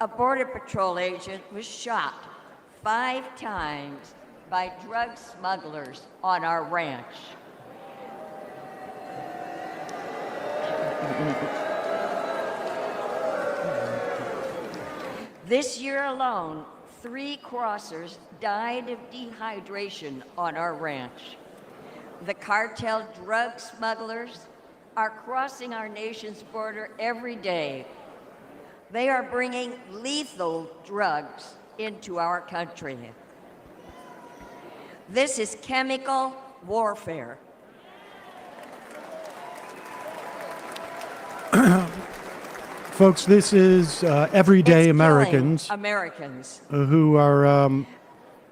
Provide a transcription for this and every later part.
a Border Patrol agent was shot 5 times by drug smugglers on our ranch. This year alone, 3 crossers died of dehydration on our ranch. The cartel drug smugglers are crossing our nation's border every day. They are bringing lethal drugs into our country. This is chemical warfare. Folks, this is everyday Americans who are,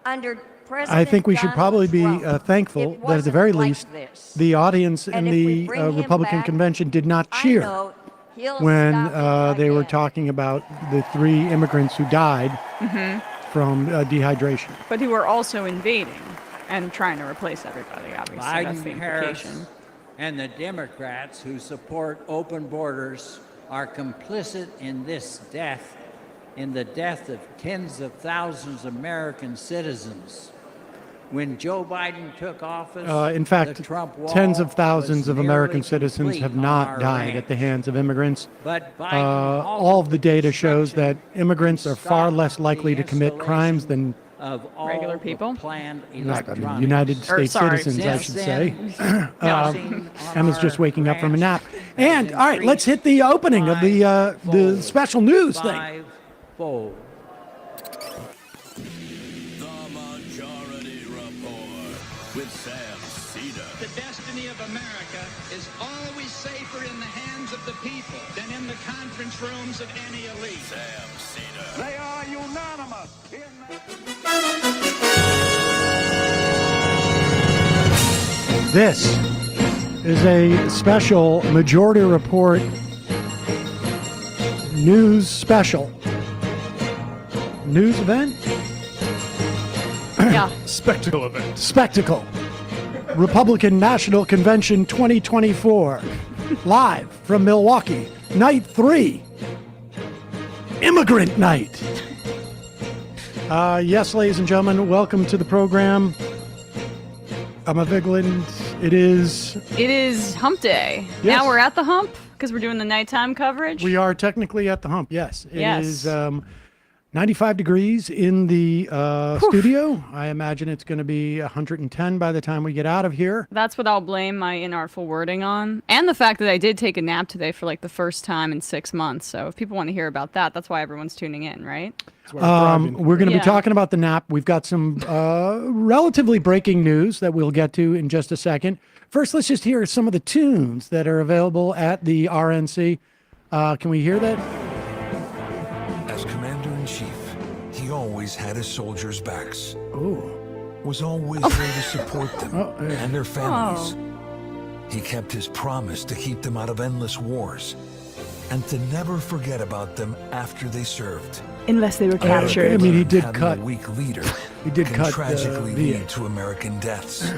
under I think we should probably be thankful that at the very least, the audience in the Republican convention did not cheer when they were talking about the 3 immigrants who died from dehydration. But who were also invading and trying to replace everybody, obviously. That's the Biden, Harris, implication. and the Democrats who support open borders are complicit in this death, in the death of tens of thousands of American citizens. When Joe Biden took office, In fact, the Trump wall tens of thousands was of American nearly citizens complete have on not our died ranch. at the hands of immigrants. But Biden All of the data shows that construction immigrants are far stopped less likely the to commit crimes than of all Regular the people? planned United electronics. States sorry, citizens, I Since should then, say. housing on Emma's just our waking up from a nap. ranch And, has all right, let's hit the opening of the five-fold. special news thing. Five-fold. The Majority Report with Sam Seder. The destiny of America is always safer in the hands of the people than in the conference rooms of any elite. Sam Seder. They are unanimous in This is a special Majority Report news special. News event? Yeah. Spectacle event. Spectacle. Republican National Convention 2024. Live from Milwaukee. Night 3. Immigrant Night. Yes, ladies and gentlemen, welcome to the program. I'm a Vigeland. It is Hump Day. Yes. Now we're at the hump because we're doing the nighttime coverage. We are technically at the hump, yes. It Yes. is 95 degrees in the studio. I imagine it's going to be 110 by the time we get out of here. That's what I'll blame my inartful wording on. And the fact that I did take a nap today for like the first time in 6 months. So if people want to hear about that, that's why everyone's tuning in, right? We're going to Yeah. be talking about the nap. We've got some relatively breaking news that we'll get to in just a second. First, let's just hear some of the tunes that are available at the RNC. Can we hear that? As commander-in-chief, he always had his soldiers' backs. Ooh. Was always there to support them Oh, yeah. and their families. He kept his promise to keep them out of endless wars and to never forget about them after they served. Unless they were I mean, he did Having cut. a weak leader He did can cut tragically VA. lead to American deaths,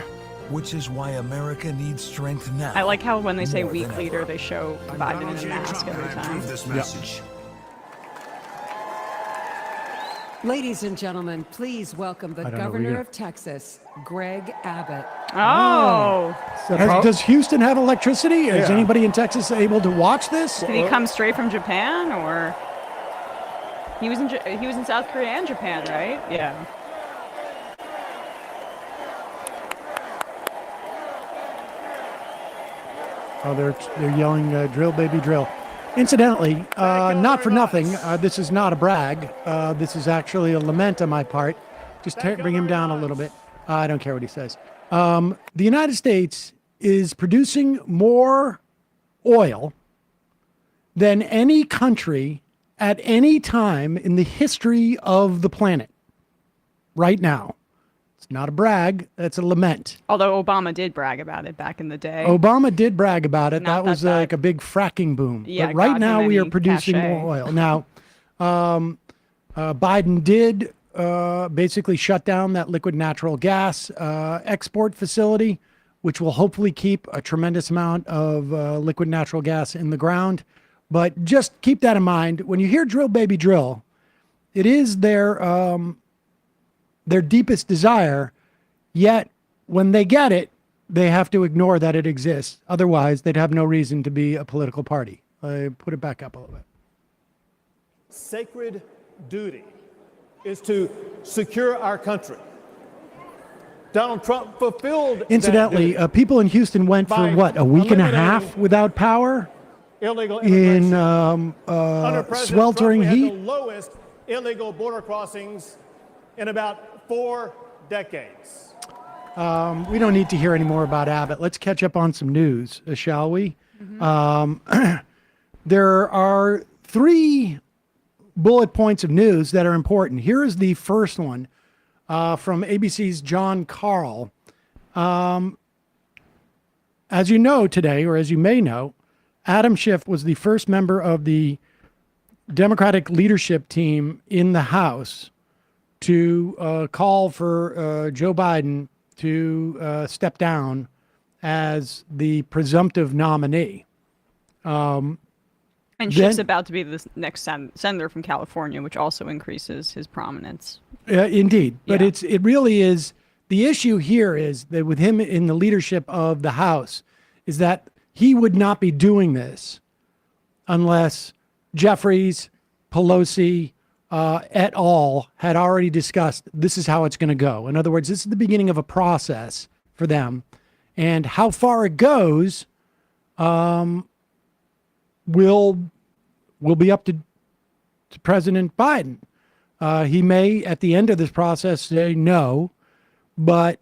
which is why America needs strength now. I like how when they say more weak than leader, ever. they show Biden in a mask every time. This message. Ladies and gentlemen, please welcome the I don't know, Governor we- of Texas, Greg Abbott. Oh. Does Houston have electricity? Is anybody in Texas able to watch this? Did he come straight from Japan or he was in South Korea and Japan, right? Yeah. Oh, they're yelling, drill, baby, drill. Incidentally, not for nothing, this is not a brag. This is actually a lament on my part. Just bring him down a little bit. I don't care what he says. The United States is producing more oil than any country at any time in the history of the planet right now. It's not a brag. That's a lament. Although Obama did brag about it back in the day. Obama did brag about it. Not That was that like a big fracking boom. Yeah, but right got now him we are any producing cachet. more oil. Now, Biden did basically shut down that liquid natural gas export facility, which will hopefully keep a tremendous amount of liquid natural gas in the ground. But just keep that in mind. When you hear drill, baby, drill, It is their deepest desire, yet when they get it, they have to ignore that it exists. Otherwise, they'd have no reason to be a political party. I put it back up a little bit. Sacred duty is to secure our country. Donald Trump fulfilled Incidentally, that duty people in Houston went for by what, a week and a half eliminating without power illegal in immigration. Under President sweltering Trump, we heat. had the lowest illegal border crossings in about 4 decades. We don't need to hear any more about Abbott. Let's catch up on some news, shall we? There are 3 bullet points of news that are important. Here is the first one from ABC's John Carl. As you know today, or as you may know, Adam Schiff was the first member of the Democratic leadership team in the House to call for Joe Biden to step down as the presumptive nominee. And Schiff's about to be the next senator from California, which also increases his prominence. Indeed. But Yeah. it really is, the issue here is that with him in the leadership of the House is that he would not be doing this unless Jeffries, Pelosi, et al. Had already discussed this is how it's going to go. In other words, this is the beginning of a process for them. And how far it goes will be up to President Biden. He may, at the end of this process, say no, but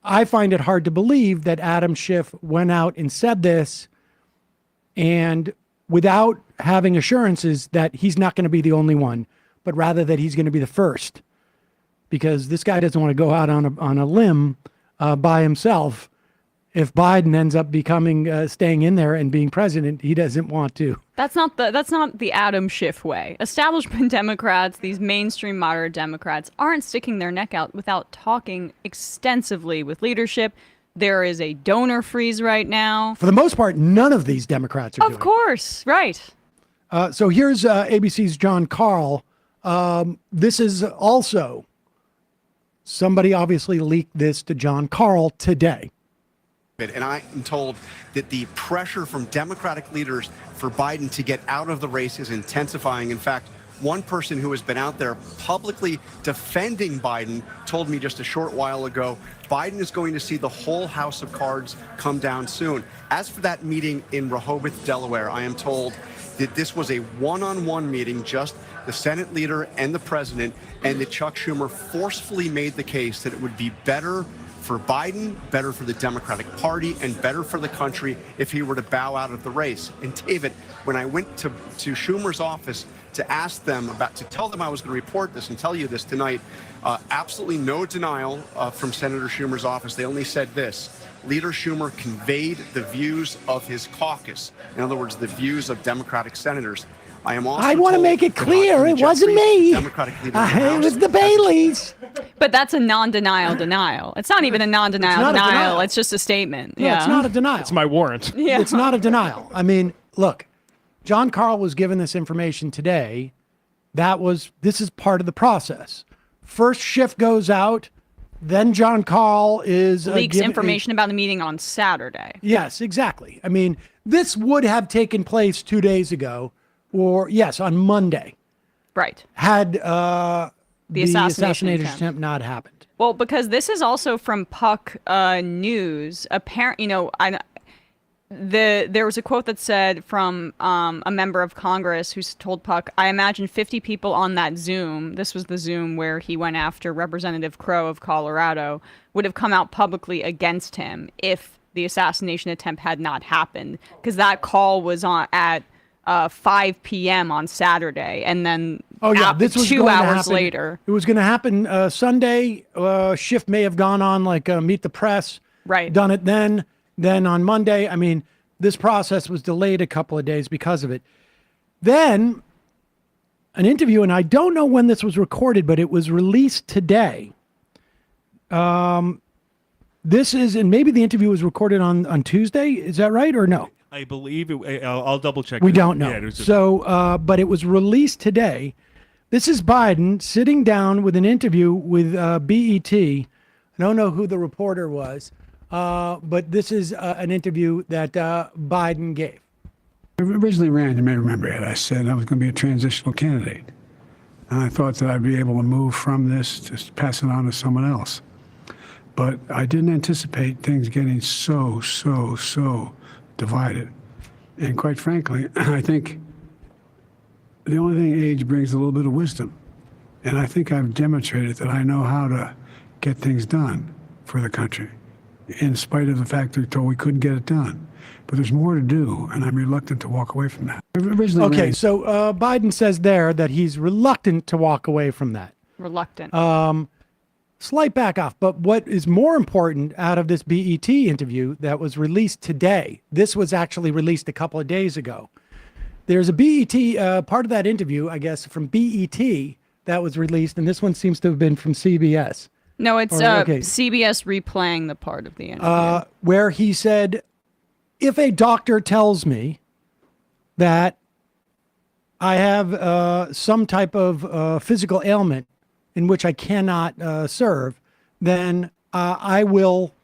I find it hard to believe that Adam Schiff went out and said this and without having assurances that he's not going to be the only one, but rather that he's going to be the first, because this guy doesn't want to go out on a limb by himself. If Biden ends up becoming staying in there and being president, he doesn't want to. That's not the Adam Schiff way. Establishment Democrats, these mainstream moderate Democrats, aren't sticking their neck out without talking extensively with leadership. There is a donor freeze right now. For the most part, none of these Democrats are doing it. Of course, right. So here's ABC's John Carl. This is also, somebody obviously leaked this to John Carl today. And I am told that the pressure from Democratic leaders for Biden to get out of the race is intensifying. In fact, one person who has been out there publicly defending Biden told me just a short while ago, Biden is going to see the whole house of cards come down soon. As for that meeting in Rehoboth, Delaware, I am told that this was a one-on-one meeting, just the Senate leader and the president, and that Chuck Schumer forcefully made the case that it would be better for Biden, better for the Democratic Party, and better for the country if he were to bow out of the race. And David, when I went to Schumer's office to ask them to tell them I was going to report this and tell you this tonight, absolutely no denial from Senator Schumer's office. They only said this: Leader Schumer conveyed the views of his caucus. In other words, the views of Democratic senators. I want to make it clear, it wasn't me. It was the Baileys. But that's a non-denial denial. It's not even a non-denial denial. It's just a statement. No, it's not a denial. It's my warrant. Yeah. It's not a denial. I mean, look, John Carl was given this information today. This is part of the process. First Schiff goes out, then John Carl leaks information about the meeting on Saturday. Yes, exactly. I mean, this would have taken place 2 days ago, or yes, on Monday. Right. Had the assassination attempt not happened. Well, because this is also from Puck News. There was a quote that said from a member of Congress who's told Puck, I imagine 50 people on that Zoom, this was the Zoom where he went after Representative Crow of Colorado, would have come out publicly against him if the assassination attempt had not happened. Because that call was at 5 p.m. on Saturday, and then this was 2 hours later. It was going to happen Sunday. Schiff may have gone on Meet the Press. Right. Done it then on Monday. I mean, this process was delayed a couple of days because of it. Then an interview, and I don't know when this was recorded, but it was released today. And maybe the interview was recorded on Tuesday. Is that right or no? I believe I'll double check. We don't know. Yeah, So, but it was released today This is Biden sitting down with an interview with BET. I don't know who the reporter was, but this is an interview that Biden gave. I originally ran, you may remember it, I said I was going to be a transitional candidate. And I thought that I'd be able to move from this, just pass it on to someone else. But I didn't anticipate things getting so divided. And quite frankly, I think the only thing age brings is a little bit of wisdom. And I think I've demonstrated that I know how to get things done for the country, in spite of the fact that we told we couldn't get it done. But there's more to do, and I'm reluctant to walk away from that. Okay, so Biden says there that he's reluctant to walk away from that. Reluctant. Slight back off, but what is more important out of this BET interview that was released today, this was actually released a couple of days ago. There's a BET, part of that interview, I guess, from BET that was released, and this one seems to have been from CBS. No, it's CBS replaying the part of the interview. Where he said, if a doctor tells me that I have some type of physical ailment in which I cannot serve, then I will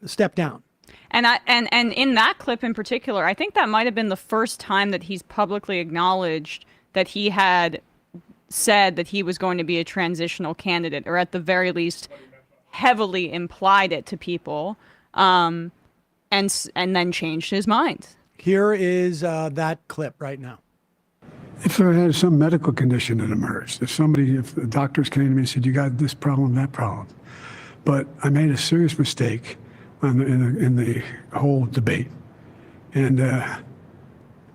step down. And in that clip in particular, I think that might have been the first time that he's publicly acknowledged that he had said that he was going to be a transitional candidate, or at the very least heavily implied it to people, and then changed his mind. Here is that clip right now. If I had some medical condition that emerged, if the doctors came to me and said, you got this problem, that problem. But I made a serious mistake in the whole debate. And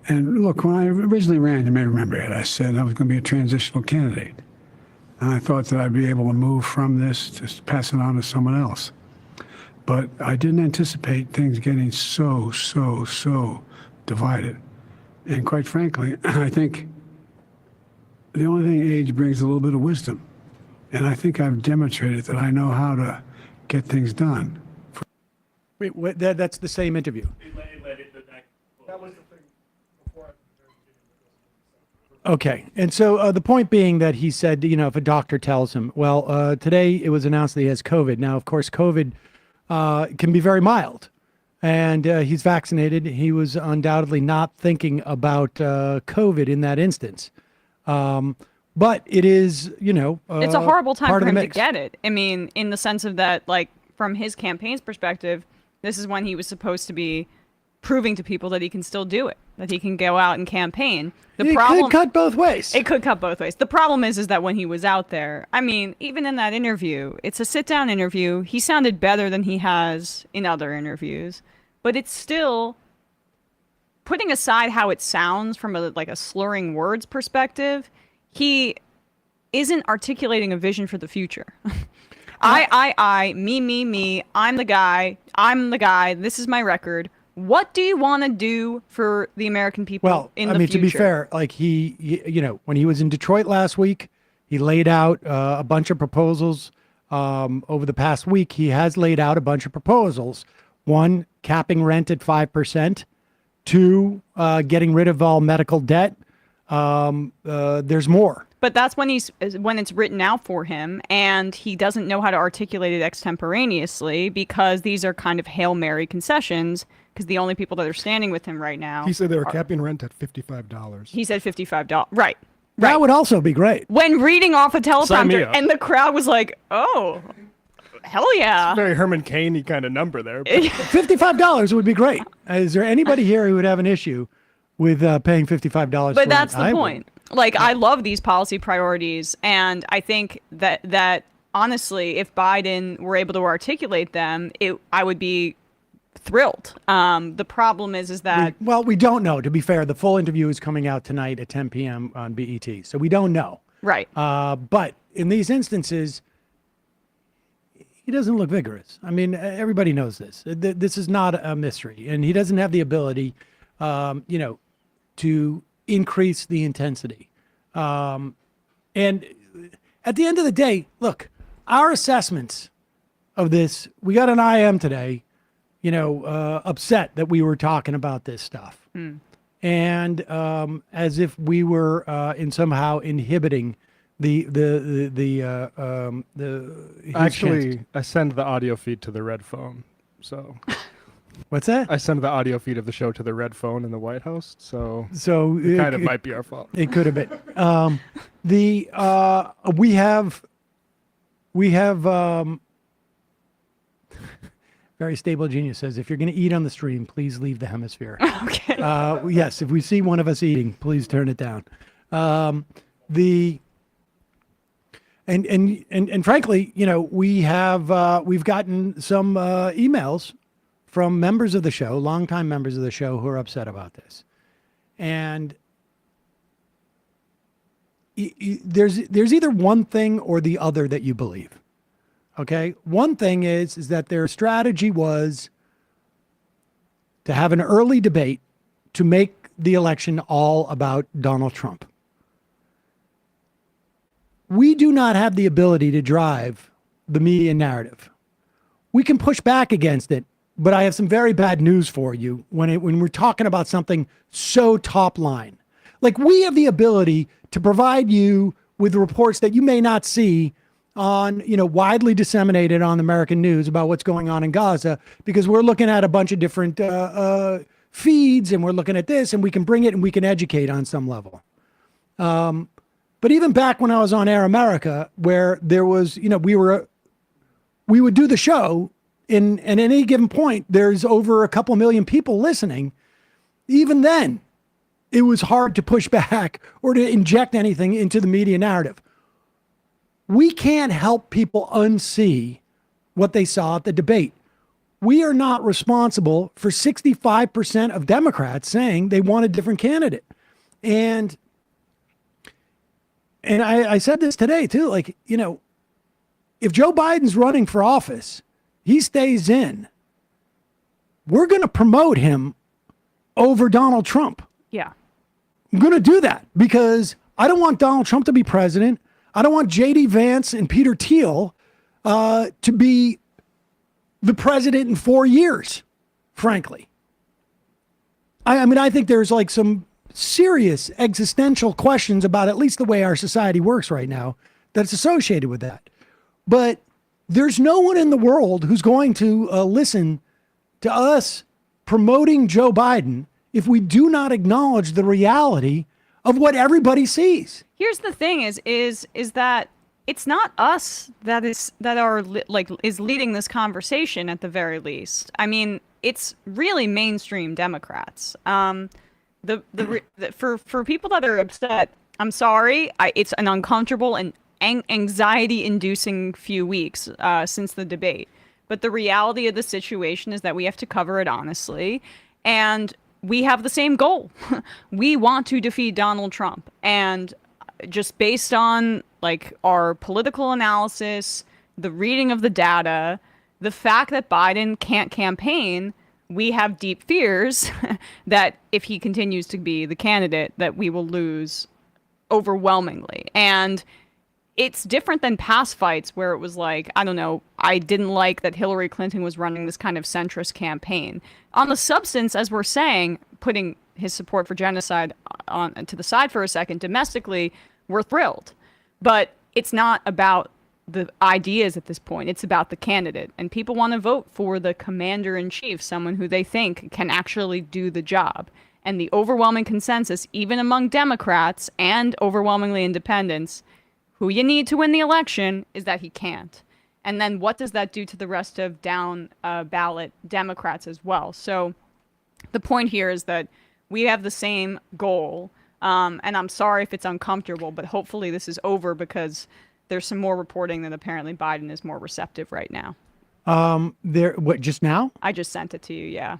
look, when I originally ran, you may remember it, I said I was going to be a transitional candidate. And I thought that I'd be able to move from this, just pass it on to someone else. But I didn't anticipate things getting so divided. And quite frankly, I think the only thing age brings is a little bit of wisdom. And I think I've demonstrated that I know how to get things done. Wait, that's the same interview. That was the thing before. Okay. And so the point being that he said, if a doctor tells him, well, today it was announced that he has COVID. Now, of course, COVID can be very mild. And he's vaccinated. He was undoubtedly not thinking about COVID in that instance. But it is, it's a horrible time for him to mix. get it. I mean, in the sense of that, like, from his campaign's perspective, this is when he was supposed to be proving to people that he can still do it, that he can go out and campaign. It could cut both ways. It could cut both ways. The problem is that when he was out there, I mean, even in that interview, it's a sit-down interview. He sounded better than he has in other interviews, but it's still, putting aside how it sounds from a slurring words perspective, he isn't articulating a vision for the future. I, me, I'm the guy, this is my record. What do you want to do for the American people in the future? To be fair, like he, when he was in Detroit last week, he laid out a bunch of proposals. Over the past week, he has laid out a bunch of proposals. One, capping rent at 5%. Two, getting rid of all medical debt. There's more. But that's when it's written out for him, and he doesn't know how to articulate it extemporaneously because these are kind of Hail Mary concessions, because the only people that are standing with him right now. He said they were capping rent at $55. He said $55. Right. That would also be great. When reading off a teleprompter, and the crowd was like, oh, hell yeah. It's a very Herman Cain-y kind of number there. $55 would be great. Is there anybody here who would have an issue with paying $55? But that's the point. Like, I love these policy priorities, and I think that honestly, if Biden were able to articulate them, I would be thrilled. The problem is that we don't know. To be fair, the full interview is coming out tonight at 10 p.m. on BET, so we don't know. Right. But in these instances, he doesn't look vigorous. I mean, everybody knows this. This is not a mystery, and he doesn't have the ability, to increase the intensity. And at the end of the day, look, our assessments of this, we got an IM today, upset that we were talking about this stuff. and as if we were in somehow inhibiting his Actually, chances. I send the audio feed to the red phone. So What's that? I send the audio feed of the show to the red phone in the White House. So it kind of might be our fault. It could have been. We have very stable genius says, if you're going to eat on the stream, please leave the hemisphere. Okay. Yes, if we see one of us eating, please turn it down. And frankly, you know, we've gotten some emails from members of the show, longtime members of the show, who are upset about this. And there's either one thing or the other that you believe. Okay? One thing is that their strategy was to have an early debate to make the election all about Donald Trump. We do not have the ability to drive the media narrative. We can push back against it, but I have some very bad news for you when we're talking about something so top line. Like, we have the ability to provide you with reports that you may not see on, you know, widely disseminated on American news about what's going on in Gaza, because we're looking at a bunch of different feeds, and we're looking at this, and we can bring it and we can educate on some level. But even back when I was on Air America, where there was, you know, we would do the show, and at any given point, there's over a couple million people listening. Even then, it was hard to push back or to inject anything into the media narrative. We can't help people unsee what they saw at the debate. We are not responsible for 65% of Democrats saying they want a different candidate. And I said this today too, like, you know, if Joe Biden's running for office, he stays in, we're going to promote him over Donald Trump. Yeah. I'm going to do that because I don't want Donald Trump to be president. I don't want JD Vance and Peter Thiel to be the president in 4 years, frankly. I mean, I think there's like some serious existential questions about at least the way our society works right now that's associated with that. But there's no one in the world who's going to listen to us promoting Joe Biden if we do not acknowledge the reality of what everybody sees. Here's the thing is that it's not us that is leading this conversation at the very least. I mean, it's really mainstream Democrats. For people that are upset, I'm sorry. It's an uncomfortable and anxiety-inducing few weeks since the debate. But the reality of the situation is that we have to cover it honestly, and we have the same goal. We want to defeat Donald Trump, and just based on like our political analysis, the reading of the data, the fact that Biden can't campaign, we have deep fears that if he continues to be the candidate, that we will lose overwhelmingly. And it's different than past fights where it was like, I don't know, I didn't like that Hillary Clinton was running this kind of centrist campaign. On the substance, as we're saying, putting his support for genocide on to the side for a second, domestically, we're thrilled. But it's not about the ideas at this point. It's about the candidate. And people want to vote for the commander-in-chief, someone who they think can actually do the job. And the overwhelming consensus, even among Democrats and overwhelmingly independents, who you need to win the election, is that he can't. And then what does that do to the rest of down ballot Democrats as well? So the point here is that we have the same goal. And I'm sorry if it's uncomfortable, but hopefully this is over because there's some more reporting that apparently Biden is more receptive right now. What, just now? I just sent it to you, yeah.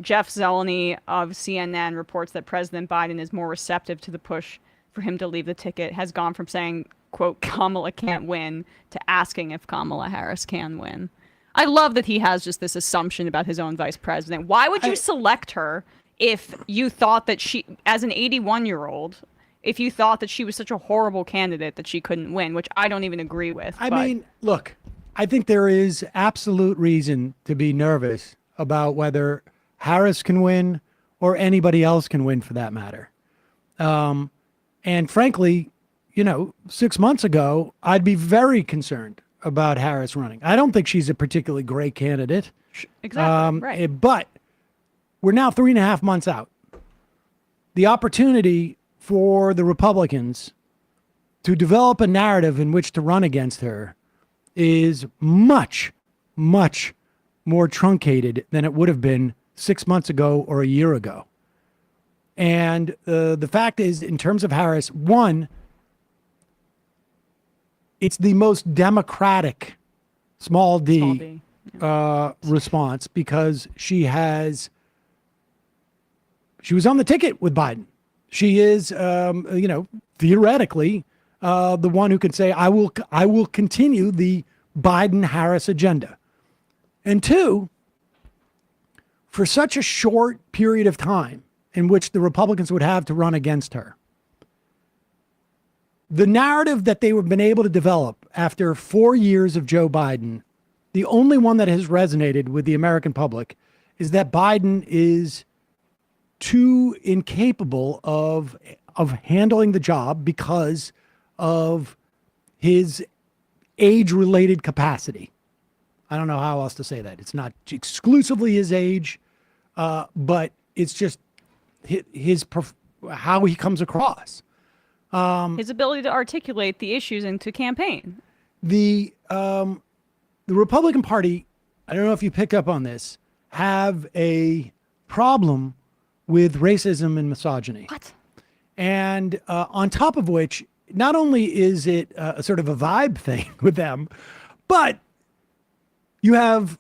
Jeff Zeleny of CNN reports that President Biden is more receptive to the push for him to leave the ticket, has gone from saying, quote, Kamala can't win, to asking if Kamala Harris can win. I love that he has just this assumption about his own vice president. Why would you select her if you thought that she, as an 81-year-old, if you thought that she was such a horrible candidate that she couldn't win, which I don't even agree with. I mean, look, I think there is absolute reason to be nervous about whether Harris can win or anybody else can win for that matter. And frankly, 6 months ago, I'd be very concerned about Harris running. I don't think she's a particularly great candidate. Exactly. Right. But we're now 3.5 months out. The opportunity for the Republicans to develop a narrative in which to run against her is much, much more truncated than it would have been 6 months ago or a year ago. And the fact is, in terms of Harris, one, it's the most democratic, small d, response because she was on the ticket with Biden. She is, theoretically, the one who can say, I will continue the Biden-Harris agenda. And two, for such a short period of time in which the Republicans would have to run against her, the narrative that they have been able to develop after 4 years of Joe Biden, the only one that has resonated with the American public is that Biden is too incapable of handling the job because of his age-related capacity. I don't know how else to say that. It's not exclusively his age, but it's just how he comes across. His ability to articulate the issues and to campaign. The Republican Party, I don't know if you picked up on this, have a problem with racism and misogyny. What? And on top of which, not only is it a sort of a vibe thing with them, but you have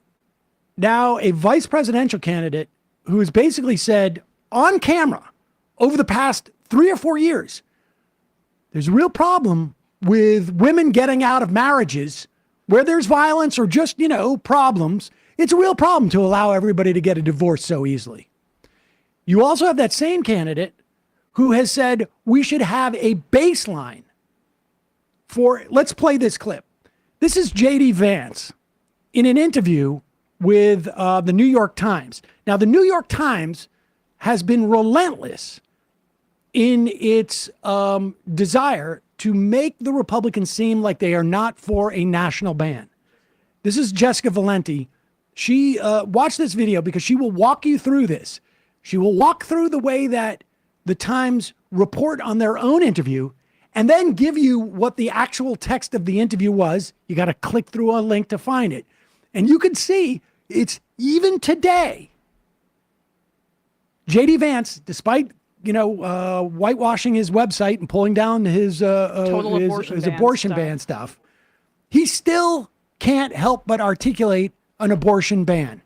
now a vice presidential candidate who has basically said on camera over the past 3 or 4 years, there's a real problem with women getting out of marriages where there's violence or just, problems. It's a real problem to allow everybody to get a divorce so easily. You also have that same candidate who has said we should have a baseline for, let's play this clip. This is JD Vance in an interview with the New York Times. Now, the New York Times has been relentless in its desire to make the Republicans seem like they are not for a national ban. This is Jessica Valenti. She watched this video because she will walk you through this. She will walk through the way that the Times report on their own interview and then give you what the actual text of the interview was. You got to click through a link to find it. And you can see it's even today. JD Vance, despite whitewashing his website and pulling down his abortion ban stuff, he still can't help but articulate an abortion ban.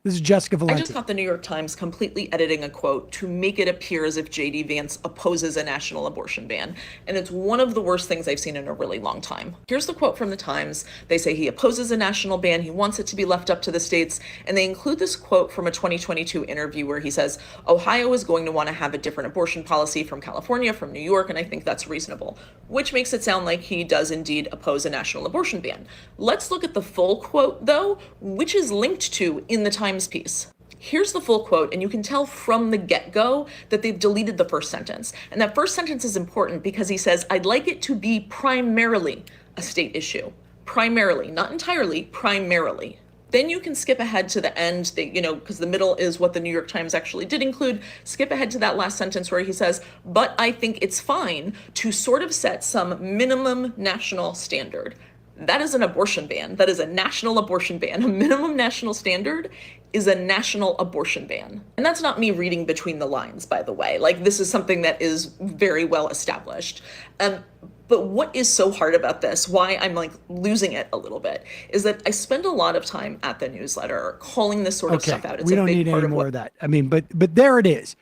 This is Jessica Valenti. I just caught the New York Times completely editing a quote to make it appear as if JD Vance opposes a national abortion ban. And it's one of the worst things I've seen in a really long time. Here's the quote from the Times. They say he opposes a national ban. He wants it to be left up to the states. And they include this quote from a 2022 interview where he says, Ohio is going to want to have a different abortion policy from California, from New York, and I think that's reasonable, which makes it sound like he does indeed oppose a national abortion ban. Let's look at the full quote, though, which is linked to in the Times piece. Here's the full quote, and you can tell from the get-go that they've deleted the first sentence. And that first sentence is important because he says, I'd like it to be primarily a state issue. Primarily, not entirely, primarily. Then you can skip ahead to the end, because the middle is what the New York Times actually did include. Skip ahead to that last sentence where he says, but I think it's fine to sort of set some minimum national standard. That is an abortion ban. That is a national abortion ban. A minimum national standard is a national abortion ban. And that's not me reading between the lines, by the way. Like, this is something that is very well established. But what is so hard about this, why I'm losing it a little bit, is that I spend a lot of time at the newsletter calling this sort of stuff out. It's we don't need any more of that. I mean, but there it is.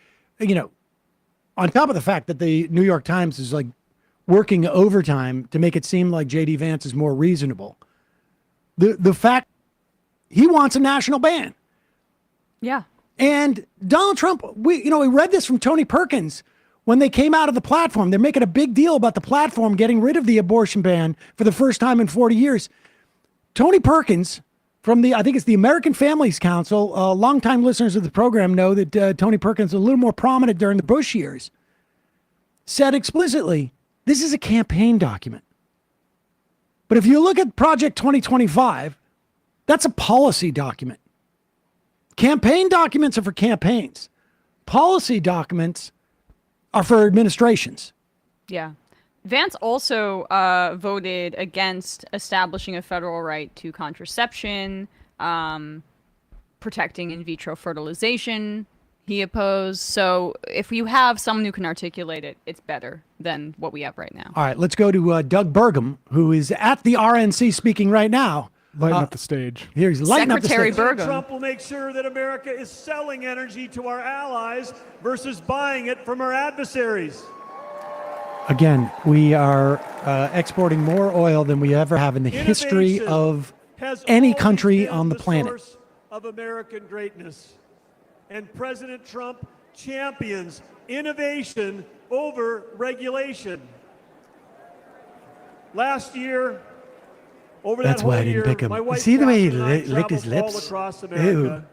On top of the fact that the New York Times is working overtime to make it seem like JD Vance is more reasonable. The fact he wants a national ban. Yeah. And Donald Trump, we read this from Tony Perkins when they came out of the platform. They're making a big deal about the platform getting rid of the abortion ban for the first time in 40 years. Tony Perkins from I think it's the American Families Council. Longtime listeners of the program know that Tony Perkins was a little more prominent during the Bush years. Said explicitly, this is a campaign document. But if you look at Project 2025, that's a policy document. Campaign documents are for campaigns. Policy documents are for administrations. Yeah. Vance also voted against establishing a federal right to contraception, protecting in vitro fertilization. He opposed. So if you have someone who can articulate it, it's better than what we have right now. All right, let's go to Doug Burgum, who is at the RNC speaking right now. Lighten up the stage. Here he's lighting Secretary up the stage. Burgum. Trump will make sure that America is selling energy to our allies versus buying it from our adversaries. Again, we are exporting more oil than we ever have in the history Innovation of has any always country been on the planet. source of American greatness. And President Trump champions innovation over regulation. Last year, over That's that why I whole didn't year, pick him. my wife See the way he Catherine and I licked his traveled all lips? across Ew. America.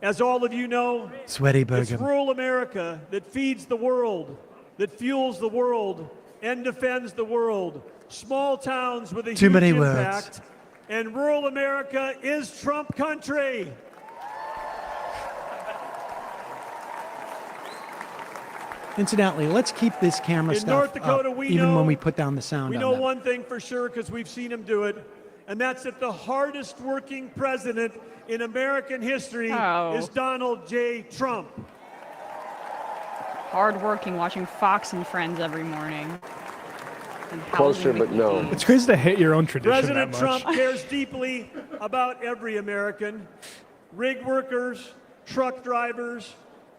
As all of you know, Sweaty it's Burgum. rural America that feeds the world, that fuels the world, and defends the world. Small towns with a Too huge many impact. words. And rural America is Trump country. Incidentally, let's keep this camera In stuff North Dakota, up, we even know- when we put down the sound We on know them. one thing for sure because we've seen him do it, and that's that the hardest working president in American history is Donald J. Trump. Hardworking, watching Fox and Friends every morning. And Closer, housing but no. McGee. It's crazy to hate your own tradition President that much. Trump cares deeply about every American. Rig workers, truck drivers,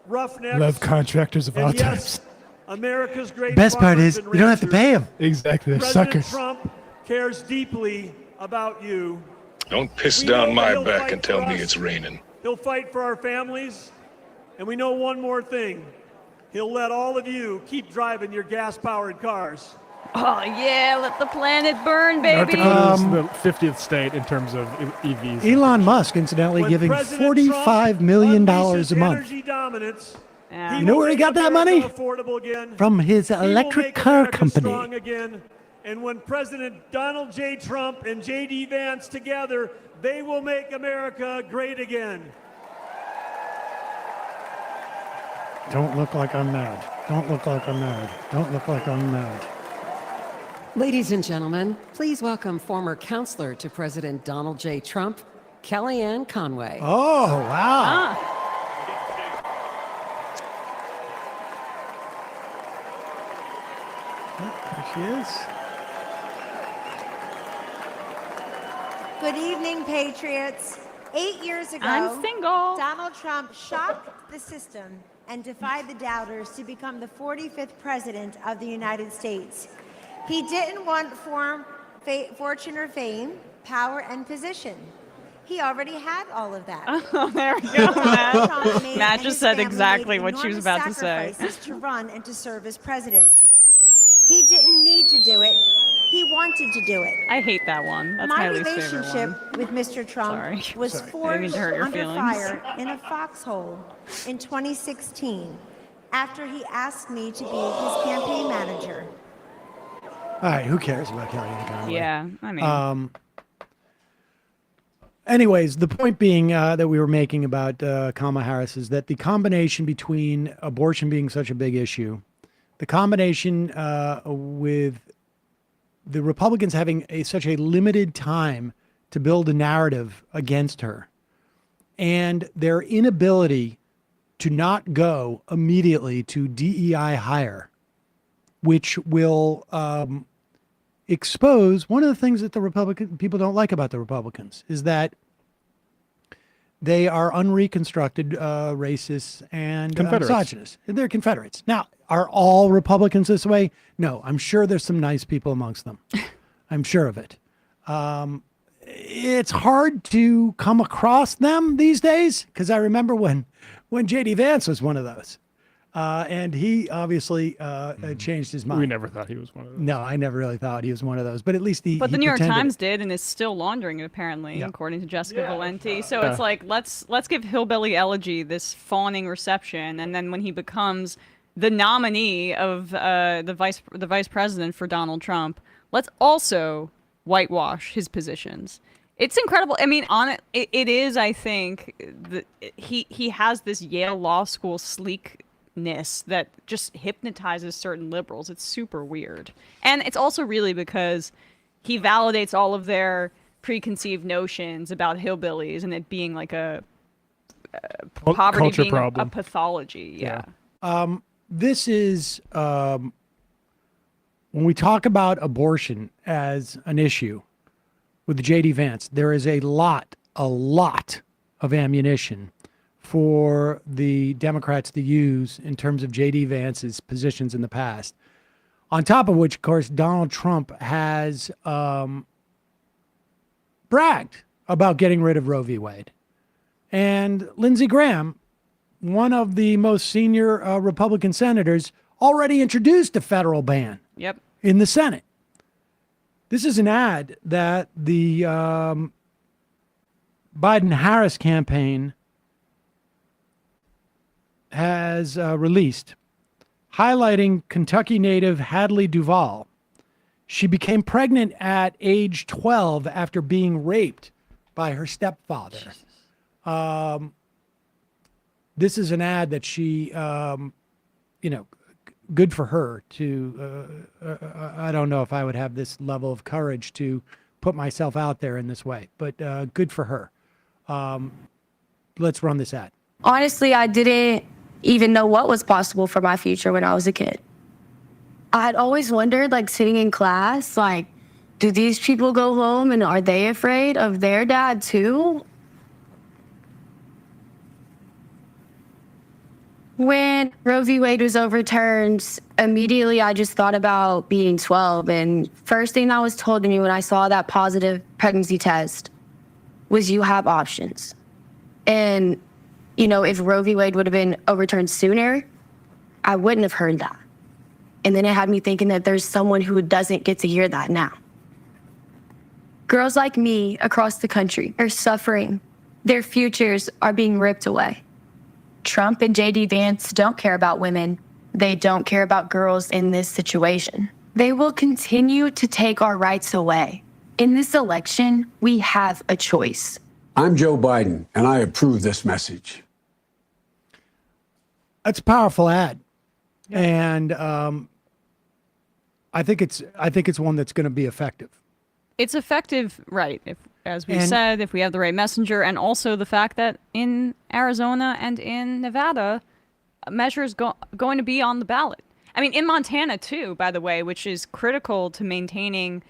roughnecks. Love contractors of all and yes, types. America's great Best part farmers is and you don't have to ranchers. pay him. Exactly, they're President suckers. Trump cares deeply about you. Don't piss We know down that my he'll back fight and tell for me us. it's raining. He'll fight for our families. And we know one more thing. He'll let all of you keep driving your gas-powered cars. Oh, yeah, let the planet burn, North baby. Dakota is the 50th state in terms of EVs. Elon Musk, incidentally, When giving President $45 million unleashes a month energy dominance, Yeah. You know where he got that money? affordable again. from his He will electric make car America company. strong again. And when President Donald J. Trump and JD Vance together, they will make America great again. Don't look like I'm mad. Don't look like I'm mad. Don't look like I'm mad. Ladies and gentlemen, please welcome former counselor to President Donald J. Trump, Kellyanne Conway. Oh, wow. There she is. Good evening, Patriots. 8 years ago, I'm single. Donald Trump shocked the system and defied the doubters to become the 45th president of the United States. He didn't want fortune or fame, power and position. He already had all of that. Oh, there we go, Matt. Trump made Matt and just his said family exactly made what she was enormous about to say. sacrifices to run and to serve as president. He didn't need to do it. He wanted to do it. I hate that one. That's My my least favorite relationship one. with Mr. Trump Sorry. was Sorry. I didn't forged mean to hurt your under feelings. fire in a foxhole in 2016 after he asked me to be his campaign manager. All right, who cares about Kellyanne Conway? Yeah, I mean. Anyways, the point being that we were making about Kamala Harris is that the combination between abortion being such a big issue, the combination with the Republicans having such a limited time to build a narrative against her, and their inability to not go immediately to DEI hire, which will expose one of the things that the Republican people don't like about the Republicans is that they are unreconstructed racists and Confederates. misogynists. They're Confederates. Now, are all Republicans this way? No, I'm sure there's some nice people amongst them. I'm sure of it. It's hard to come across them these days because I remember when JD Vance was one of those. And he obviously changed his mind. We never thought he was one of those. No, I never really thought he was one of those. But at least But he the New York pretended Times it. did, and is still laundering it apparently, Yeah. according to Jessica Valenti. So it's like let's give Hillbilly Elegy this fawning reception, and then when he becomes the nominee of the vice president for Donald Trump, let's also whitewash his positions. It's incredible. I mean, it is. I think that he has this Yale Law School sleekness that just hypnotizes certain liberals. It's super weird, and it's also really because he validates all of their preconceived notions about hillbillies and it being like a poverty culture being a problem. pathology. Yeah. This is when we talk about abortion as an issue with JD Vance, there is a lot of ammunition for the Democrats to use in terms of JD Vance's positions in the past. On top of which, of course, Donald Trump has bragged about getting rid of Roe v. Wade. And Lindsey Graham, one of the most senior Republican senators, already introduced a federal ban in the Senate. This is an ad that the Biden-Harris campaign has released, highlighting Kentucky native Hadley Duval. She became pregnant at age 12 after being raped by her stepfather. This is an ad that she, good for her to, I don't know if I would have this level of courage to put myself out there in this way, but good for her. Let's run this ad. Honestly, I didn't even know what was possible for my future when I was a kid. I'd always wondered, like sitting in class, like, do these people go home and are they afraid of their dad too? When Roe v. Wade was overturned, immediately I just thought about being 12. And first thing that was told to me when I saw that positive pregnancy test was you have options. And, if Roe v. Wade would have been overturned sooner, I wouldn't have heard that. And then it had me thinking that there's someone who doesn't get to hear that now. Girls like me across the country are suffering. Their futures are being ripped away. Trump and JD Vance don't care about women. They don't care about girls in this situation. They will continue to take our rights away. In this election, we have a choice. I'm Joe Biden, and I approve this message. That's a powerful ad. And I think it's one that's going to be effective. It's effective, right? As we said, if we have the right messenger, and also the fact that in Arizona and in Nevada, measures going to be on the ballot. I mean, in Montana too, by the way, which is critical to maintaining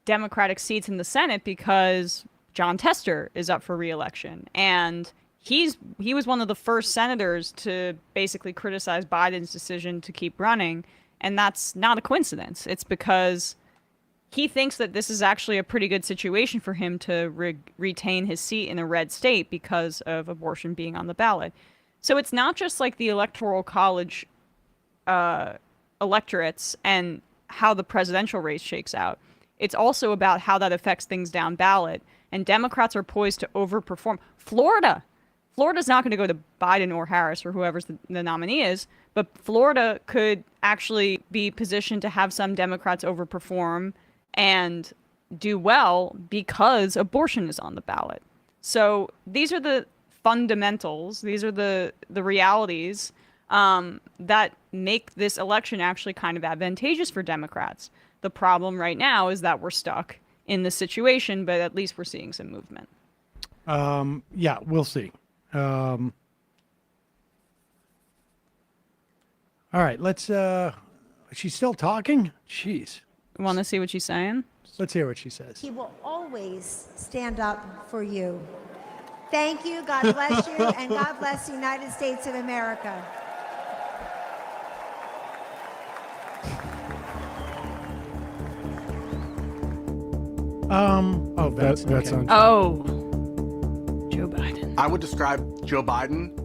Democratic seats in the Senate because John Tester is up for re-election, and he was one of the first senators to basically criticize Biden's decision to keep running, and that's not a coincidence. It's because he thinks that this is actually a pretty good situation for him to retain his seat in a red state because of abortion being on the ballot. So it's not just like the Electoral College electorates and how the presidential race shakes out. It's also about how that affects things down ballot. And Democrats are poised to overperform. Florida's not going to go to Biden or Harris or whoever's the nominee is, but Florida could actually be positioned to have some Democrats overperform and do well because abortion is on the ballot. So these are the fundamentals. These are the realities that make this election actually kind of advantageous for Democrats. The problem right now is that we're stuck in this situation, but at least we're seeing some movement. Yeah, we'll see. All right, let's. She's still talking? Jeez. Want to see what she's saying? Let's hear what she says. He will always stand up for you. Thank you. God bless you. And God bless the United States of America. Oh, that's on. Oh, Joe Biden. I would describe Joe Biden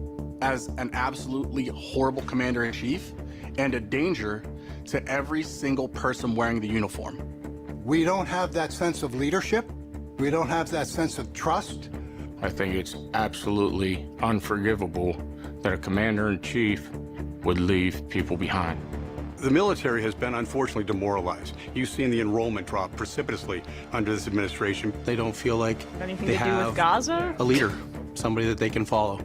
as an absolutely horrible commander-in-chief and a danger to every single person wearing the uniform. We don't have that sense of leadership. We don't have that sense of trust. I think it's absolutely unforgivable that a commander-in-chief would leave people behind. The military has been unfortunately demoralized. You've seen the enrollment drop precipitously under this administration. They don't feel like Anything they to do with have Gaza? a leader, somebody that they can follow.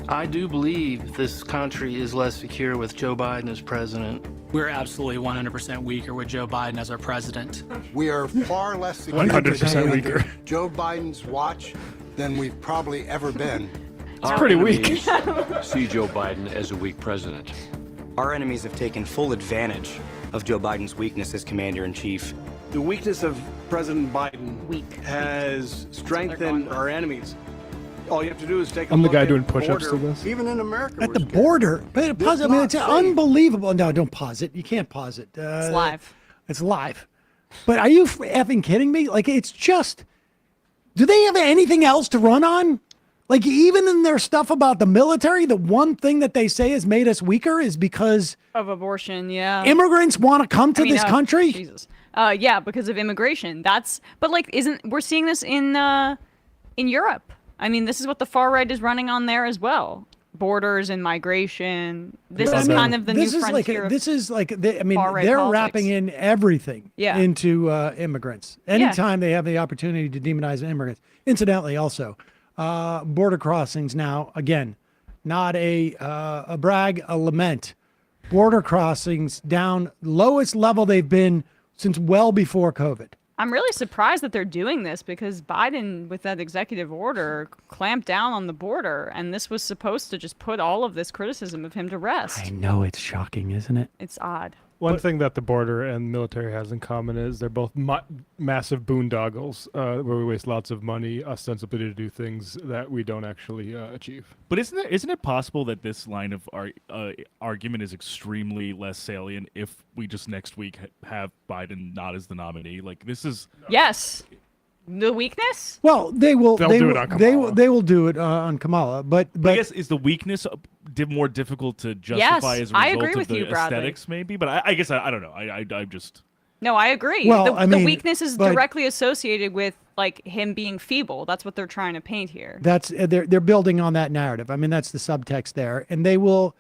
I do believe this country is less secure with Joe Biden as president. We're absolutely 100% weaker with Joe Biden as our president. We are far less secure 100% weaker. under Joe Biden's watch than we've probably ever been. It's pretty weak. See Joe Biden as a weak president. Our enemies have taken full advantage of Joe Biden's weakness as commander-in-chief. The weakness of President Biden has strengthened our enemies. All you have to do is take a I'm the look guy at doing push-ups to border. this. Even in America, At the border. But pause, I mean, it's unbelievable. No, don't pause it. You can't pause it. It's live. It's live. But are you effing kidding me? Like, it's just, do they have anything else to run on? Like, even in their stuff about the military, the one thing that they say has made us weaker is because Of abortion, yeah. immigrants want to come to this country. Jesus. Yeah, because of immigration. But like, we're seeing this in Europe. I mean, this is what the far right is running on there as well. Borders and migration. This is kind of the new frontier. This is like, I mean, far-right they're politics. wrapping in everything into immigrants. Anytime they have the opportunity to demonize immigrants. Incidentally, also, border crossings now, again, not a brag, a lament. Border crossings down lowest level they've been since well before COVID. I'm really surprised that they're doing this because Biden, with that executive order, clamped down on the border, and this was supposed to just put all of this criticism of him to rest. I know, it's shocking, isn't it? It's odd. One thing that the border and military has in common is they're both massive boondoggles where we waste lots of money ostensibly to do things that we don't actually achieve. But isn't it possible that this line of argument is extremely less salient if we just next week have Biden not as the nominee? Like, this is... Yes. The weakness? Well, they will. They'll they do will, it on They Kamala. will. They will do it on Kamala. But I guess is the weakness more difficult to justify as a I result agree of with the you, Bradley. aesthetics, maybe? But I guess I don't know. I'm just. No, I agree. Well, the weakness is directly associated with like him being feeble. That's what they're trying to paint here. that's they're building on that narrative. I mean, that's the subtext there, and they will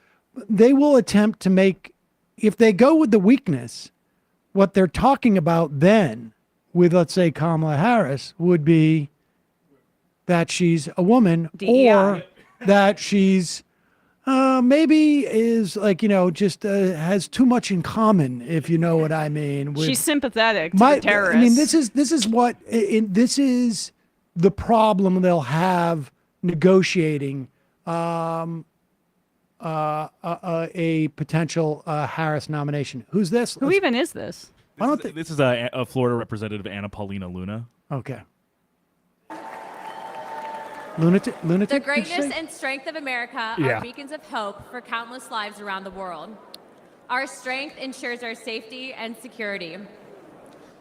attempt to make, if they go with the weakness, what they're talking about then with, let's say, Kamala Harris would be that she's a woman or that she's maybe is like, just has too much in common, if you know what I mean. With She's sympathetic to the terrorists. I mean, this is the problem they'll have negotiating a potential Harris nomination. Who's this? Who even is this? This is a Florida representative, Anna Paulina Luna. Okay. Lunatic? The greatness and strength of America Yeah. are beacons of hope for countless lives around the world. Our strength ensures our safety and security.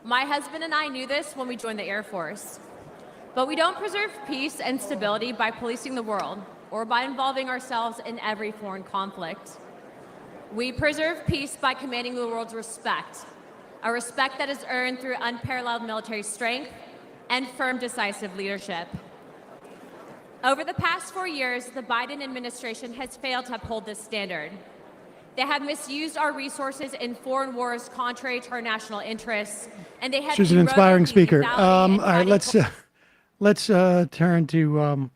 My husband and I knew this when we joined the Air Force. But we don't preserve peace and stability by policing the world or by involving ourselves in every foreign conflict. We preserve peace by commanding the world's respect, a respect that is earned through unparalleled military strength and firm, decisive leadership. Over the past 4 years, the Biden administration has failed to uphold this standard. They have misused our resources in foreign wars contrary to our national interests, and they have She's an eroded inspiring the speaker. lethality All and right, let's turn to.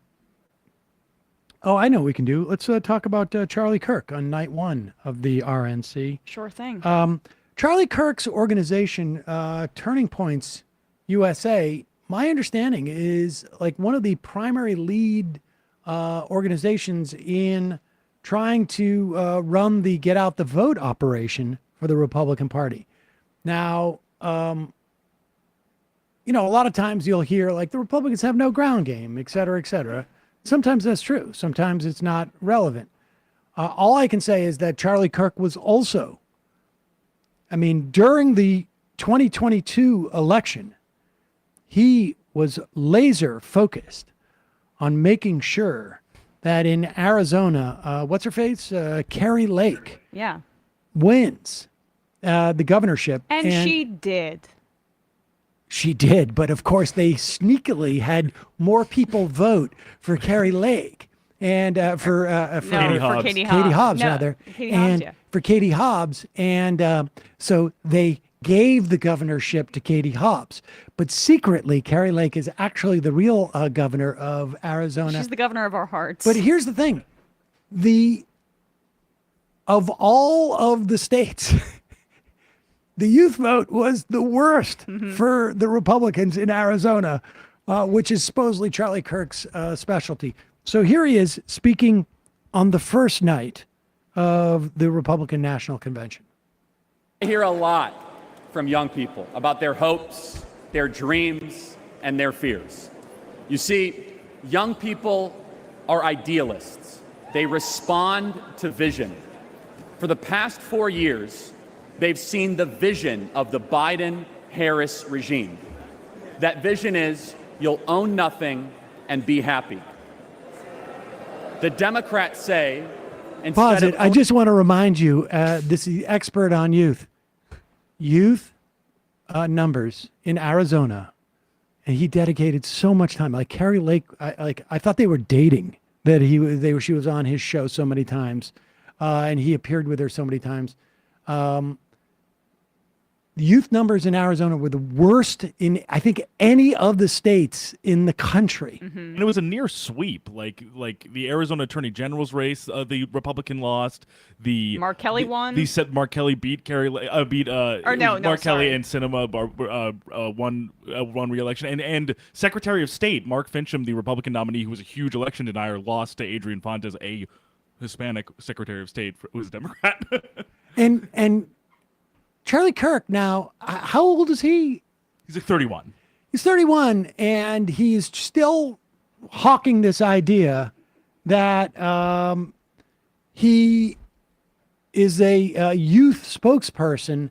Oh, I know what we can do. Let's talk about Charlie Kirk on night one of the RNC. Sure thing. Charlie Kirk's organization, Turning Points USA, my understanding is like one of the primary lead organizations in trying to run the Get Out the Vote operation for the Republican Party. Now, a lot of times you'll hear like the Republicans have no ground game, et cetera, et cetera. Sometimes that's true. Sometimes it's not relevant. All I can say is that Charlie Kirk was also, during the 2022 election, he was laser focused on making sure that in Arizona, what's her face? Carrie Lake Yeah. wins the governorship. And she did. She did, but of course they sneakily had more people vote for Carrie Lake and for Katie Hobbs. Katie Hobbs, No, rather, Katie Hobbs, and yeah. for Katie Hobbs, and so they gave the governorship to Katie Hobbs, but secretly Carrie Lake is actually the real governor of Arizona. She's the governor of our hearts. But here's the thing: of all of the states. The youth vote was the worst for the Republicans in Arizona, which is supposedly Charlie Kirk's specialty. So here he is speaking on the first night of the Republican National Convention. I hear a lot from young people about their hopes, their dreams, and their fears. You see, young people are idealists. They respond to vision. For the past 4 years, they've seen the vision of the Biden-Harris regime. That vision is you'll own nothing and be happy. The Democrats say, Pause it. I just want to remind you, this is the expert on youth. Youth numbers in Arizona, and he dedicated so much time. Like Carrie Lake, I thought they were dating. That she was on his show so many times, and he appeared with her so many times. Youth numbers in Arizona were the worst in, I think, any of the states in the country. And it was a near sweep. Like the Arizona Attorney General's race, the Republican lost. The Mark Kelly won. He said Mark Kelly beat Mark Kelly and Sinema won re-election. And Secretary of State Mark Finchem, the Republican nominee who was a huge election denier, lost to Adrian Fontes, a Hispanic Secretary of State who was a Democrat. and Charlie Kirk now, how old is he? He's like 31. He's 31, and he's still hawking this idea that he is a youth spokesperson.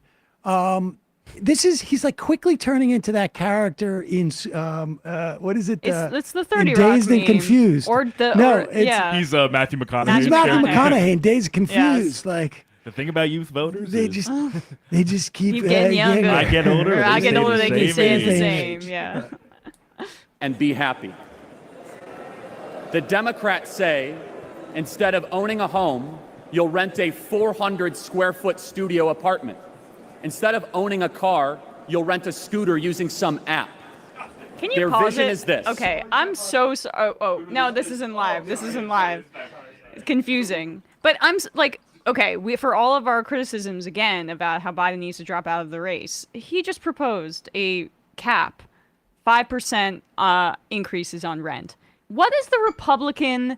He's like quickly turning into that character in what is it? It's the 30 in Rock Dazed and meme. Confused. Yeah. He's Matthew McConaughey. He's Matthew McConaughey in Dazed and Confused. Yes. Like. The thing about youth voters They is just keep getting younger. I get older. I get older. They They keep stay staying the the same. same. Yeah. and be happy. The Democrats say instead of owning a home, you'll rent a 400 square foot studio apartment. Instead of owning a car, you'll rent a scooter using some app. Can you Their pause vision it? is this. Okay, I'm so sorry. Oh, no, this isn't live. This isn't live. It's confusing. But okay, for all of our criticisms again about how Biden needs to drop out of the race, he just proposed a cap, 5% increases on rent. What is the Republican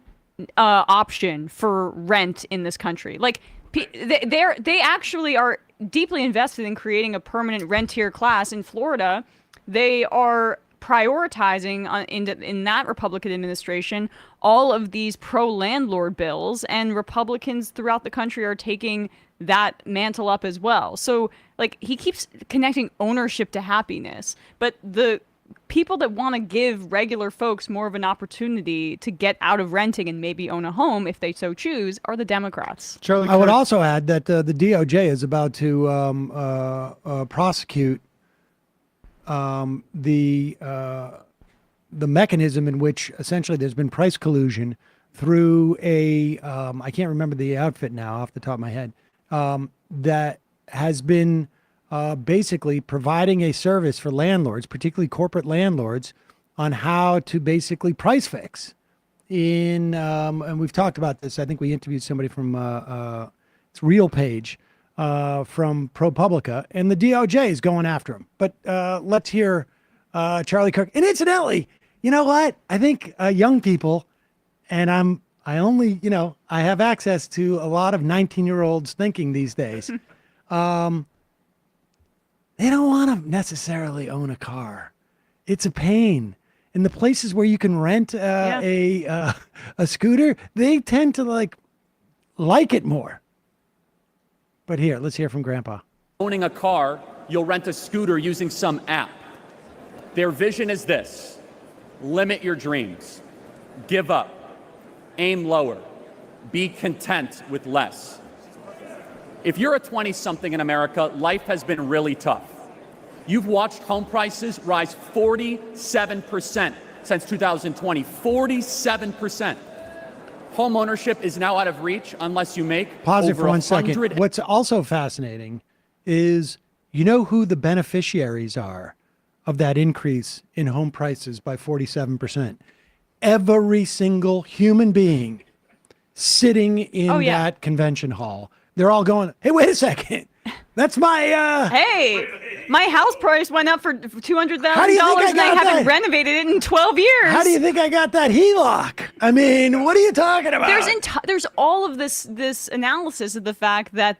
option for rent in this country? Like, they actually are deeply invested in creating a permanent rentier class in Florida. They are prioritizing in that Republican administration all of these pro-landlord bills, and Republicans throughout the country are taking that mantle up as well. So, like, he keeps connecting ownership to happiness, but the people that want to give regular folks more of an opportunity to get out of renting and maybe own a home if they so choose are the Democrats. I would also add that the DOJ is about to prosecute the mechanism in which essentially there's been price collusion through a I can't remember the outfit now off the top of my head, that has been basically providing a service for landlords, particularly corporate landlords, on how to basically price fix. And we've talked about this. I think we interviewed somebody from it's RealPage from ProPublica, and the DOJ is going after him. But let's hear Charlie Kirk. And incidentally, you know what? I think young people, and I only, I have access to a lot of 19-year-olds thinking these days. They don't want to necessarily own a car. It's a pain. In the places where you can rent a scooter, they tend to like it more. But here, let's hear from Grandpa. Owning a car, you'll rent a scooter using some app. Their vision is this: limit your dreams, give up, Aim lower. Be content with less. If you're a 20-something in America, life has been really tough. You've watched home prices rise 47% since 2020. 47%. Home ownership is now out of reach unless you make Pause it over for 1 second. 100 What's also fascinating is, you know who the beneficiaries are of that increase in home prices by 47%? Every single human being sitting in that convention hall. They're all going, hey, wait a second. That's my Hey, my house price went up for $200,000 and I haven't renovated it in 12 years. How do you think I got that HELOC? I mean, what are you talking about? There's all of this analysis of the fact that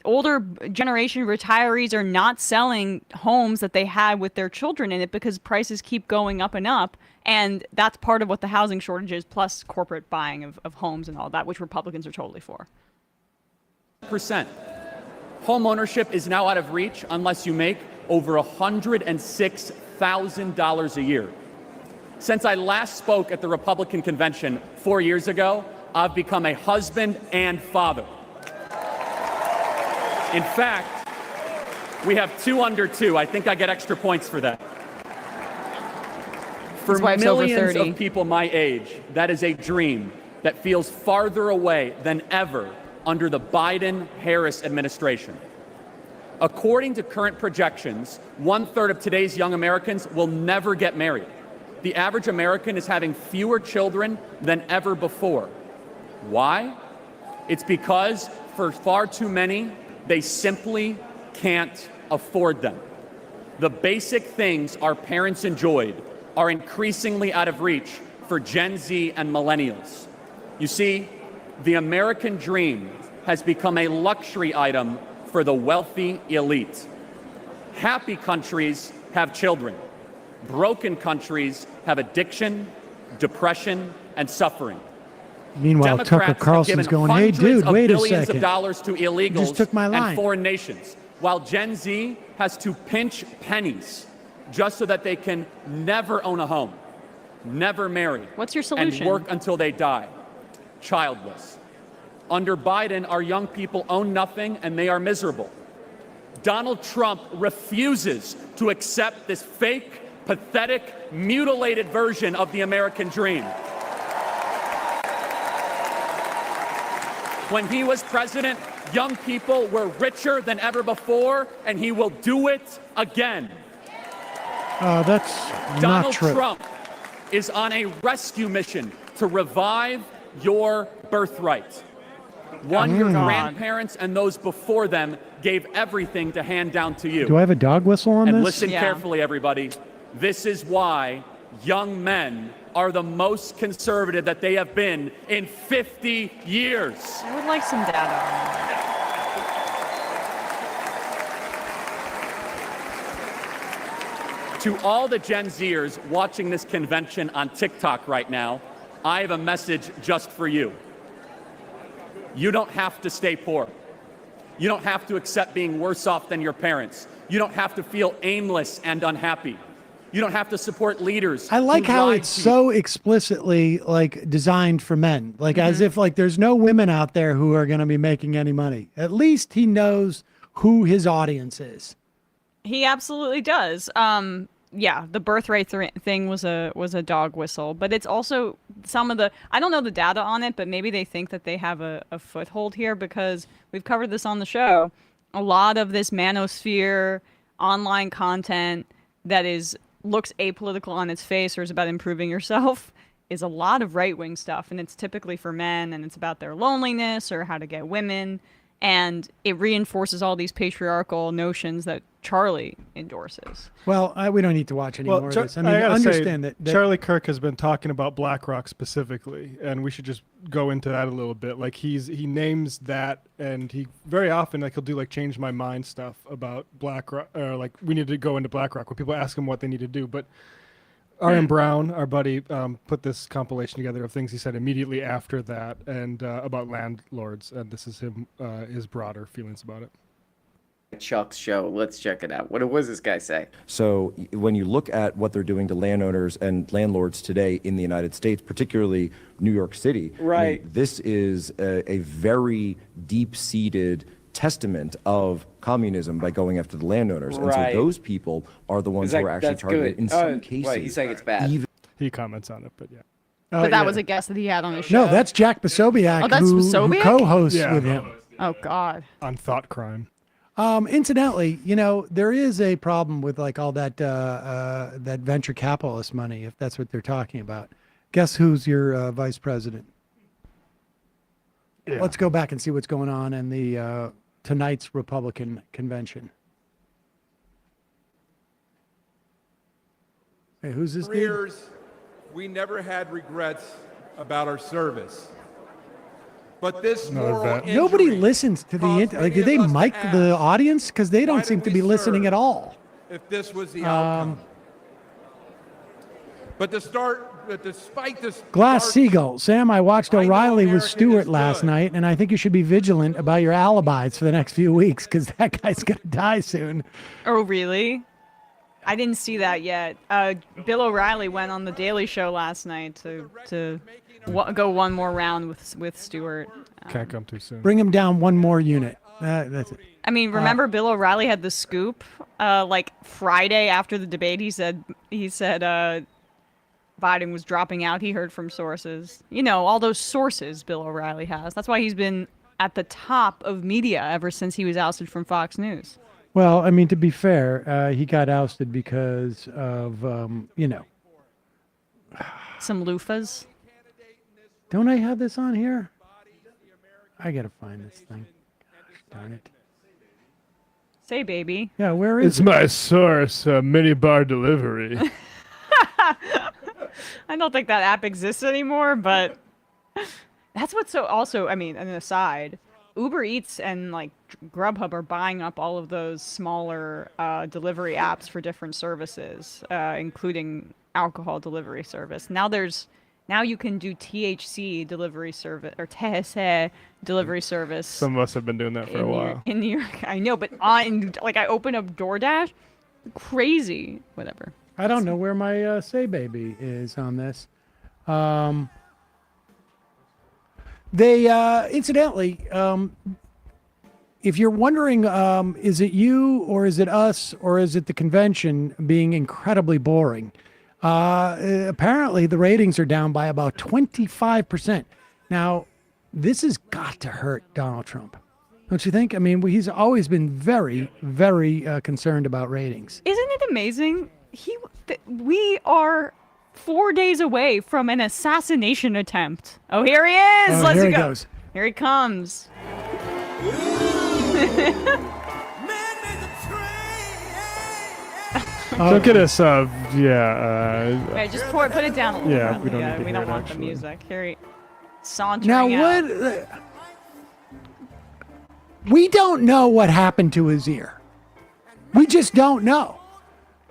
older generation retirees are not selling homes that they had with their children in it because prices keep going up and up. And that's part of what the housing shortage is, plus corporate buying of homes and all that, which Republicans are totally for. percent. Home ownership is now out of reach unless you make over $106,000 a year. Since I last spoke at the Republican convention 4 years ago, I've become a husband and father. In fact, we have 2 under 2. I think I get extra points for that. For millions of people my age, that is a dream that feels farther away than ever under the Biden-Harris administration. According to current projections, 1/3 of today's young Americans will never get married. The average American is having fewer children than ever before. Why? It's because for far too many, they simply can't afford them. The basic things our parents enjoyed are increasingly out of reach for Gen Z and millennials. You see, the American dream has become a luxury item for the wealthy elite. Happy countries have children. Broken countries have addiction, depression, and suffering. Meanwhile, Tucker Carlson's going, hey, dude, wait a billions second. of dollars to illegals You just took my line. and foreign nations, while Gen Z has to pinch pennies just so that they can never own a home, never marry. What's your solution? And work until they die, childless. Under Biden, our young people own nothing and they are miserable. Donald Trump refuses to accept this fake, pathetic, mutilated version of the American dream. When he was president, young people were richer than ever before, and he will do it again. That's not true. Donald Trump is on a rescue mission to revive your birthright. One your grandparents and those before them gave everything to hand down to you. Do I have a dog whistle on and this? listen carefully, everybody. This is why young men are the most conservative that they have been in 50 years. I would like some data on that. To all the Gen Zers watching this convention on TikTok right now, I have a message just for you. You don't have to stay poor. You don't have to accept being worse off than your parents. You don't have to feel aimless and unhappy. You don't have to support leaders. I like who how lie it's to you. so explicitly like designed for men, like as if like there's no women out there who are going to be making any money. At least he knows who his audience is. He absolutely does. Yeah, the birthright thing was a dog whistle, but it's also some of the, I don't know the data on it, but maybe they think that they have a foothold here because we've covered this on the show. A lot of this manosphere online content that looks apolitical on its face or is about improving yourself is a lot of right-wing stuff, and it's typically for men, and it's about their loneliness or how to get women, and it reinforces all these patriarchal notions that Charlie endorses. Well, we don't need to watch any more of this. I mean, gotta understand say, that Charlie Kirk has been talking about BlackRock specifically, and we should just go into that a little bit. Like he names that, and he very often he'll do like change my mind stuff about BlackRock, or like we need to go into BlackRock when people ask him what they need to do. But R.M. Brown, our buddy, put this compilation together of things he said immediately after that, and about landlords, and this is his broader feelings about it. Chuck's show. Let's check it out. What does this guy say? So when you look at what they're doing to landowners and landlords today in the United States, particularly New York City, Right. this is a very deep-seated testament of communism by going after the landowners. And Right. so those people are the ones who are actually that's targeted good. in some cases. Wait, he's saying it's bad. He comments on it, but yeah. But that was a guest that he had on his show. No, that's Jack Posobiec, Oh, that's who Posobiec? co-hosts Yeah. with him. Oh God. On thought crime. Incidentally, there is a problem with like all that that venture capitalist money, if that's what they're talking about. Guess who's your vice president? Yeah. Let's go back and see what's going on in the tonight's Republican convention. Hey, who's this For dude? years, we never had regrets about our service. But this moral injury Nobody listens to the caused like. many Do they of us to mic the ask, audience? Because they why don't did seem to we be listening serve at all. if this was the outcome. But despite this Glass dark Seagull, Sam, I watched O'Reilly with America Stewart is last good. night, and I think you should be vigilant about your alibis for the next few weeks because that guy's going to die soon. Oh, really? I didn't see that yet. Bill O'Reilly went on the Daily Show last night to go one more round with Stewart. Can't come too soon. Bring him down one more unit. That's it. I mean, remember Bill O'Reilly had the scoop like Friday after the debate. He said Biden was dropping out. He heard from sources. All those sources Bill O'Reilly has. That's why he's been at the top of media ever since he was ousted from Fox News. Well, I mean, to be fair, he got ousted because of, Some loofahs. Don't I have this on here? I got to find this thing. Gosh, darn it. Say, baby. Yeah, where is It's my source, minibar delivery. I don't think that app exists anymore, but that's what's so also, I mean, an aside, Uber Eats and like Grubhub are buying up all of those smaller delivery apps for different services, including alcohol delivery service. Now you can do THC delivery service or THC delivery service. Some of us have been doing that for a while. In New York, I know, but I open up DoorDash, crazy, whatever. I don't know where my Say Baby is on this. They, incidentally, if you're wondering, is it you or is it us or is it the convention being incredibly boring? Apparently the ratings are down by about 25%. Now, this has got to hurt Donald Trump. Don't you think? I mean, he's always been very, very concerned about ratings. Isn't it amazing? We are 4 days away from an assassination attempt. Oh, here he is! Oh, Let's here he go. goes. Here he comes. Don't get us, Wait, just put it down a little. Yeah, bit. we don't need to we hear don't it, want actually. the music. Here he sauntering Now, out. what? We don't know what happened to his ear. We just don't know.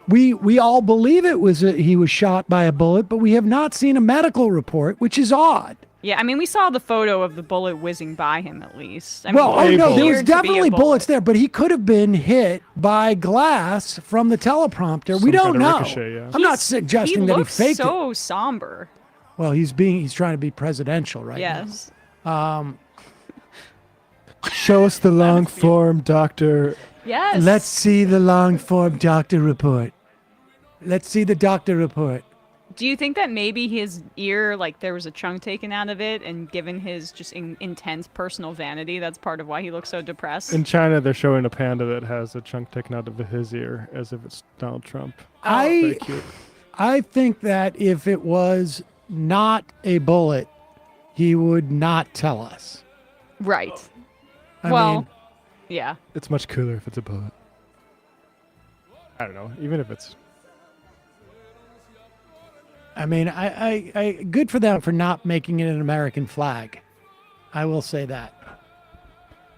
We all believe it was he was shot by a bullet, but we have not seen a medical report, which is odd. Yeah, I mean, we saw the photo of the bullet whizzing by him at least. I mean, Well, oh it no, there was appeared to be a definitely bullet. bullets there, but he could have been hit by glass from the teleprompter. We Some don't kind of know. ricochet, yeah. I'm not suggesting that he looks faked it. so somber. Well, he's trying to be presidential right Yes. now. Show us the long form, doctor. Yes. Let's see the long form doctor report. Let's see the doctor report. Do you think that maybe his ear, like there was a chunk taken out of it, and given his just intense personal vanity, that's part of why he looks so depressed? In China, they're showing a panda that has a chunk taken out of his ear as if it's Donald Trump. Very cute. I think that if it was not a bullet, he would not tell us. Right. I well, mean, yeah. It's much cooler if it's a bullet. I don't know. Even if it's... I mean, I good for them for not making it an American flag. I will say that.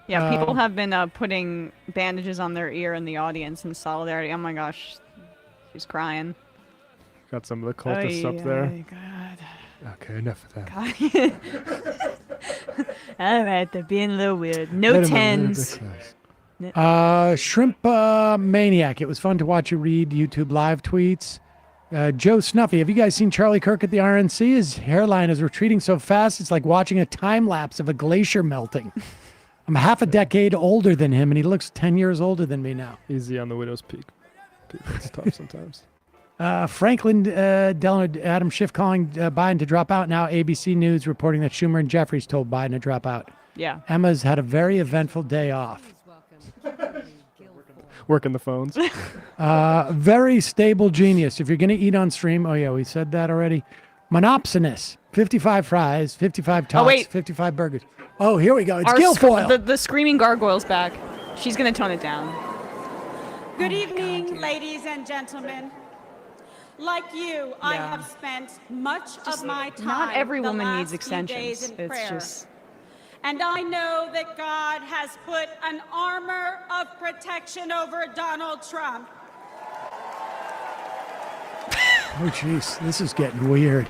Yeah, people have been putting bandages on their ear in the audience in solidarity. Oh my gosh, she's crying. Got some of the cultists up there. God. Okay, enough of that. All right, they're being a little weird. No Let 'em a little bit tens. close. Shrimp Maniac. It was fun to watch you read YouTube live tweets. Joe Snuffy. Have you guys seen Charlie Kirk at the RNC? His hairline is retreating so fast, it's like watching a time lapse of a glacier melting. I'm half a decade older than him, and he looks 10 years older than me now. Easy on the widow's peak. It's tough sometimes. Franklin Delano, Adam Schiff calling Biden to drop out now. ABC News reporting that Schumer and Jeffries told Biden to drop out. Yeah. Emma's had a very eventful day off. Working the phones. Very stable genius. If you're going to eat on stream, oh yeah, we said that already. Monopsonous, 55 fries, 55 tots, wait. 55 burgers. Oh, here we go. It's Our Guilfoyle. the screaming gargoyle's back. She's going to tone it down. Good evening, ladies and gentlemen. Like you, I have spent much of my time Not every the woman last needs few extensions. days in It's prayer. just And I know that God has put an armor of protection over Donald Trump. Oh, jeez, this is getting weird.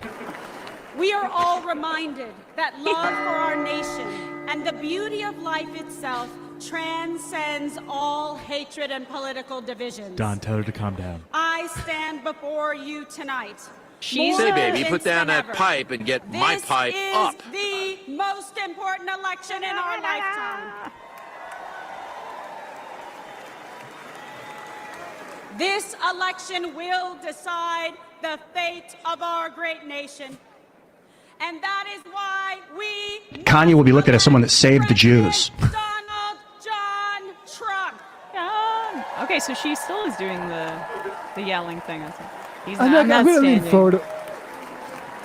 We are all reminded that love for our nation and the beauty of life itself transcends all hatred and political divisions. Don, tell her to calm down. I stand before you tonight. Say, baby, put down that pipe and get my pipe up. This is the most important election in our lifetime. This election will decide the fate of our great nation. And that is why we Kanye will be looked at as someone that saved the Jews. Donald John Trump. Okay, so she still is doing the yelling thing. He's I'm not going to lean standing. forward.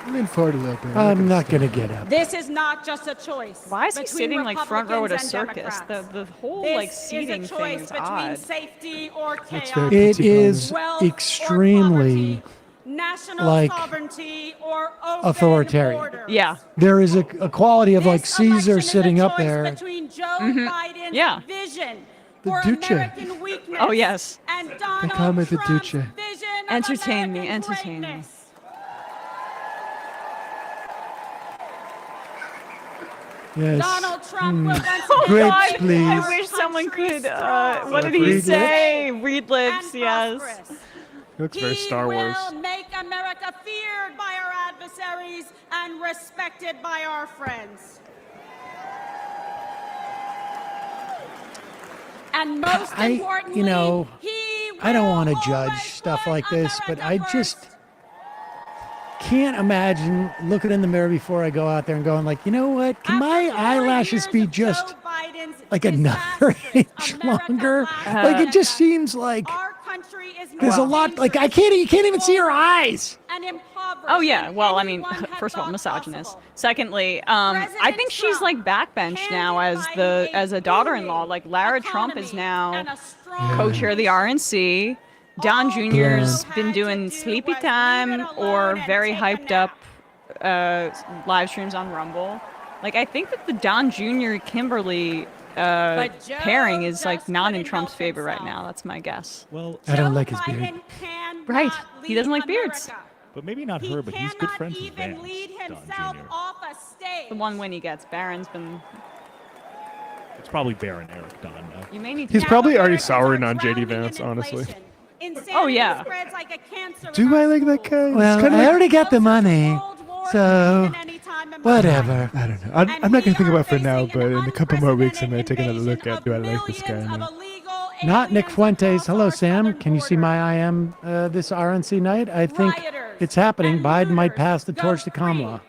Lean forward a little bit. I'm not going to get up. This is not just a choice. Why is he between sitting like front row at a Republicans and circus? Democrats. The whole This like seating is a thing choice is between odd. safety or chaos. very It Patsy is Wealth or extremely national like sovereignty or open authoritarian. borders. Yeah. There is a quality of like This Caesar election is a sitting up choice there. between Joe Mm-hmm. Biden's Yeah. vision The for Duce. American weakness Oh, yes. and Donald call me the Trump's Duce. vision of Entertain me, American entertain me. greatness. Yes. Donald Trump will once Grapes, again please. I wish someone could. What did he Read lips? say? Read lips. and Yes. prosperous. He looks very Star Wars. He will make America feared by our adversaries and respected by our friends. And most importantly, you know, he I don't will want to always judge stuff put like this, but America I just first. can't imagine looking in the mirror before I go out there and going like, you know what? Can my After 4 eyelashes years be of just Joe Biden's like another disastrous inch America longer? last Like it just agenda, seems like our country is there's a more lot. Like you dangerous, can't even see her eyes. and impoverished Oh yeah. than Well, I mean, anyone had first of all, thought misogynist. possible. Secondly, I President think she's Trump like backbench now as a daughter-in-law. Like Lara Trump is now co-chair of the RNC. Don Jr.'s been doing sleepy time or very hyped up live streams on Rumble. Like I think that the Don Jr. Kimberly pairing is like not in Trump's favor right now. That's my guess. Well, I don't like his beard. Biden cannot Right. He doesn't like lead beards. America. but maybe not her, but he's good Cannot friends with even Vance, lead Don himself Jr. off a stage. The one win he gets. Barron's been. It's probably Baron Eric Don now. You may need to. He's probably already Americans souring are on JD drowning in Vance, honestly. inflation. Insanity Oh, yeah. spreads like a cancer in Do our I like that schools. guy? He's Well, kinda I like- already got the money, Cold War so than any time in my whatever. I don't know. I'm not going to think about it for now, but in a couple more weeks, I may take another look at do I like this guy or not. Not Nick Fuentes. Hello, Sam. Can you see my IM this RNC night? I think it's happening. Biden might pass the torch to Kamala.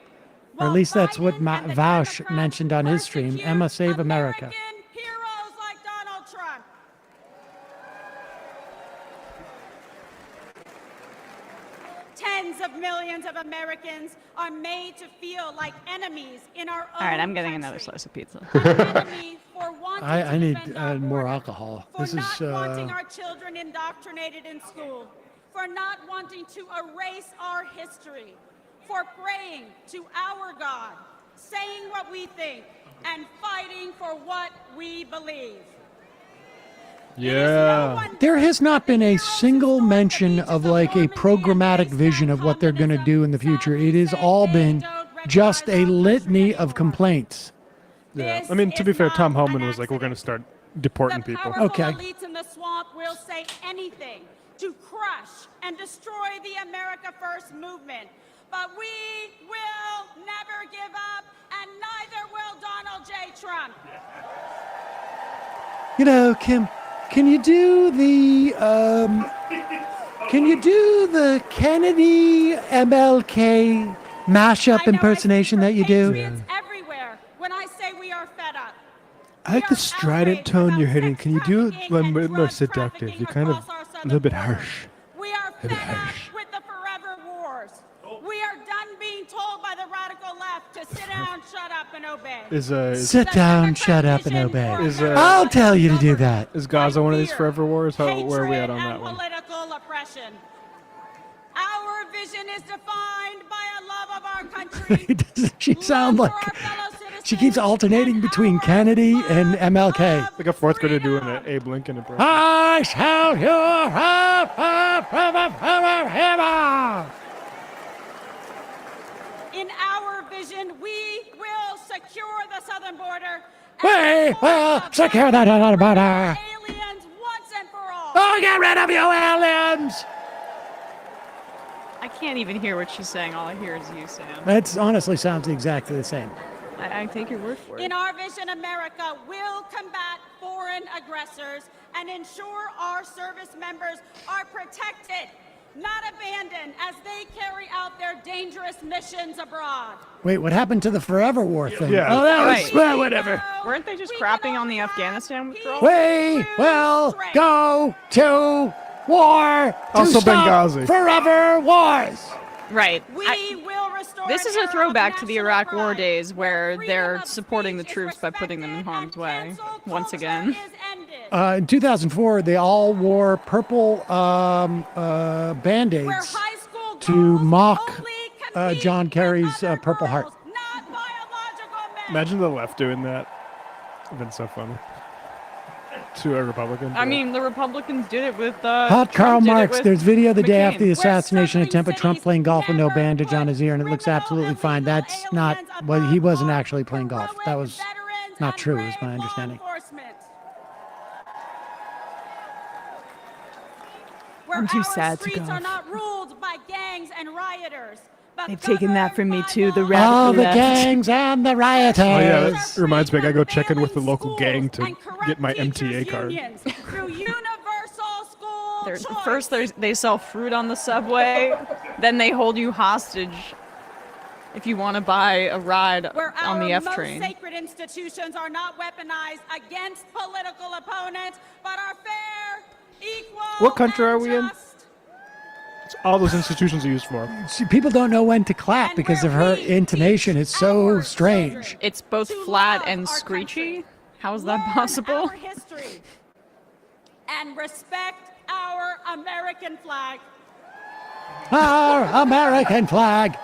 Or at least that's what Vaush mentioned on his stream. Emma, save America. Heroes like Donald Trump. Tens of millions of Americans are made to feel like enemies in our own All right, I'm getting another country. slice of pizza. Enemy for wanting I to need defend our more border, alcohol. for This not is wanting our children indoctrinated in school, for not wanting to erase our history, for praying to our God, saying what we think, and fighting for what we believe. Yeah. there has not been a single mention of like a programmatic vision of what they're going to do in the future. It has all been just a litany of complaints. Yeah. I mean, to be fair, Tom Homan was like, we're going to start deporting people. Powerful elites in the swamp will say anything to crush and destroy the America First movement. But we will never give up, and neither will Donald J. Trump. You know, Kim, can you do the Kennedy MLK mashup impersonation that you do? Everywhere when I say we are fed up. I like the strident tone you're hitting. Can you do it a little bit more seductive? You're kind of a little bit harsh. We are fed up with the forever wars. We are done being told by the radical left to sit down, shut up, and obey. Sit down, shut up, and obey. I'll tell you to do that. Is Gaza one of these forever wars? Where are we at on that one? Political oppression. Our vision is defined by a love of our country. Doesn't she sound like she keeps alternating between Kennedy and MLK? Like a fourth grader doing an Abe Lincoln impression. I shall your In our vision, we will secure the southern border. We will secure the southern border. Aliens once and for all. Oh, get rid of you aliens! I can't even hear what she's saying. All I hear is you, Sam. That honestly sounds exactly the same. I take your word for it. In our vision, America will combat foreign aggressors and ensure our service members are protected, not abandoned, as they carry out their dangerous missions abroad. Wait, what happened to the forever war thing? Yeah. Oh, that was well, whatever. Weren't they just crapping on the Afghanistan withdrawal? We will go to war to Also stop Benghazi. forever wars. Right. We will restore. This is a throwback to the Iraq War days where they're supporting the troops by putting them in harm's way once again. In 2004, they all wore purple Band-Aids to mock John Kerry's Purple Heart. Imagine the left doing that. It'd been so funny. To a Republican. I mean, the Republicans did it with Hot Karl Trump did it Marx. with There's video the day McCain. after the assassination attempt of Trump playing golf with no bandage on his ear, and it looks absolutely fine. That's not. Well, he wasn't actually playing golf. That was not true, is my understanding. I'm too sad to Streets go. are not ruled by gangs and rioters. But They've taken that from me too. The All radical the left. gangs and the rioters. Oh yeah, that reminds me. I gotta go check in with the local gang to get my MTA card. through universal school choice. First, they sell fruit on the subway. Then they hold you hostage if you want to buy a ride Where on the our F most train. sacred institutions are not weaponized against political opponents, but are fair, equal. What country are we in? just. All those institutions are used for. See, people don't know when to clap because of her intonation. It's so strange. It's both flat and screechy. How is that possible? Our history and respect our American flag. Our American flag.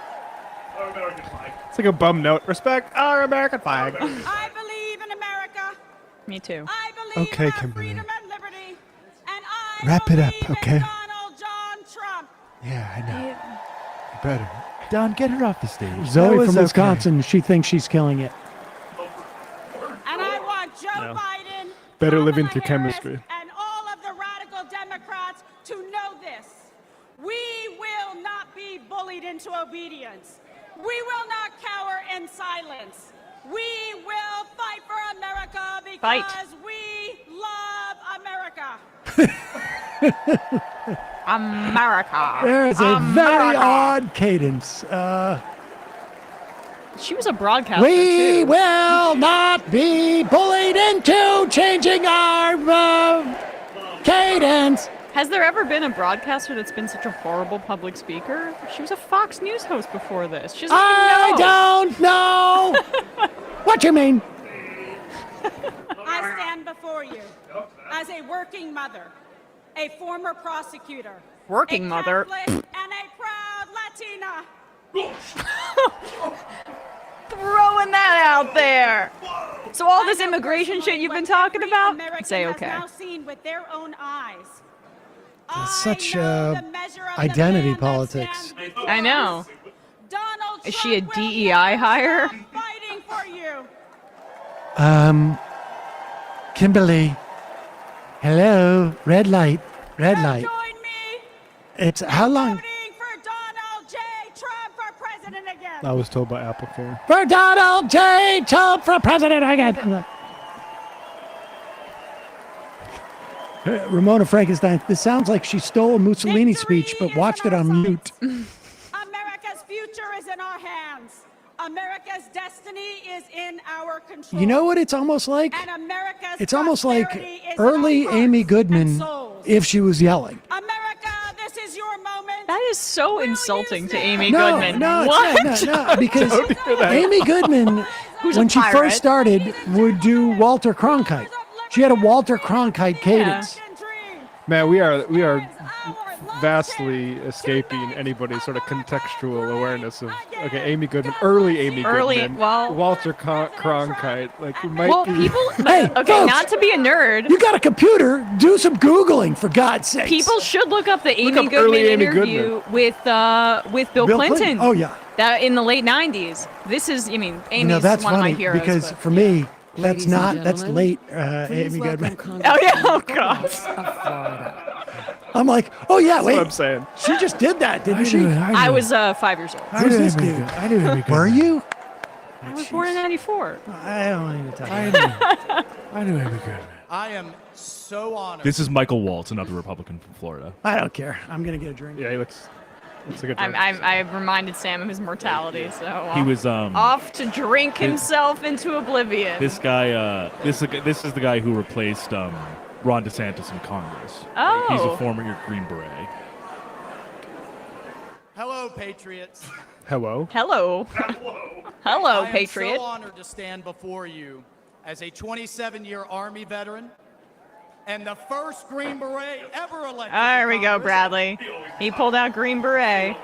It's like a bum note. Respect our American flag. I believe in America. Me too. I believe Okay, in our Kimberly. freedom and liberty. And I Wrap it up, believe in okay? Donald John Trump. Yeah, I know. You better. Don, get her off the stage. That Zoe was from okay. Wisconsin, she thinks she's killing it. And I want Joe No. Biden, Better living Kamala through Harris, chemistry. and all of the radical Democrats to know this. We will not be bullied into obedience. We will not cower in silence. We will fight for America because we love America. America. There's a very odd cadence. She was a broadcaster We too. will not be bullied into changing our cadence. Has there ever been a broadcaster that's been such a horrible public speaker? She was a Fox News host before this. She doesn't I even know. don't know. What you mean? I stand before you as a working mother, a former prosecutor, Working a mother. Catholic, and a proud Latina. Throwing that out there. So all this immigration shit you've been talking about? American Say has okay. now seen with their own eyes. That's I such know the measure of the identity man that politics. stands before I know. us. Donald Is she a Trump will DEI hire? not stop fighting for you. Kimberly. Hello. Red light. Red light. Join me. It's how long? Voting for Donald J. Trump for president again. I was told by Apple Care. For Donald J. Trump for president again. Ramona Frankenstein, this sounds like she stole a Mussolini speech, but watched it on mute. America's future is in our hands. America's destiny is in our control. You know what it's almost like? And America's It's almost like prosperity is early in our hearts Amy and Goodman souls. if she was yelling. America, this is your moment. That is so insulting to Amy No, Goodman. no, What? no, because Don't hear that. Amy Goodman, Who's a when she pirate? first started, would do Walter Cronkite. She had a Walter Cronkite cadence. Man, we are vastly escaping anybody's sort of contextual awareness of Amy Goodman, early Amy Goodman, Walter Cronkite. Like we might be. People. Hey, okay, folks, not to be a nerd. You got a computer? Do some Googling, for God's sake. People should look up the Amy up Goodman early Amy interview with Bill Clinton. Oh yeah. That in the late '90s. This is, I mean, Amy's You know, that's one of my funny heroes. because but- for me, that's Ladies and not. That's gentlemen, late please Amy welcome Goodman. Oh yeah. Oh God. I'm like, oh yeah, That's wait. what I'm saying. She just did that, didn't she? I was 5 years old. Who's this dude? I knew Amy Goodman. Were you? I was born in '94. I don't need to tell I you. knew. I knew Amy Goodman. I am so honored. This is Michael Waltz, another Republican from Florida. I don't care. I'm gonna get a drink. Yeah, he looks like a I've reminded Sam of his mortality, so He was off to drink himself into oblivion. This guy. This is the guy who replaced Ron DeSantis in Congress. Oh. He's a former Green Beret. Hello, Patriots. Hello. Hello. Hello, I am Patriot. so honored to stand before you as a 27-year Army veteran and the first Green Beret ever elected. There to we go, Congress. Bradley. He pulled out Green Beret.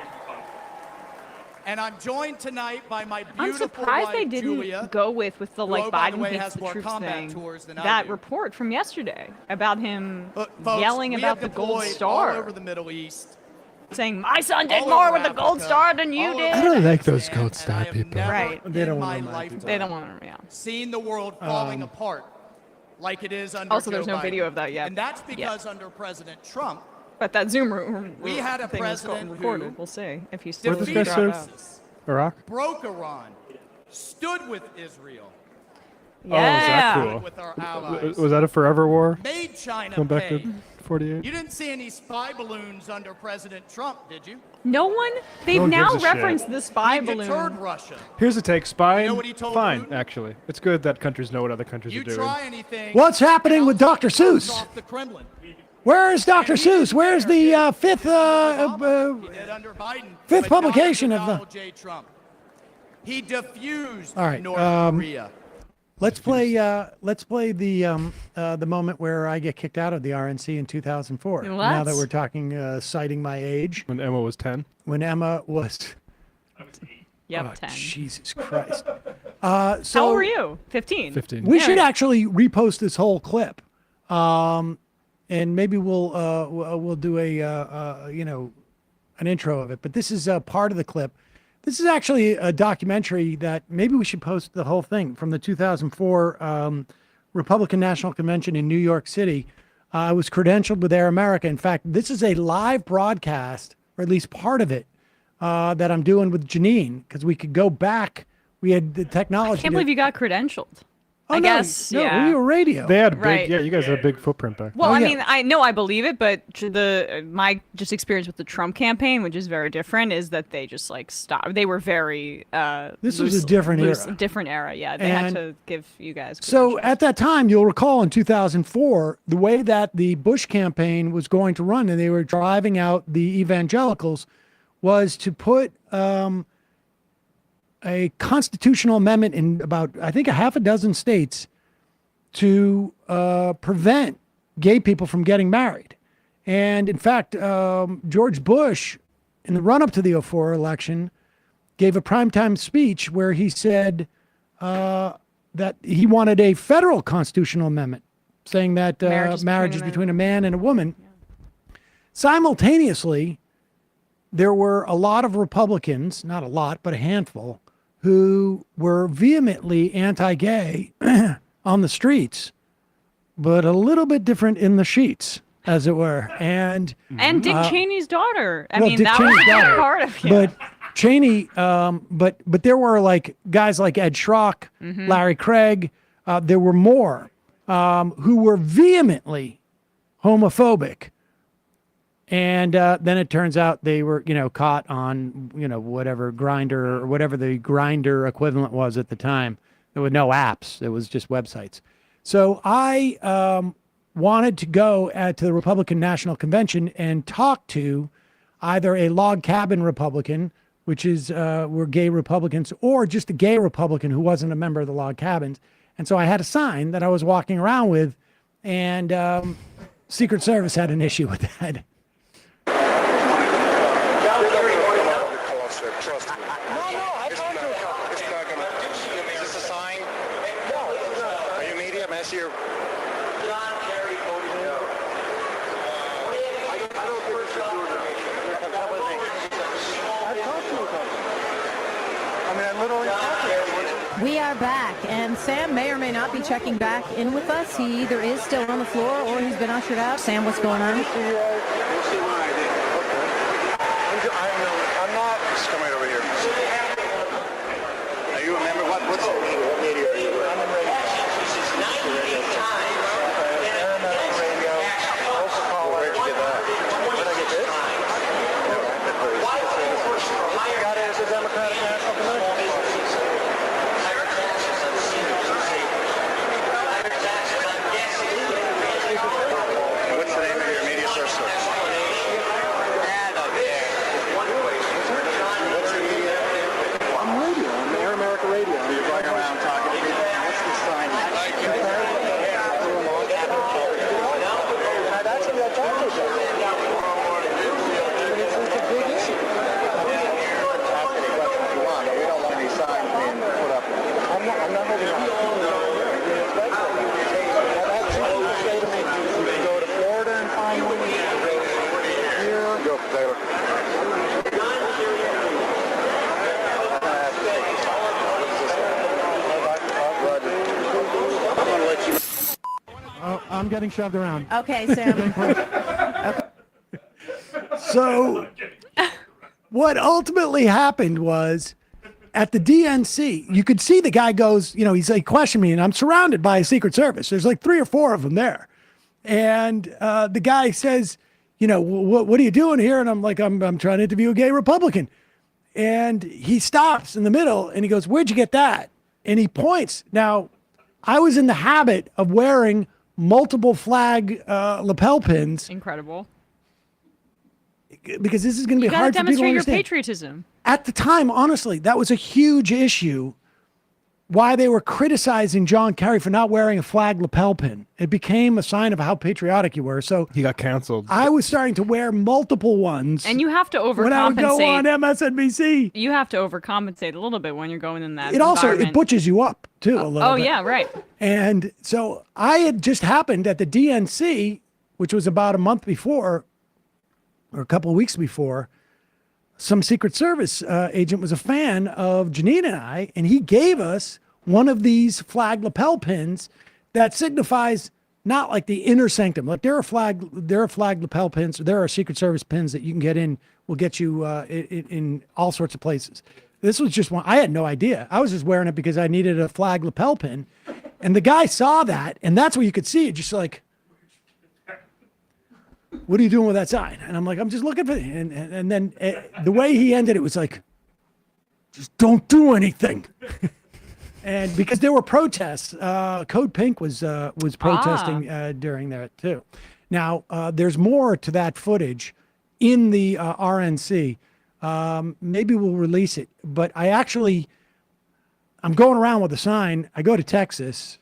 And I'm joined tonight by my beautiful I'm surprised wife, they didn't Julia, go with the who, like oh, by the Biden way, hates has the more troops combat thing. tours than I That do. report from yesterday about him Folks, yelling we about have the gold deployed star, all over the Middle East. saying my son did all more over with the gold Africa, star than you all did. I don't like those gold star people. Right. They don't in want my to lifetime They don't want to. Yeah. seen the world falling apart like it is under Also, Joe there's no Biden. video of that yet. And that's because under President Trump, But that Zoom room we had a thing was president recorded. who We'll see if he's still. What did this guy defeated serve? ISIS, Iraq. broke Iran, stood with Israel, Oh, is that Yeah. cool? with our allies, Was that a forever war? made China Going back pay. to 48? You didn't see any spy balloons under President Trump, did you? No one. They've one now gives a shit. referenced the spy He deterred balloon. Russia. Here's a take. Spying, You know what he told fine, Putin? actually. It's good that countries know what other countries You are doing. try anything. What's happening with Dr. Seuss? Off the Kremlin. Where is Dr. Seuss? Where's the fifth He did under Biden, fifth but not publication under of the? Donald J. Trump. He diffused All right, North Korea. Let's play the moment where I get kicked out of the RNC in 2004. Now that Let's. we're talking citing my age. When Emma was 10? When Emma was. Yep, Oh, 10. Jesus Christ. So How old were you? 15. 15. We Yeah. should actually repost this whole clip, and maybe we'll do a an intro of it. But this is part of the clip. This is actually a documentary that maybe we should post the whole thing from the 2004 Republican National Convention in New York City. I was credentialed with Air America. In fact, this is a live broadcast, or at least part of it, that I'm doing with Janine, because we could go back. We had the technology. I can't believe you got credentialed. Oh, I no, guess. no, yeah. we were radio. They had big, Right. yeah, you guys had a big footprint back Well, Oh, I yeah. mean, I know I believe it, but my just experience with the Trump campaign, which is very different, is that they just like stopped. They were very. This was a different era. Different era, yeah. They had And to give you guys. So at that time, you'll recall in 2004, the way that the Bush campaign was going to run, and they were driving out the evangelicals, was to put a constitutional amendment in about, I think, a half a dozen states to prevent gay people from getting married. And in fact, George Bush, in the run-up to the 2004 election, gave a primetime speech where he said that he wanted a federal constitutional amendment saying that marriage is between a man and a woman. Yeah. Simultaneously, there were a lot of Republicans, not a lot, but a handful, who were vehemently anti-gay on the streets but a little bit different in the sheets, as it were. And Dick Cheney's daughter. I well, mean, Dick that Cheney's was a daughter. big part of it. But Cheney, but there were like guys like Ed Schrock, Larry Craig. There were more who were vehemently homophobic. And then it turns out they were, caught on, whatever Grindr or whatever the Grindr equivalent was at the time. There were no apps. It was just websites. So I wanted to go to the Republican National Convention and talk to either a log cabin Republican, which is were gay Republicans, or just a gay Republican who wasn't a member of the log cabins. And so I had a sign that I was walking around with, and Secret Service had an issue with that. We are back, and Sam may or may not be checking back in with us. He either is still on the floor or he's been ushered out. Sam, what's going on? I'm not. Just come right over here. Are you a member? What media are you? I'm in radio. Where'd you get that? Where'd I get this? Got it as a Democratic National Convention. What's the name of your media source? I'm radio. I'm Air America Radio. You're going around talking to people. What's the sign? That's what I talked to you. It's a big issue. Ask any questions you want, but we don't want any signs being put up. I'm not holding on. I've had people say to me, you can go to Florida and find one. Here. Go, Taylor. Oh, I'm getting shoved around. Okay, Sam. So what ultimately happened was at the DNC, you could see the guy goes, he's like questioning me, and I'm surrounded by a Secret Service. There's like 3 or 4 of them there. And the guy says, what are you doing here? And I'm like, I'm trying to interview a gay Republican. And he stops in the middle and he goes, where'd you get that? And he points. Now, I was in the habit of wearing multiple flag lapel pins. Incredible. Because this is going to be hard for people to demonstrate your understand. patriotism. At the time, honestly, that was a huge issue. Why they were criticizing John Kerry for not wearing a flag lapel pin. It became a sign of how patriotic you were. So he got canceled. I was starting to wear multiple ones. And you have to overcompensate. When I would go on MSNBC. You have to overcompensate a little bit when you're going in that It also, it environment. butches you up, too, a little bit. Yeah, right. And so I had just happened at the DNC, which was about a month before, or a couple of weeks before, some Secret Service agent was a fan of Janine and I, and he gave us one of these flag lapel pins that signifies not like the inner sanctum. Like there are flag lapel pins. There are Secret Service pins that you can get in, will get you in all sorts of places. This was just one. I had no idea. I was just wearing it because I needed a flag lapel pin. And the guy saw that, and that's where you could see it, just like, what are you doing with that sign? And I'm like, I'm just looking for it. And then the way he ended it was like, just don't do anything. And because there were protests, Code Pink was protesting during that too. Now, there's more to that footage in the RNC. Maybe we'll release it. But I'm going around with a sign. I go to Texas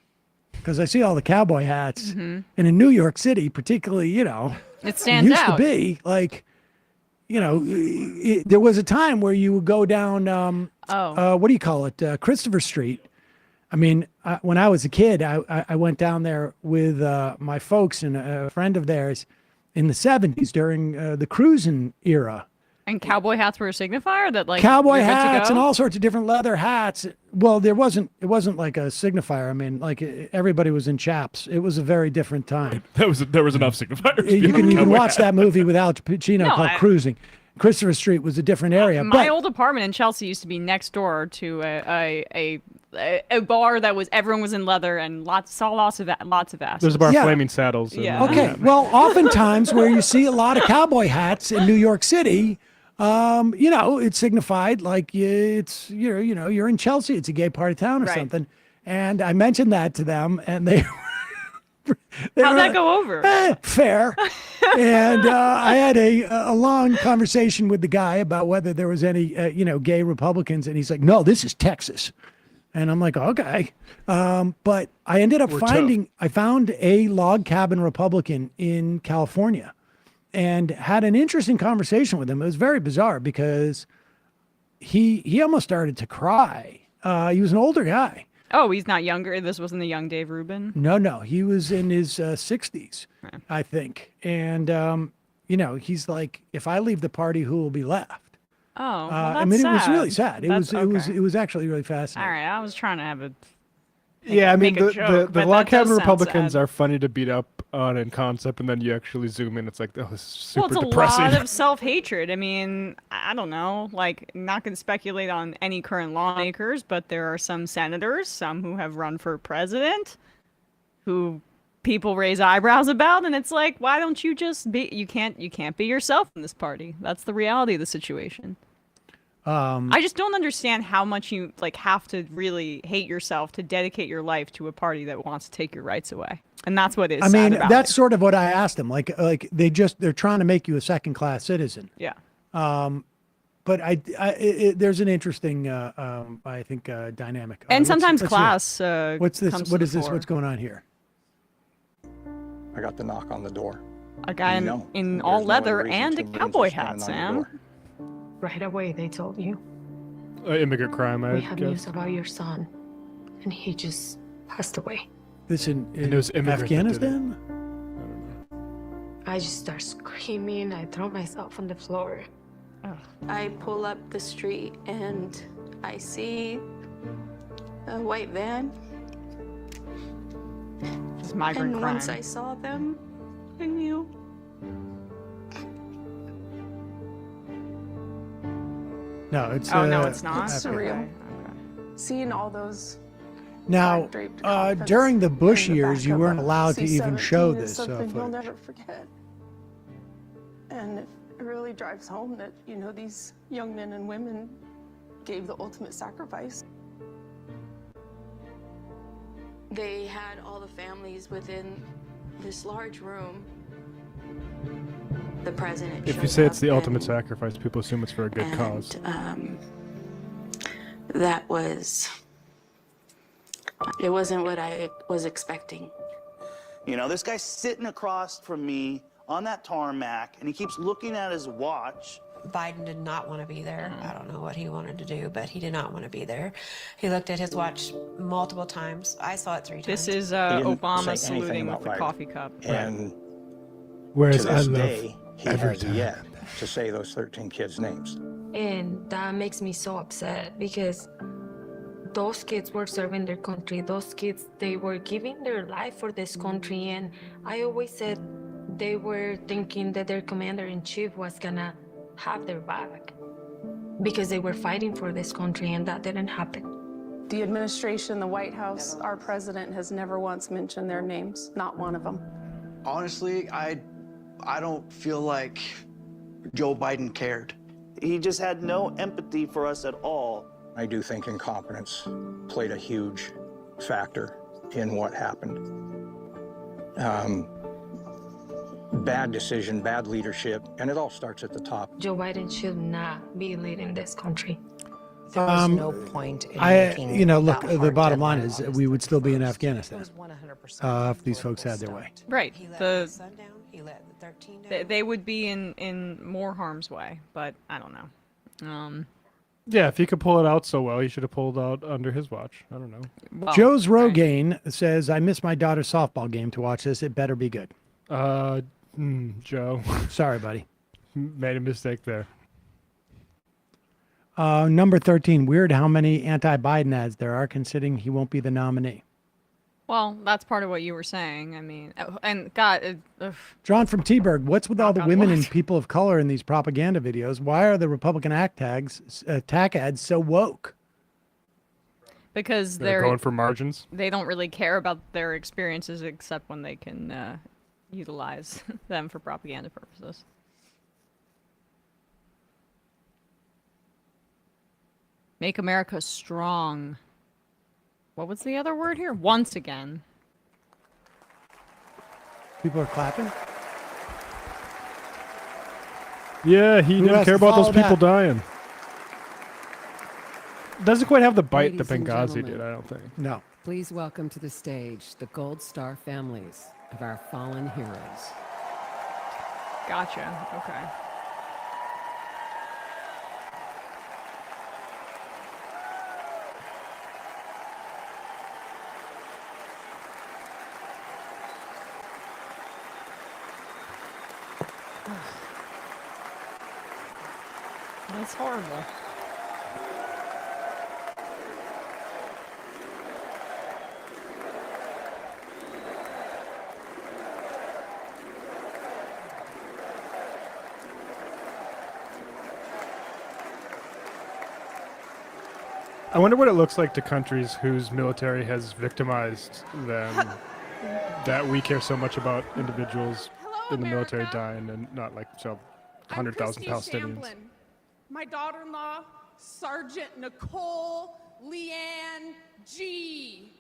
because I see all the cowboy hats. Mm-hmm. And in New York City, particularly, it stands used out. to be like, there was a time where you would go down, what do you call it? Christopher Street. I mean, when I was a kid, I went down there with my folks and a friend of theirs in the 70s during the cruising era. And cowboy hats were a signifier that, like, cowboy you're good to hats go? and all sorts of different leather hats. Well, it wasn't like a signifier. I mean, like everybody was in chaps. It was a very different time. There was enough signifiers. You can watch that movie with Al Pacino No, called Cruising. Christopher Street was a different area. My but old apartment in Chelsea used to be next door to a bar that was everyone was in leather and lots of asses. There's a bar, Flaming Saddles. Yeah. Okay, well, oftentimes where you see a lot of cowboy hats in New York City, it signified like you're in Chelsea. It's a gay part of town or something. And I mentioned that to them, and they. How'd that go over? Fair. And I had a long conversation with the guy about whether there was any, gay Republicans. And he's like, no, this is Texas. And I'm like, okay. But I ended up I found a log cabin Republican in California and had an interesting conversation with him. It was very bizarre because he almost started to cry. He was an older guy. Oh, he's not younger. This wasn't the young Dave Rubin. No, he was in his 60s, I think. And he's like, if I leave the party, who will be left? Oh, well, that's I mean, sad. it was really sad. It was actually really fascinating. All right, I was trying to have a. Yeah, I mean, make a joke, the but log that does cabin sound Republicans sad. are funny to beat up on in concept, and then you actually zoom in. It's like, oh, this is super Well, it's depressing. a lot of self-hatred. I mean, I don't know, like, not going to speculate on any current lawmakers, but there are some senators, some who have run for president, who people raise eyebrows about, and it's like, why don't you just be? You can't be yourself in this party. That's the reality of the situation. I just don't understand how much you have to really hate yourself to dedicate your life to a party that wants to take your rights away, and that's what is. I mean, sad about that's it. sort of what I asked him. Like they're trying to make you a second-class citizen. Yeah. But there's an interesting, I think, dynamic. And sometimes let's class. What's this? Comes What to is the this? fore. What's going on here? I got the knock on the door. A guy in all leather and a cowboy hat, Sam. Right away, they told you. Immigrant crime, I We have guess. news about your son, and he just passed away. This in it was immigrant that did it. Afghanistan? I just start screaming. I throw myself on the floor. I pull up the street and I see a white van. Just migrant and crime. once I saw them, I knew. No, it's. no, it's not. It's surreal. Seeing all those. Now, black-draped coffins during the Bush in the years, back you of weren't a allowed to even show C-17 is this something you'll footage. never forget. And it really drives home that these young men and women gave the ultimate sacrifice. They had all the families within this large room. The president. If you shows say it's up the and- ultimate sacrifice, people assume it's for a good cause. That was. It wasn't what I was expecting. This guy's sitting across from me on that tarmac, and he keeps looking at his watch. Biden did not want to be there. I don't know what he wanted to do, but he did not want to be there. He looked at his watch multiple times. I saw it 3 times. This is didn't Obama say anything saluting with about the Biden. coffee cup. And Whereas to I this love day, he every has time. yet to say those 13 kids' names. And that makes me so upset because those kids were serving their country. Those kids, they were giving their life for this country. And I always said they were thinking that their commander-in-chief was gonna have their back because they were fighting for this country, and that didn't happen. The administration, the White House, our president has never once mentioned their names, not one of them. Honestly, I don't feel like Joe Biden cared. He just had no empathy for us at all. I do think incompetence played a huge factor in what happened. Bad decision, bad leadership, and it all starts at the top. Joe Biden should not be leading this country. There was no point in making look, that the hard bottom line deadline is on we would still be in It Afghanistan was 100% if these folks had their way. Right. He let the sun down. He let the 13 down. They would be in more harm's way, but I don't know. Yeah, if he could pull it out so well, he should have pulled out under his watch. I don't know. Well, Joe's Rogaine says, I missed my daughter's softball game to watch this. It better be good. Joe. Sorry, buddy. Made a mistake there. Number 13, weird how many anti-Biden ads there are, considering he won't be the nominee. Well, that's part of what you were saying. I mean, and God, John from T-Burg, what's with all the on women wood. and people of color in these propaganda videos? Why are the Republican attack ads so woke? because They're going for margins. They don't really care about their experiences except when they can utilize them for propaganda purposes. Make America strong. What was the other word here? Once again. People are clapping? Yeah, he Who didn't has care to about those follow people that? dying. Doesn't quite have the bite that Ladies and Benghazi gentlemen, did, I don't think. No. Please welcome to the stage the Gold Star families of our fallen heroes. Gotcha. Okay. That's horrible. I wonder what it looks like to countries whose military has victimized them that we care so much about individuals in the military dying and not like 100,000 Palestinians. Shamblin, my daughter-in-law, Sergeant Nicole Leanne G.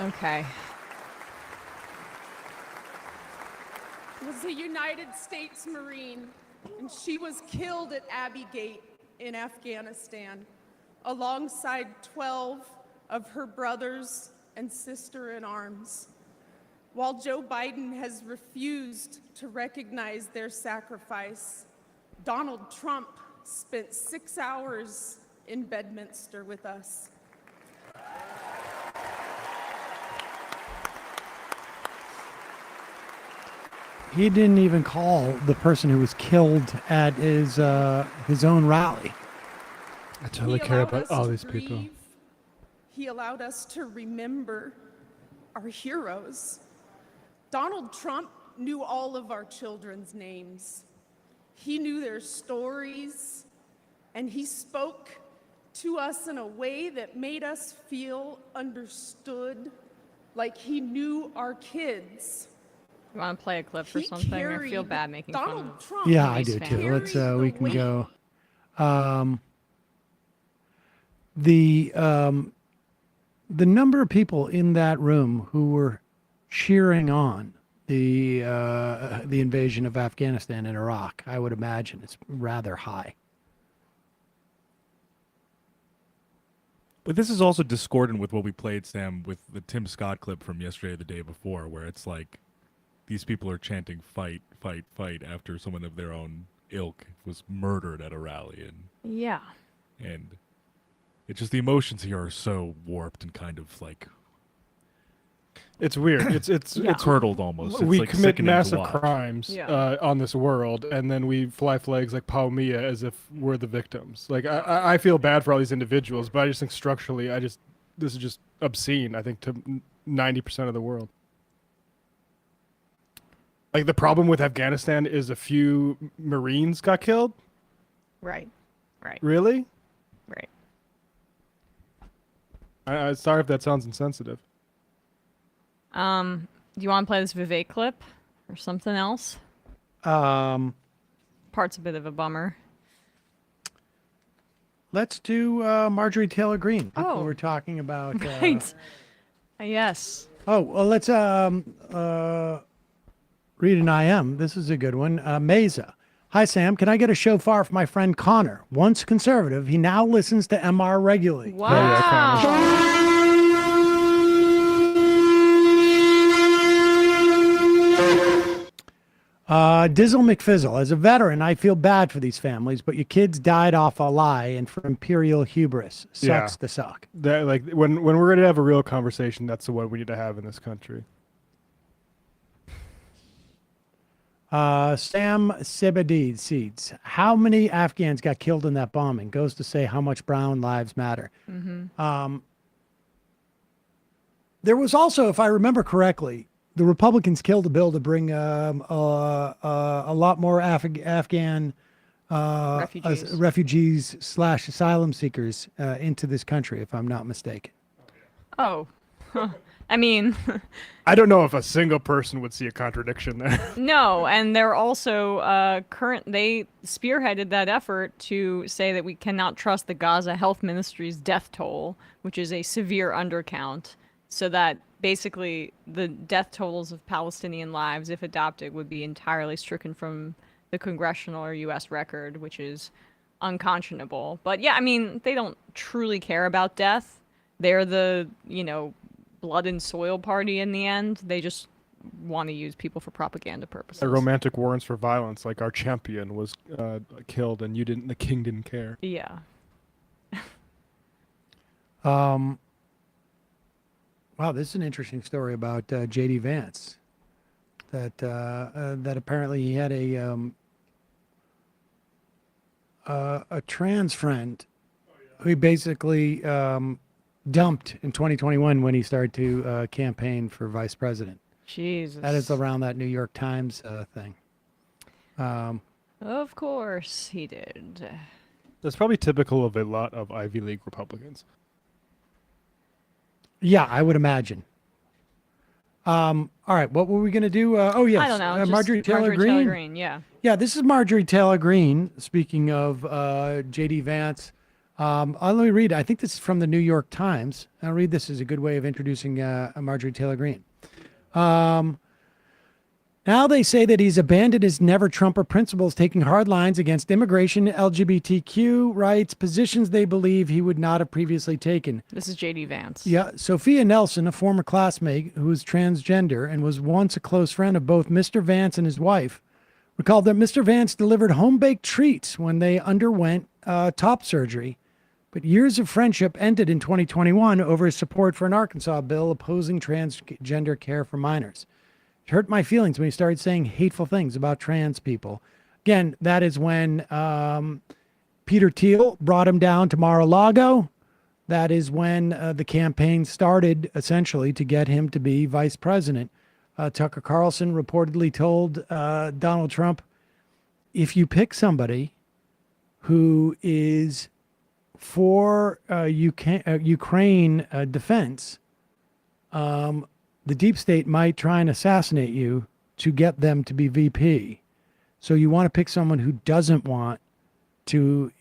Okay. Was a United States Marine, and she was killed at Abbey Gate in Afghanistan, alongside 12 of her brothers and sister-in-arms. While Joe Biden has refused to recognize their sacrifice, Donald Trump spent 6 hours in Bedminster with us. He didn't even call the person who was killed at his own rally. I totally care about all these people. He allowed us to remember our heroes. Donald Trump knew all of our children's names. He knew their stories, and he spoke to us in a way that made us feel understood, like he knew our kids. You want to play a clip or something? I feel bad making fun of Trump. Yeah, I do too. Let's we can go. The number of people in that room who were cheering on the invasion of Afghanistan and Iraq, I would imagine it's rather high. But this is also discordant with what we played, Sam, with the Tim Scott clip from yesterday or the day before, where it's like these people are chanting fight, fight, fight after someone of their own ilk was murdered at a rally. Yeah. And it's just the emotions here are so warped and kind of like... It's weird. It's curdled almost. We like commit sickening to massive watch. crimes on this world, and then we fly flags like Pau Mia as if we're the victims. Like I feel bad for all these individuals, but I just think structurally, this is just obscene. I think to 90% of the world. Like the problem with Afghanistan is a few Marines got killed. Right. Right. Really? Right. I'm sorry if that sounds insensitive. Do you want to play this Vivek clip or something else? Part's a bit of a bummer. Let's do Marjorie Taylor Greene. Oh. We're talking about. Right. Yes. Oh, well, let's read an IM. This is a good one. Mesa. Hi, Sam. Can I get a shofar for my friend Connor? Once conservative, he now listens to MR regularly. Wow. Dizzle McFizzle. As a veteran, I feel bad for these families, but your kids died off a lie and for imperial hubris. Sucks to suck. That like when we're ready to have a real conversation, that's the one we need to have in this country. Sam Seeds. How many Afghans got killed in that bombing? Goes to say how much brown lives matter. There was also, if I remember correctly, the Republicans killed a bill to bring a lot more Afghan refugees / asylum seekers into this country, if I'm not mistaken. Oh, I mean, I don't know if a single person would see a contradiction there. no, and they're also they spearheaded that effort to say that we cannot trust the Gaza Health Ministry's death toll, which is a severe undercount, so that basically the death totals of Palestinian lives, if adopted, would be entirely stricken from the congressional or U.S. record, which is unconscionable. But yeah, I mean, they don't truly care about death. They're the, blood and soil party in the end. They just want to use people for propaganda purposes. Romantic warrants for violence, like our champion was killed and the king didn't care. Yeah. Wow, this is an interesting story about JD Vance. That apparently he had a trans friend who he basically dumped in 2021 when he started to campaign for vice president. Jesus. That is around that New York Times thing. Of course he did. That's probably typical of a lot of Ivy League Republicans. Yeah, I would imagine. All right, what were we going to do? Oh, yes. I don't know. Marjorie Taylor Greene. Yeah. Yeah, this is Marjorie Taylor Greene. Speaking of JD Vance, let me read. I think this is from the New York Times. I'll read this as a good way of introducing Marjorie Taylor Greene. Now they say that he's abandoned his never-Trumper principles, taking hard lines against immigration, LGBTQ rights, positions they believe he would not have previously taken. This is JD Vance. Yeah, Sophia Nelson, a former classmate who is transgender and was once a close friend of both Mr. Vance and his wife, recalled that Mr. Vance delivered home-baked treats when they underwent top surgery. But years of friendship ended in 2021 over his support for an Arkansas bill opposing transgender care for minors. It hurt my feelings when he started saying hateful things about trans people. Again, that is when Peter Thiel brought him down to Mar-a-Lago. That is when the campaign started, essentially, to get him to be vice president. Tucker Carlson reportedly told Donald Trump, if you pick somebody who is for Ukraine defense, the deep state might try and assassinate you to get them to be VP. So you want to pick someone who doesn't want to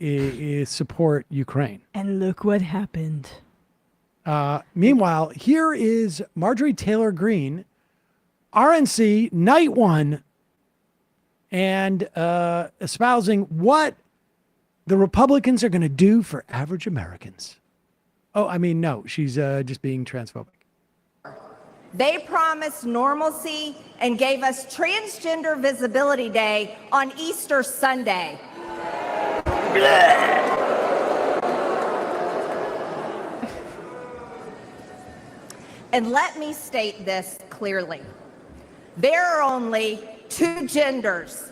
support Ukraine. And look what happened. Meanwhile, here is Marjorie Taylor Greene, RNC, night one, and espousing what the Republicans are going to do for average Americans. Oh, I mean, no, she's just being transphobic. They promised normalcy and gave us Transgender Visibility Day on Easter Sunday. And let me state this clearly. There are only two genders.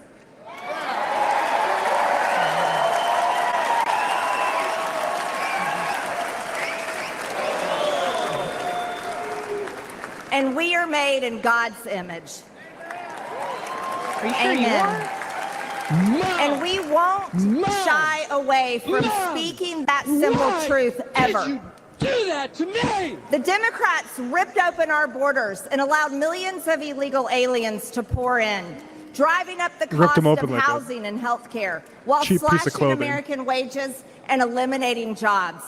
And we are made in God's image. Are you sure you are? And we won't shy away from speaking that simple truth ever. You do that to me! The Democrats ripped open our borders and allowed millions of illegal aliens to pour in, driving up the cost of housing and health care while slashing American wages and eliminating jobs.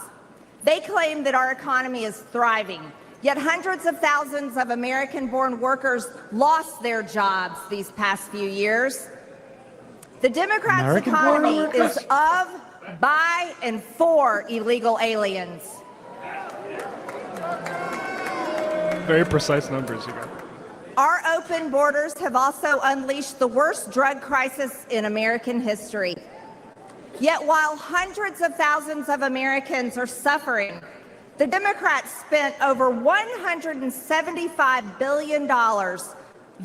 They claim that our economy is thriving. Yet hundreds of thousands of American-born workers lost their jobs these past few years. The Democrats' economy is of, by, and for illegal aliens. Very precise numbers you got. Our open borders have also unleashed the worst drug crisis in American history. Yet while hundreds of thousands of Americans are suffering, the Democrats spent over $175 billion,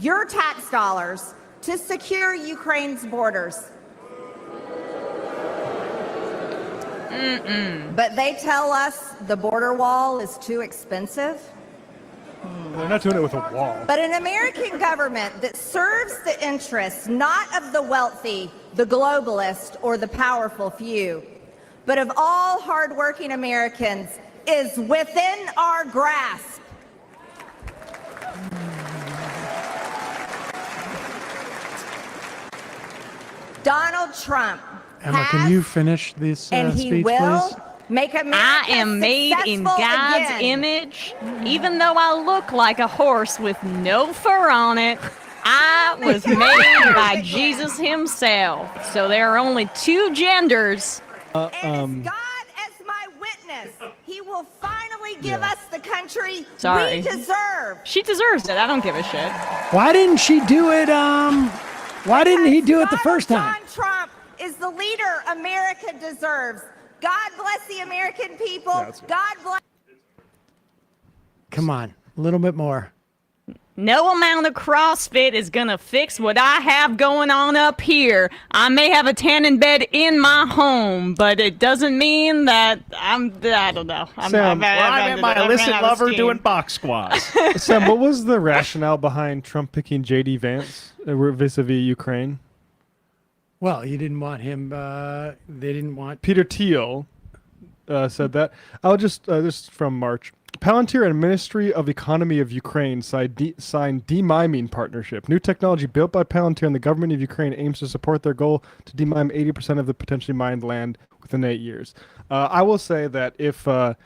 your tax dollars, to secure Ukraine's borders. But they tell us the border wall is too expensive. They're not doing it with a wall. But an American government that serves the interests not of the wealthy, the globalist, or the powerful few, but of all hardworking Americans is within our grasp. Donald Trump Emma, can you finish this and he speech, will please? make America I am made in successful God's again. image. Even though I look like a horse with no fur on it, I was made by Jesus himself. So there are only two genders. God as my witness, he will finally give us the country Sorry. we deserve. She deserves it. I don't give a shit. Why didn't she do it? Why didn't he do it the first time? Donald Trump is the leader America deserves. God bless the American people. God bless. Come on, a little bit more. No amount of CrossFit is gonna fix what I have going on up here. I may have a tanning bed in my home, but it doesn't mean that I don't know. Sam, I met my illicit lover doing box squats. Sam, what was the rationale behind Trump picking JD Vance vis-a-vis Ukraine? Well, he didn't want him. They didn't want Peter Thiel said that. I'll just this is from March. Palantir and Ministry of Economy of Ukraine signed demiming partnership. New technology built by Palantir and the government of Ukraine aims to support their goal to demime 80% of the potentially mined land within 8 years. I will say that if I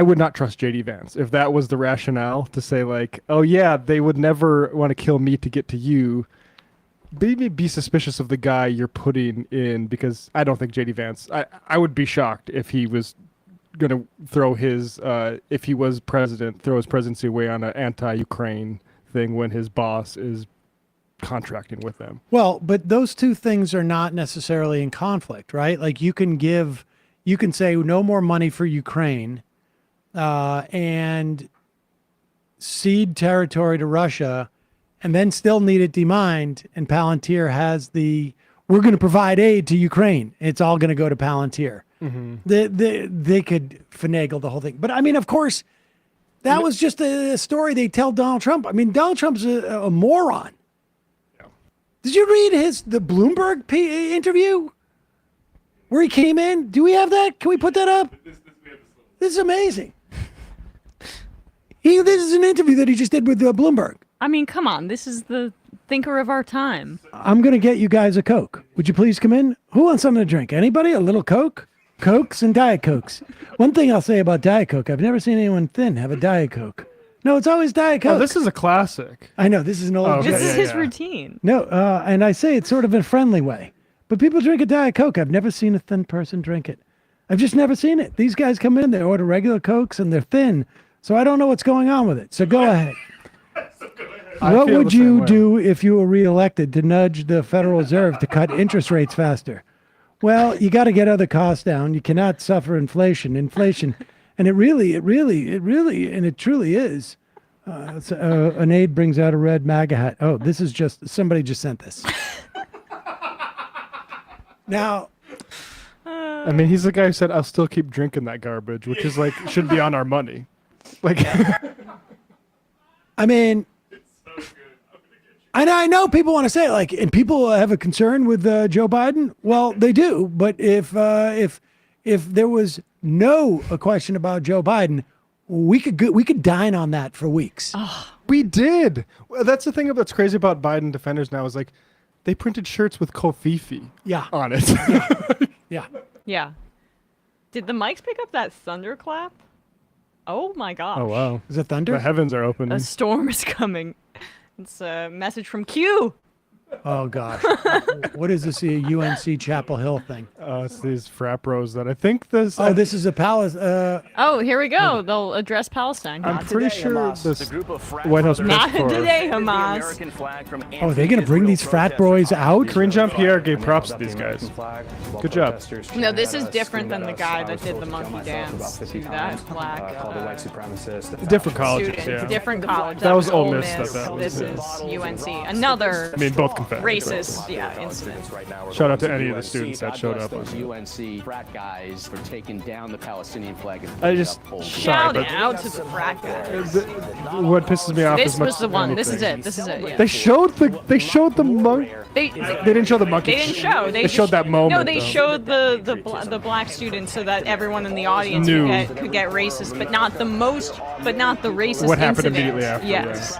would not trust JD Vance if that was the rationale to say like, oh yeah, they would never want to kill me to get to you. Maybe be suspicious of the guy you're putting in, because I don't think JD Vance. I would be shocked if he was going to throw his if he was president, throw his presidency away on an anti-Ukraine thing when his boss is contracting with them. Well, but those two things are not necessarily in conflict, right? Like you can say no more money for Ukraine and cede territory to Russia and then still need it demined. And Palantir has we're going to provide aid to Ukraine. It's all going to go to Palantir. Mm-hmm. They could finagle the whole thing. But I mean, of course, that was just a story they tell Donald Trump. I mean, Donald Trump's a moron. Yeah. Did you read the Bloomberg interview where he came in? Do we have that? Can we put that up? This is amazing. This is an interview that he just did with Bloomberg. I mean, come on. This is the thinker of our time. I'm going to get you guys a Coke. Would you please come in? Who wants something to drink? Anybody? A little Coke? Cokes and Diet Cokes. One thing I'll say about Diet Coke, I've never seen anyone thin have a Diet Coke. No, it's always Diet Coke. Oh, this is a classic. I know, this is an old... Oh, okay. This is his routine. No, and I say it sort of in a friendly way. But people drink a Diet Coke. I've never seen a thin person drink it. I've just never seen it. These guys come in, they order regular Cokes, and they're thin. So I don't know what's going on with it. So go ahead. What would you do if you were reelected to nudge the Federal Reserve to cut interest rates faster? Well, you got to get other costs down. You cannot suffer inflation, and it truly is. An aide brings out a red MAGA hat. Oh, this is somebody just sent this. Now, I mean, he's the guy who said, "I'll still keep drinking that garbage," which is like should be on our money. Like, I mean. And I know people want to say like, and people have a concern with Joe Biden. Well, they do. But if there was a question about Joe Biden, we could dine on that for weeks. Oh, we did. Well, that's the thing that's crazy about Biden defenders now is like, they printed shirts with Kofifi on it. Yeah. Yeah. Did the mics pick up that thunderclap? Oh my gosh. Oh wow. Is it thunder? The heavens are opening. A storm is coming. It's a message from Q. Oh gosh. What is this? A UNC Chapel Hill thing? It's these frat bros that I think this. Oh, this is a palace. Oh, here we go. They'll address Palestine. I'm pretty sure this White House press Not corps. today, Hamas. Oh, are they going to bring these frat boys out? Corinne Jean-Pierre gave props to these guys. Good job. No, this is different than the guy that did the monkey dance to that black Different colleges, student. yeah. Different college. That was Ole Ole Miss. This is UNC. Another I mean, both Confederate. racist, incident. Shout out to any of the students that showed up. UNC frat guys for taking down the Palestinian flag. I just Shout out to the frat guys. What pisses me off This as much was the as one. This is anything. it. This is it. Yeah. They showed the monk. They didn't show the monkey. They didn't show. They showed that moment. No, they though. showed the black students so that everyone in the audience Knew. could get racist, but not the racist. What happened incident. immediately after, Yes.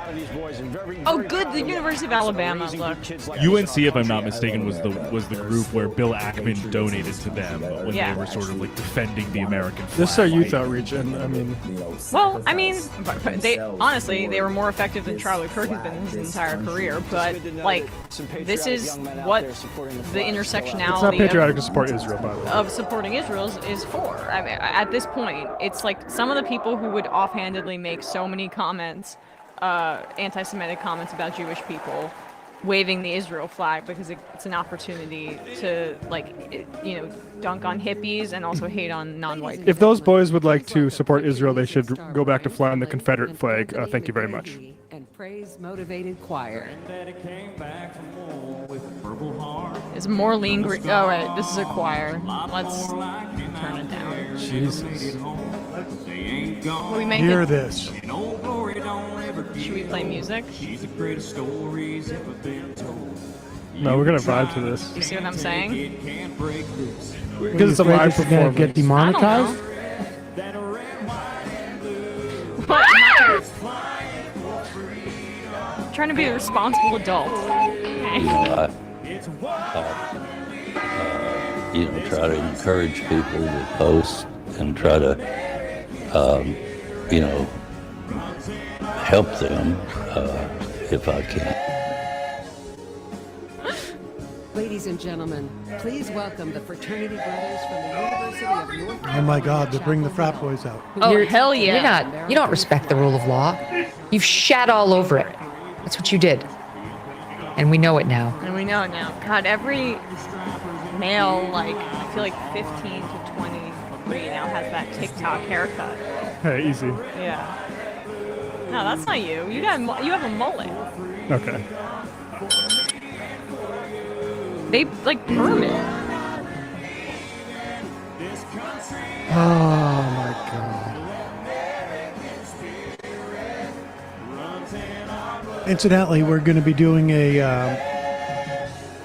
Oh, good. The University of Alabama. Look. UNC, if I'm not mistaken, was the group where Bill Ackman donated to them when Yeah. they were sort of like defending the American flag. This is our youth outreach, and I mean. Well, I mean, they were more effective than Charlie Kirk has been in his entire career. But like, this is what the intersectionality. It's not patriotic to support Israel, by the way. Of supporting Israel is for. I mean, at this point, it's like some of the people who would offhandedly make so many comments, anti-Semitic comments about Jewish people, waving the Israel flag because it's an opportunity to dunk on hippies and also hate on non-white people. If those boys would like to support Israel, they should go back to flying the Confederate flag. Thank you very much. And praise-motivated choir. Is Maureen Green? Oh, right. This is a choir. Let's turn it down. Jesus. Will we make Hear it? this. Should we play music? No, we're gonna vibe to this. You see what I'm saying? Because it's a Afraid live this is gonna performance. get demonetized? What? I'm trying to be a responsible adult. Try to encourage people to post and try to, help them if I can. Ladies and gentlemen, please welcome the fraternity brothers from the University of North Oh my God, they'll bring the frat boys out. Oh, hell yeah. You don't respect the rule of law. You've shat all over it. That's what you did. And we know it now. And we know it now. God, every male, I feel like 15 to 23 now has that TikTok haircut. Hey, easy. Yeah. No, that's not you. You have a mullet. Okay. They perm it. Oh my God. Incidentally, we're going to be doing a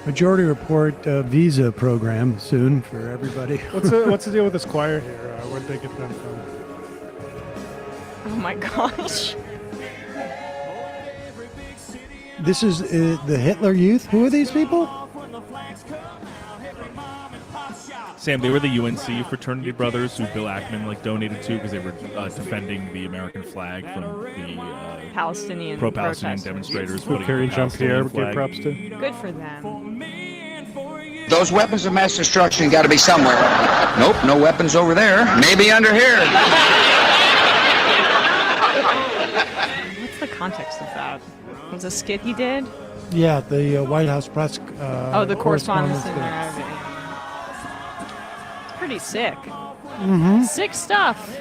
majority report visa program soon for everybody. What's the deal with this choir here? Where'd they get them from? Oh my gosh. This is the Hitler Youth. Who are these people? Sam, they were the UNC fraternity brothers who Bill Ackman donated to because they were defending the American flag from the Palestinian pro-Palestinian protesters. demonstrators. Who putting Carrie the Jean-Pierre Palestinian give flag. props to? Good for them. Those weapons of mass destruction got to be somewhere. Nope, no weapons over there. Maybe under here. What's the context of that? Was it a skit he did? Yeah, the White House press. The correspondence in there. It's pretty sick. Mm-hmm. Sick stuff.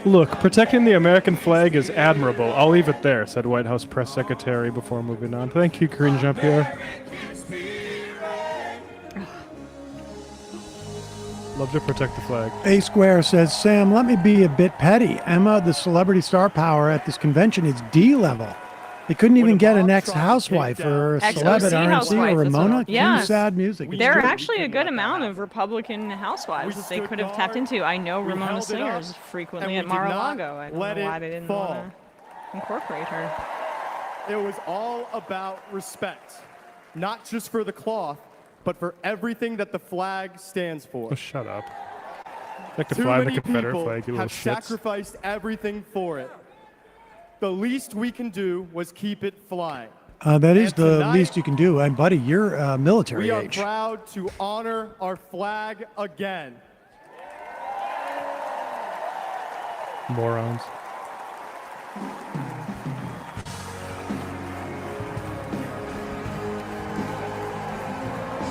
Look, protecting the American flag is admirable. I'll leave it there, said White House press secretary before moving on. Thank you, Corinne Jean-Pierre. Love to protect the flag. A Square says, Sam, let me be a bit petty. Emma, the celebrity star power at this convention is D level. They couldn't even get an ex-housewife or a celeb at RNC or Ramona. Yeah. Cue sad music. There are actually a good amount of Republican housewives that they could have tapped into. I know Ramona Singer's frequently at Mar-a-Lago. I don't know why they didn't want to incorporate her. It was all about respect, not just for the cloth, but for everything that the flag stands for. Oh, shut up. Like to Too fly the many Confederate people flag, you little have shits. sacrificed everything for it. The least we can do was keep it flying. That is And the tonight, least you can do. And buddy, you're military we are age. proud to honor our flag again. Morons.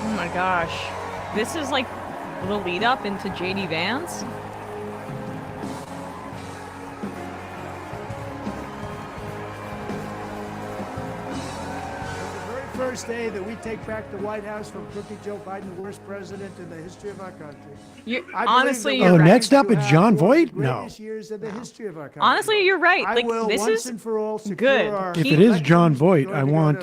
Oh my gosh. This is like the lead up into JD Vance. First day that we take back the White House from crooked Joe Biden, the worst president in the history of our country. Honestly, Oh, you're right. next up is John Voight? No. Greatest years of the history of our country. Honestly, you're right. I Like will this once is and for all secure good. our If it is John Voight, I want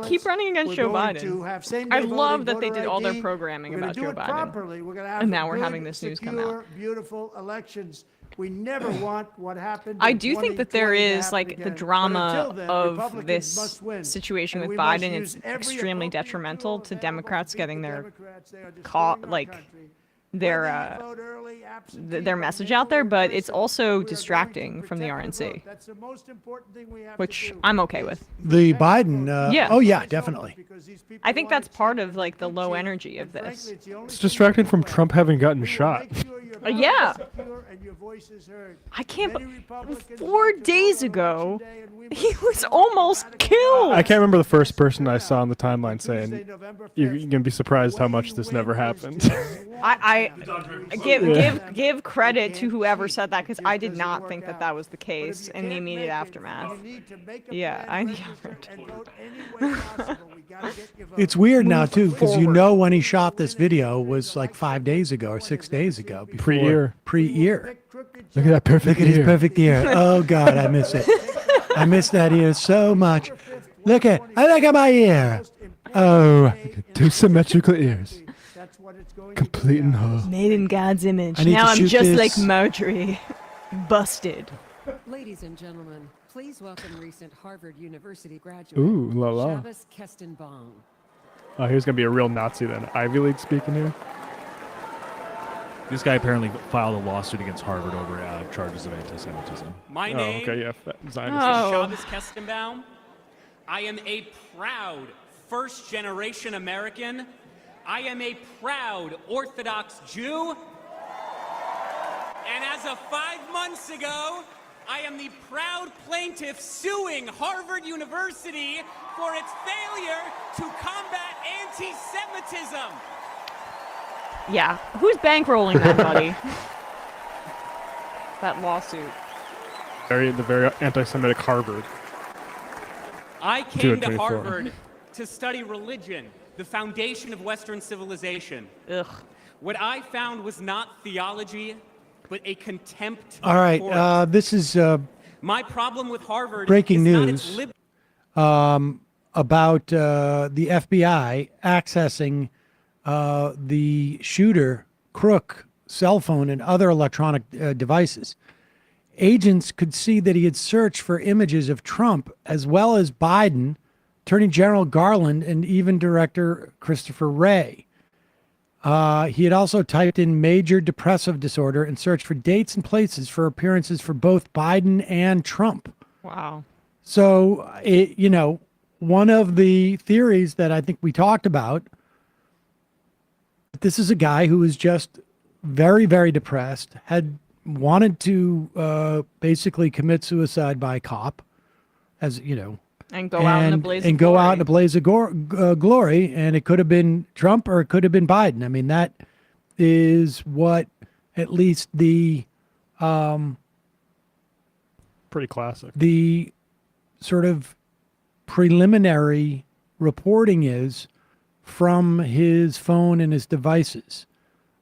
Keep running against We're Joe going to Biden. have same-day I love voting, that they voter did all their ID. programming We're gonna about do Joe it Biden. properly. We're gonna have And now we're good, having this news come secure, out. beautiful elections. We never want what happened. I in do think that there 2020 to is happen like again. the But drama until then, of Republicans this must win. situation And with we must Biden. use It's every extremely appropriate detrimental tool to available Democrats to beat getting the their Democrats. They are call destroying our like country. their Whether you vote early, absentee, their by message mail out there, or but in it's person, also we are going to distracting from the protect the RNC, vote. That's the most important thing we have which to do. I'm okay with. The Biden. Yeah. Oh, yeah, definitely. I think that's part of like the low energy of this. It's distracting from Trump having gotten shot. Yeah. And your voice is heard. I can't. Many Republicans 4 days ago, he was almost killed. I can't remember the first person I saw on the timeline saying, "You're gonna be surprised how much this never happened." I give credit to whoever said that because I did not think that that was the case in the immediate aftermath. Yeah, I It's weird now too, because you know when he shot this video was like 5 days ago or 6 days ago. Before, Pre-ear. Pre-ear. Look at that perfect Look at his ear. perfect ear. Oh God, I miss it. I miss that ear so much. Look at my ear. Oh, two symmetrical ears, complete and whole. Made in God's image. I need Now to I'm shoot just this. like Marjorie. Busted. Ladies and gentlemen, please welcome recent Harvard University graduate Ooh, la la. Shabbos Kestenbaum. Oh, here's gonna be a real Nazi then. Ivy League speaking here. This guy apparently filed a lawsuit against Harvard over charges of anti-Semitism. My Oh, name okay, yeah, Zionist. Oh. Shabbos Kestenbaum. I am a proud first-generation American. I am a proud Orthodox Jew. And as of 5 months ago, I am the proud plaintiff suing Harvard University for its failure to combat anti-Semitism. Yeah. Who's bankrolling that, buddy? That lawsuit. The very anti-Semitic Harvard. I came to 224. Harvard to study religion, the foundation of Western civilization. Ugh. What I found was not theology, but a contempt All right, for it. this is My problem with Harvard breaking is not its news lib- about the FBI accessing the shooter crook cell phone and other electronic devices. Agents could see that he had searched for images of Trump as well as Biden, Attorney General Garland, and even Director Christopher Wray. He had also typed in major depressive disorder and searched for dates and places for appearances for both Biden and Trump. Wow. So, one of the theories that I think we talked about, this is a guy who was just very, very depressed, had wanted to basically commit suicide by cop, as you know, And go out in a blaze of go glory. out in a blaze of glory, and it could have been Trump or it could have been Biden. I mean, that is what at least the Pretty classic. the sort of preliminary reporting is from his phone and his devices.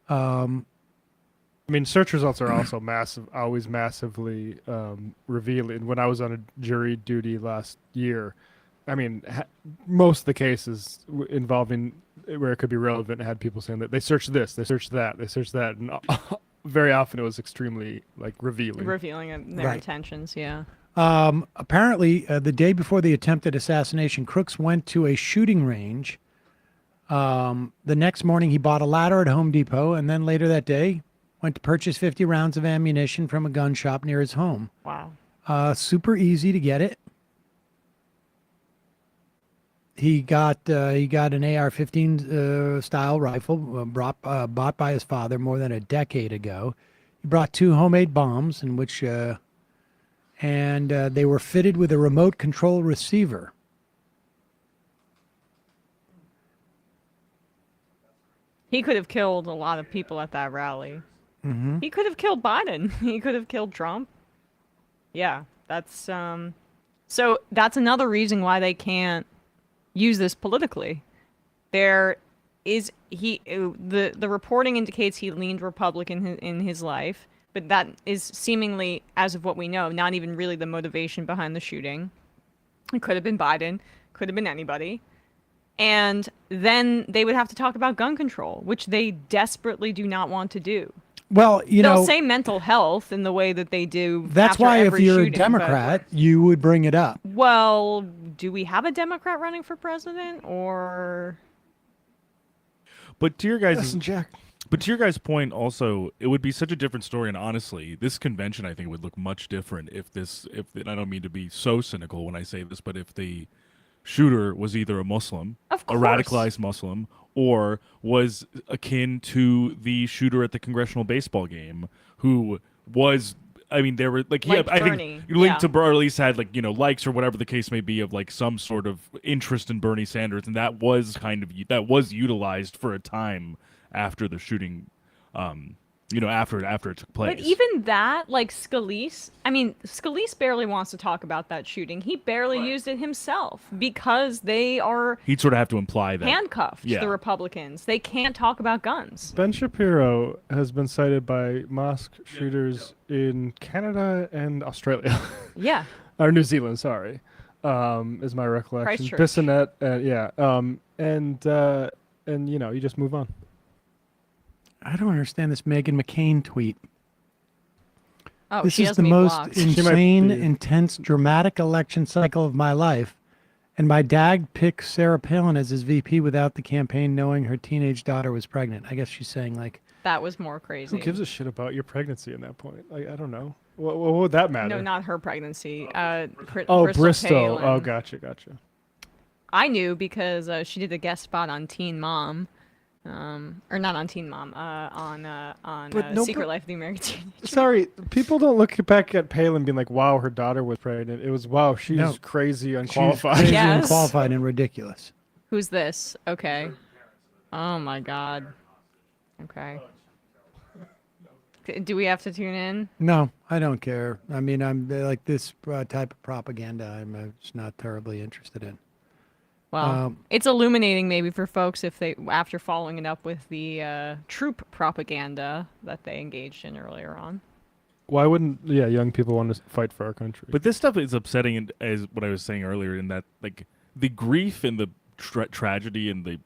I mean, search results are also always massively revealing. When I was on a jury duty last year, I mean, most of the cases involving where it could be relevant had people saying that they searched this, they searched that, they searched that, and very often it was extremely revealing. Revealing their Right. intentions, yeah. Apparently, the day before the attempted assassination, Crooks went to a shooting range. The next morning, he bought a ladder at Home Depot, and then later that day, went to purchase 50 rounds of ammunition from a gun shop near his home. Wow. Super easy to get it. he got an AR-15 style rifle bought by his father more than a decade ago. He brought 2 homemade bombs, in which and they were fitted with a remote control receiver. He could have killed a lot of people at that rally. Mm-hmm. He could have killed Biden. He could have killed Trump. Yeah, that's so that's another reason why they can't use this politically. The reporting indicates he leaned Republican in his life, but that is seemingly, as of what we know, not even really the motivation behind the shooting. It could have been Biden, could have been anybody. And then they would have to talk about gun control, which they desperately do not want to do. Well, they'll say mental health in the way that they do. That's after why if every you're shooting, a Democrat, you would bring it up. Well, do we have a Democrat running for president, or? But to your guys' point, also, it would be such a different story. And honestly, this convention, I think, would look much different if I don't mean to be so cynical when I say this, but if the shooter was either a Muslim, a radicalized Muslim, or was akin to the shooter at the congressional baseball game, who was, I mean, there were I think linked to, or at least had likes or whatever the case may be of some sort of interest in Bernie Sanders, and that was utilized for a time after the shooting, after it took place. But even that, Scalise, Scalise barely wants to talk about that shooting. He barely used it himself because they are he'd sort of have to imply that handcuffed to the Republicans. They can't talk about guns. Ben Shapiro has been cited by mosque shooters in Canada and Australia. Yeah. Or New Zealand, sorry, is my recollection. Christchurch. Bissonnette, and you just move on. I don't understand this Meghan McCain tweet. Oh, this she is has the me most blocked. insane, intense, dramatic election cycle of my life. And my dad picked Sarah Palin as his VP without the campaign knowing her teenage daughter was pregnant. I guess she's saying that was more crazy. Who gives a shit about your pregnancy at that point? I don't know. What would that matter? No, not her pregnancy. Bristol. Palin. Oh, gotcha. I knew because she did a guest spot on Teen Mom. Or not on Teen Mom, on Secret Life of the American Teenager. Sorry, people don't look back at Palin being like, wow, her daughter was pregnant. It was, wow, she's crazy, unqualified. She's crazy, unqualified, and ridiculous. Who's this? Okay. Oh, my God. Okay. Do we have to tune in? No, I don't care. I mean, I'm like this type of propaganda I'm just not terribly interested in. Well, it's illuminating maybe for folks if they, after following it up with the troop propaganda that they engaged in earlier on. Why wouldn't young people want to fight for our country? But this stuff is upsetting, as what I was saying earlier, in that the grief and the tragedy and the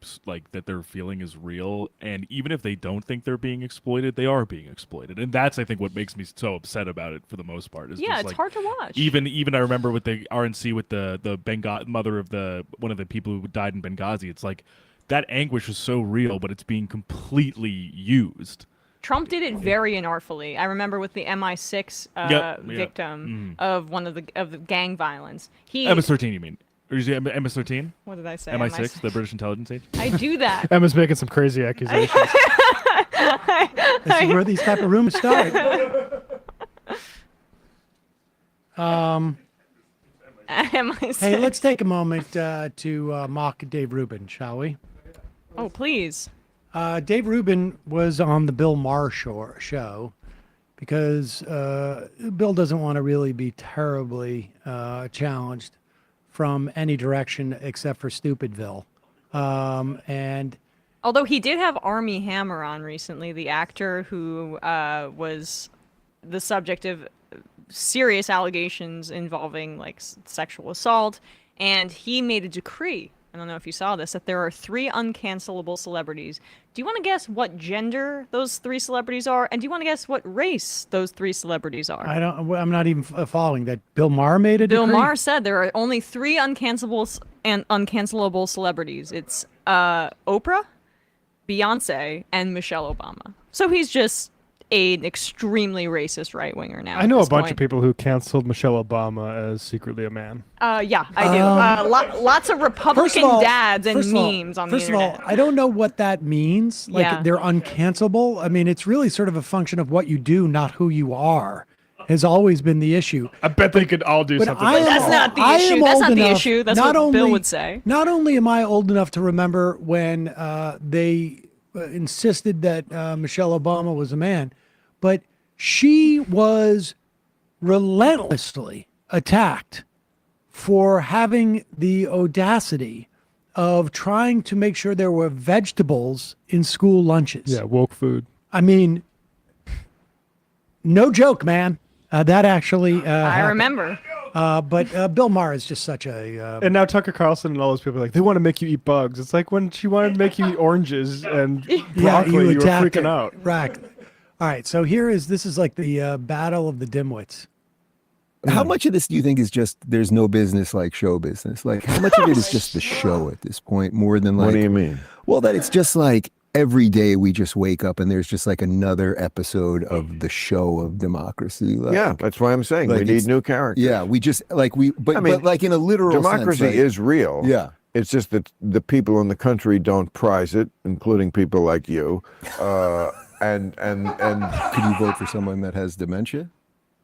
that they're feeling is real, and even if they don't think they're being exploited, they are being exploited, and that's I think what makes me so upset about it for the most part. Is just, it's hard to watch. Even I remember with the RNC with the mother of one of the people who died in Benghazi. It's that anguish is so real, but it's being completely used. Trump did it very inartfully. I remember with the MI6 victim of one of the gang violence. MS-13, you mean? Or is it MS-13? What did I say? MI6, the British intelligence agency? I do that. Emma's making some crazy accusations. This is where these type of rumors start. Hey, let's take a moment to mock Dave Rubin, shall we? Oh, please. Dave Rubin was on the Bill Maher show because Bill doesn't want to really be terribly challenged from any direction except for Stupidville. And although he did have Armie Hammer on recently, the actor who was the subject of serious allegations involving sexual assault, and he made a decree. I don't know if you saw this, that there are 3 uncancelable celebrities. Do you want to guess what gender those 3 celebrities are? And do you want to guess what race those 3 celebrities are? I'm not even following that. Bill Maher made a decree? Bill Maher said there are only 3 uncancelable celebrities. It's Oprah, Beyonce, and Michelle Obama. So he's just an extremely racist right winger now. I know a bunch of people who canceled Michelle Obama as secretly a man. Yeah, I do. Lots of Republican dads and memes on the internet. First of all, I don't know what that means. Like, Yeah. they're uncancelable. I mean, it's really sort of a function of what you do, not who you are, has always been the issue. I bet they could all do But something. That's not the issue. That's not the issue. That's what Bill would say. Not only am I old enough to remember when they insisted that Michelle Obama was a man, but she was relentlessly attacked for having the audacity of trying to make sure there were vegetables in school lunches. Yeah, woke food. I mean, no joke, man. That actually I happened. remember. But Bill Maher is just such a... And now Tucker Carlson and all those people are like, they want to make you eat bugs. It's like when she wanted to make you eat oranges and broccoli, you were attacked freaking her. out. Right. All right, so this is like the battle of the dimwits. How much of this do you think is just there's no business like show business? Like, how much of it is just the show at this point more than like... What do you mean? Well, that it's just like every day we just wake up and there's just like another episode of the show of democracy. Like, Yeah, that's why I'm saying we need new characters. Yeah, we just like but like in a literal democracy sense, like, is real. Yeah. It's just that the people in the country don't prize it, including people like you. And could you vote for someone that has dementia?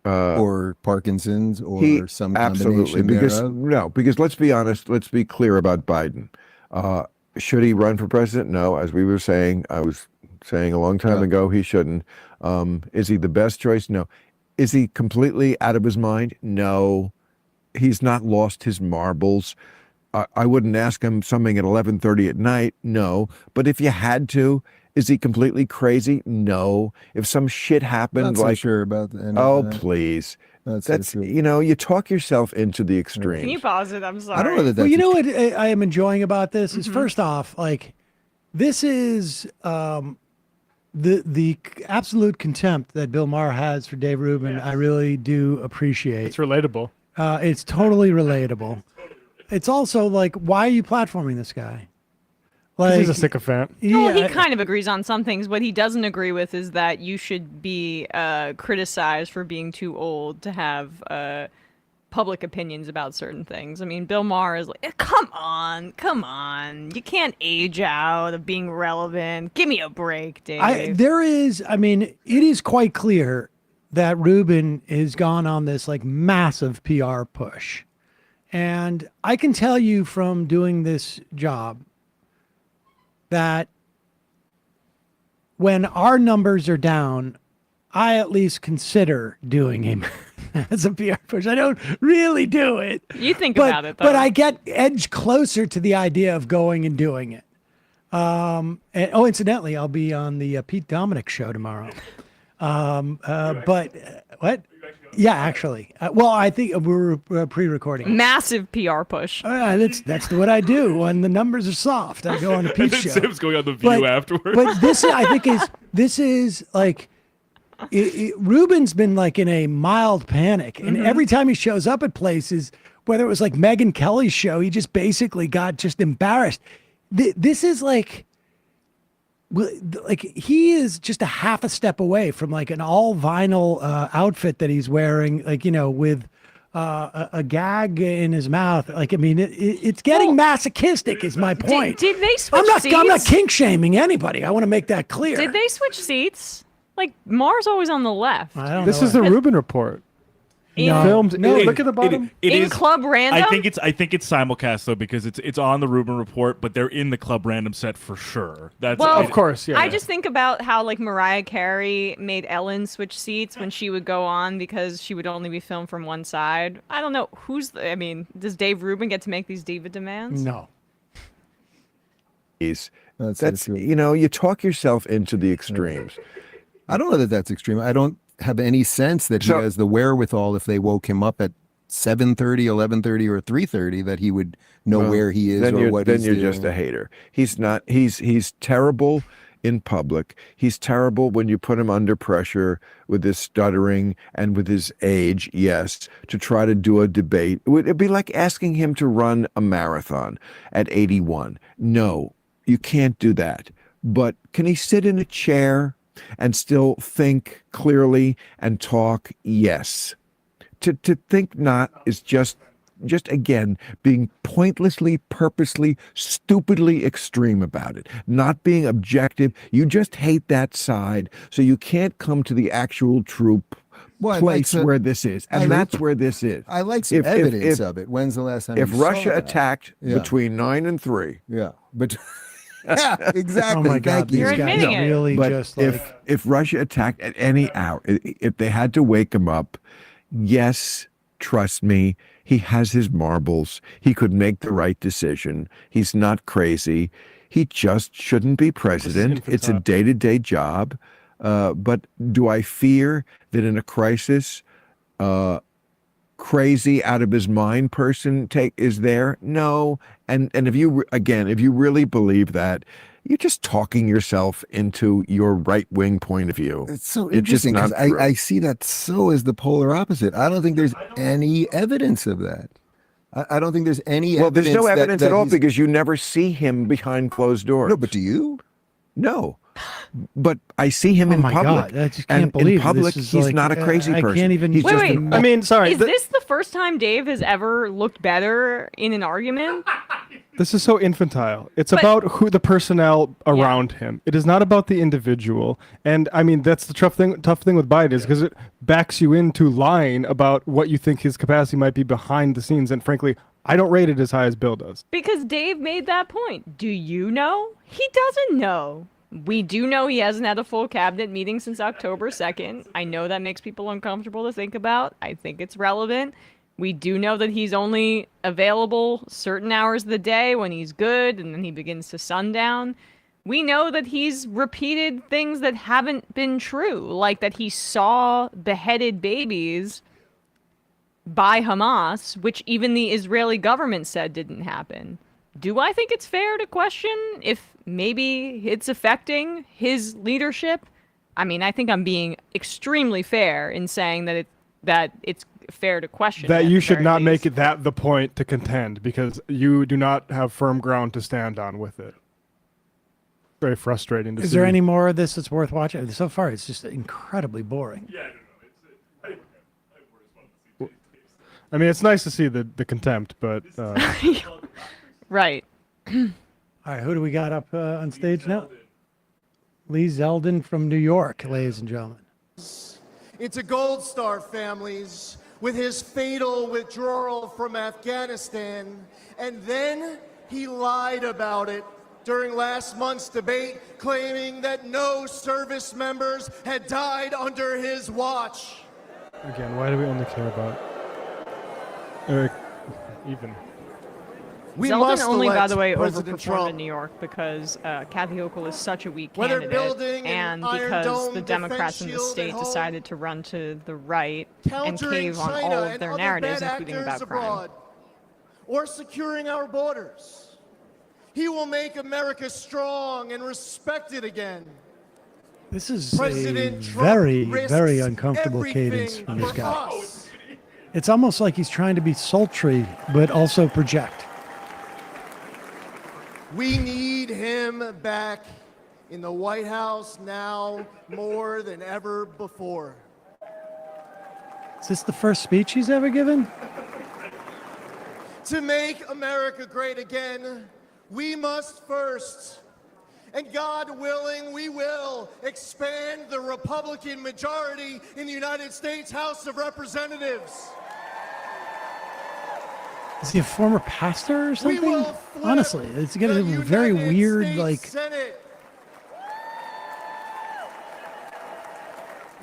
Or Parkinson's or some absolutely, combination thereof? because let's be honest, let's be clear about Biden. Should he run for president? No, as we were saying, I was saying a long time ago, he shouldn't. Is he the best choice? No. Is he completely out of his mind? No. He's not lost his marbles. I wouldn't ask him something at 11:30 at night. No. But if you had to, is he completely crazy? No. If some shit happened, Not so sure about that. Oh, please. That's you talk yourself into the extremes. Can you pause it? I'm sorry. I don't know that that's Well, you know what I am enjoying about this is first off, like, this is the absolute contempt that Bill Maher has for Dave Rubin. I really do appreciate. It's relatable. It's totally relatable. It's also like, why are you platforming this guy? Like, he's a sycophant. Well, he kind of agrees on some things. What he doesn't agree with is that you should be criticized for being too old to have public opinions about certain things. I mean, Bill Maher is like, come on. You can't age out of being relevant. Give me a break, Dave. It is quite clear that Rubin has gone on this like massive PR push. And I can tell you from doing this job that when our numbers are down, I at least consider doing him as a PR push. I don't really do it. You think about it, though. But I get edged closer to the idea of going and doing it. Incidentally, I'll be on the Pete Dominic show tomorrow. What? Yeah, actually. Well, I think we're pre-recording. Massive PR push. That's what I do when the numbers are soft. I go on a Pete show. Sam's going on The View afterwards. But this, I think, is like, Rubin's been like in a mild panic, and every time he shows up at places, whether it was like Megyn Kelly's show, he just basically got just embarrassed. This is like he is just a half a step away from like an all vinyl outfit that he's wearing, like, with a gag in his mouth. Like, I mean, it's getting masochistic is my point. Did they switch seats? I'm not kink shaming anybody. I want to make that clear. Did they switch seats? Like, Maher's always on the left. This is the Rubin Report. Filmed. Look at the bottom. It in is Club Random. I think it's simulcast though, because it's on the Rubin Report, but they're in the Club Random set for sure. That's of course. Yeah. I just think about how like Mariah Carey made Ellen switch seats when she would go on because she would only be filmed from one side. I don't know does Dave Rubin get to make these diva demands? No. That's you talk yourself into the extremes. I don't know that that's extreme. I don't have any sense that he has the wherewithal if they woke him up at 7:30, 11:30, or 3:30 that he would know where he is or what he's doing. Then you're just a hater. He's not. He's terrible in public. He's terrible when you put him under pressure with his stuttering and with his age, yes, to try to do a debate. It'd be like asking him to run a marathon at 81. No, you can't do that. But can he sit in a chair and still think clearly and talk, yes. To think not is just again being pointlessly, purposely, stupidly extreme about it, not being objective. You just hate that side, so you can't come to the actual true place where this is, and that's where this is. I like some evidence of it. When's the last time? If you saw Russia that? attacked between 9 and 3, but yeah, exactly. Oh my God, You're admitting it. Really, but just like if Russia attacked at any hour, if they had to wake him up, yes, trust me, he has his marbles. He could make the right decision. He's not crazy. He just shouldn't be president. It's a day-to-day job. But do I fear that in a crisis, crazy out of his mind person is there? No. And if you really believe that, you're just talking yourself into your right-wing point of view. It's so interesting because I see that so as the polar opposite. I don't think there's any evidence of that. I don't think there's any well, evidence. There's no evidence that at all he's... because you never see him behind closed doors. No, but do you? No. But I see him in public. God, I just can't believe in public, this is he's like, not a crazy person. I can't even. He's just Wait. I mean, sorry. Is this the first time Dave has ever looked better in an argument? This is so infantile. It's about who the personnel around him. It is not about the individual. And I mean, that's the tough thing with Biden is because it backs you into lying about what you think his capacity might be behind the scenes. And frankly, I don't rate it as high as Bill does. Because Dave made that point. Do you know? He doesn't know. We do know he hasn't had a full cabinet meeting since October 2nd. I know that makes people uncomfortable to think about. I think it's relevant. We do know that he's only available certain hours of the day when he's good, and then he begins to sundown. We know that he's repeated things that haven't been true, like that he saw beheaded babies by Hamas, which even the Israeli government said didn't happen. Do I think it's fair to question if maybe it's affecting his leadership? I mean, I think I'm being extremely fair in saying that it's fair to question. That you should not make it that the point to contend because you do not have firm ground to stand on with it. Very frustrating to see. Is there any more of this that's worth watching? So far, it's just incredibly boring. Yeah, I mean, it's nice to see the contempt, but... Right. All right, who do we got up on stage now? Lee Zeldin from New York, ladies and gentlemen. Into Gold Star families with his fatal withdrawal from Afghanistan, and then he lied about it during last month's debate, claiming that no service members had died under his watch. Again, why do we only care about Eric even? Zeldin only, by the way, overperformed in New York because Kathy Hochul is such a weak candidate, and because the Democrats in the state decided to run to the right and cave on all of their narratives, including about crime. Or securing our borders. He will make America strong and respected again. This is a very, very uncomfortable cadence from this guy. It's almost like he's trying to be sultry, but also project. We need him back in the White House now more than ever before. Is this the first speech he's ever given? To make America great again, we must first, and God willing, we will expand the Republican majority in the United States House of Representatives. Is he a former pastor or something? Honestly, it's getting a very weird, like... Senate.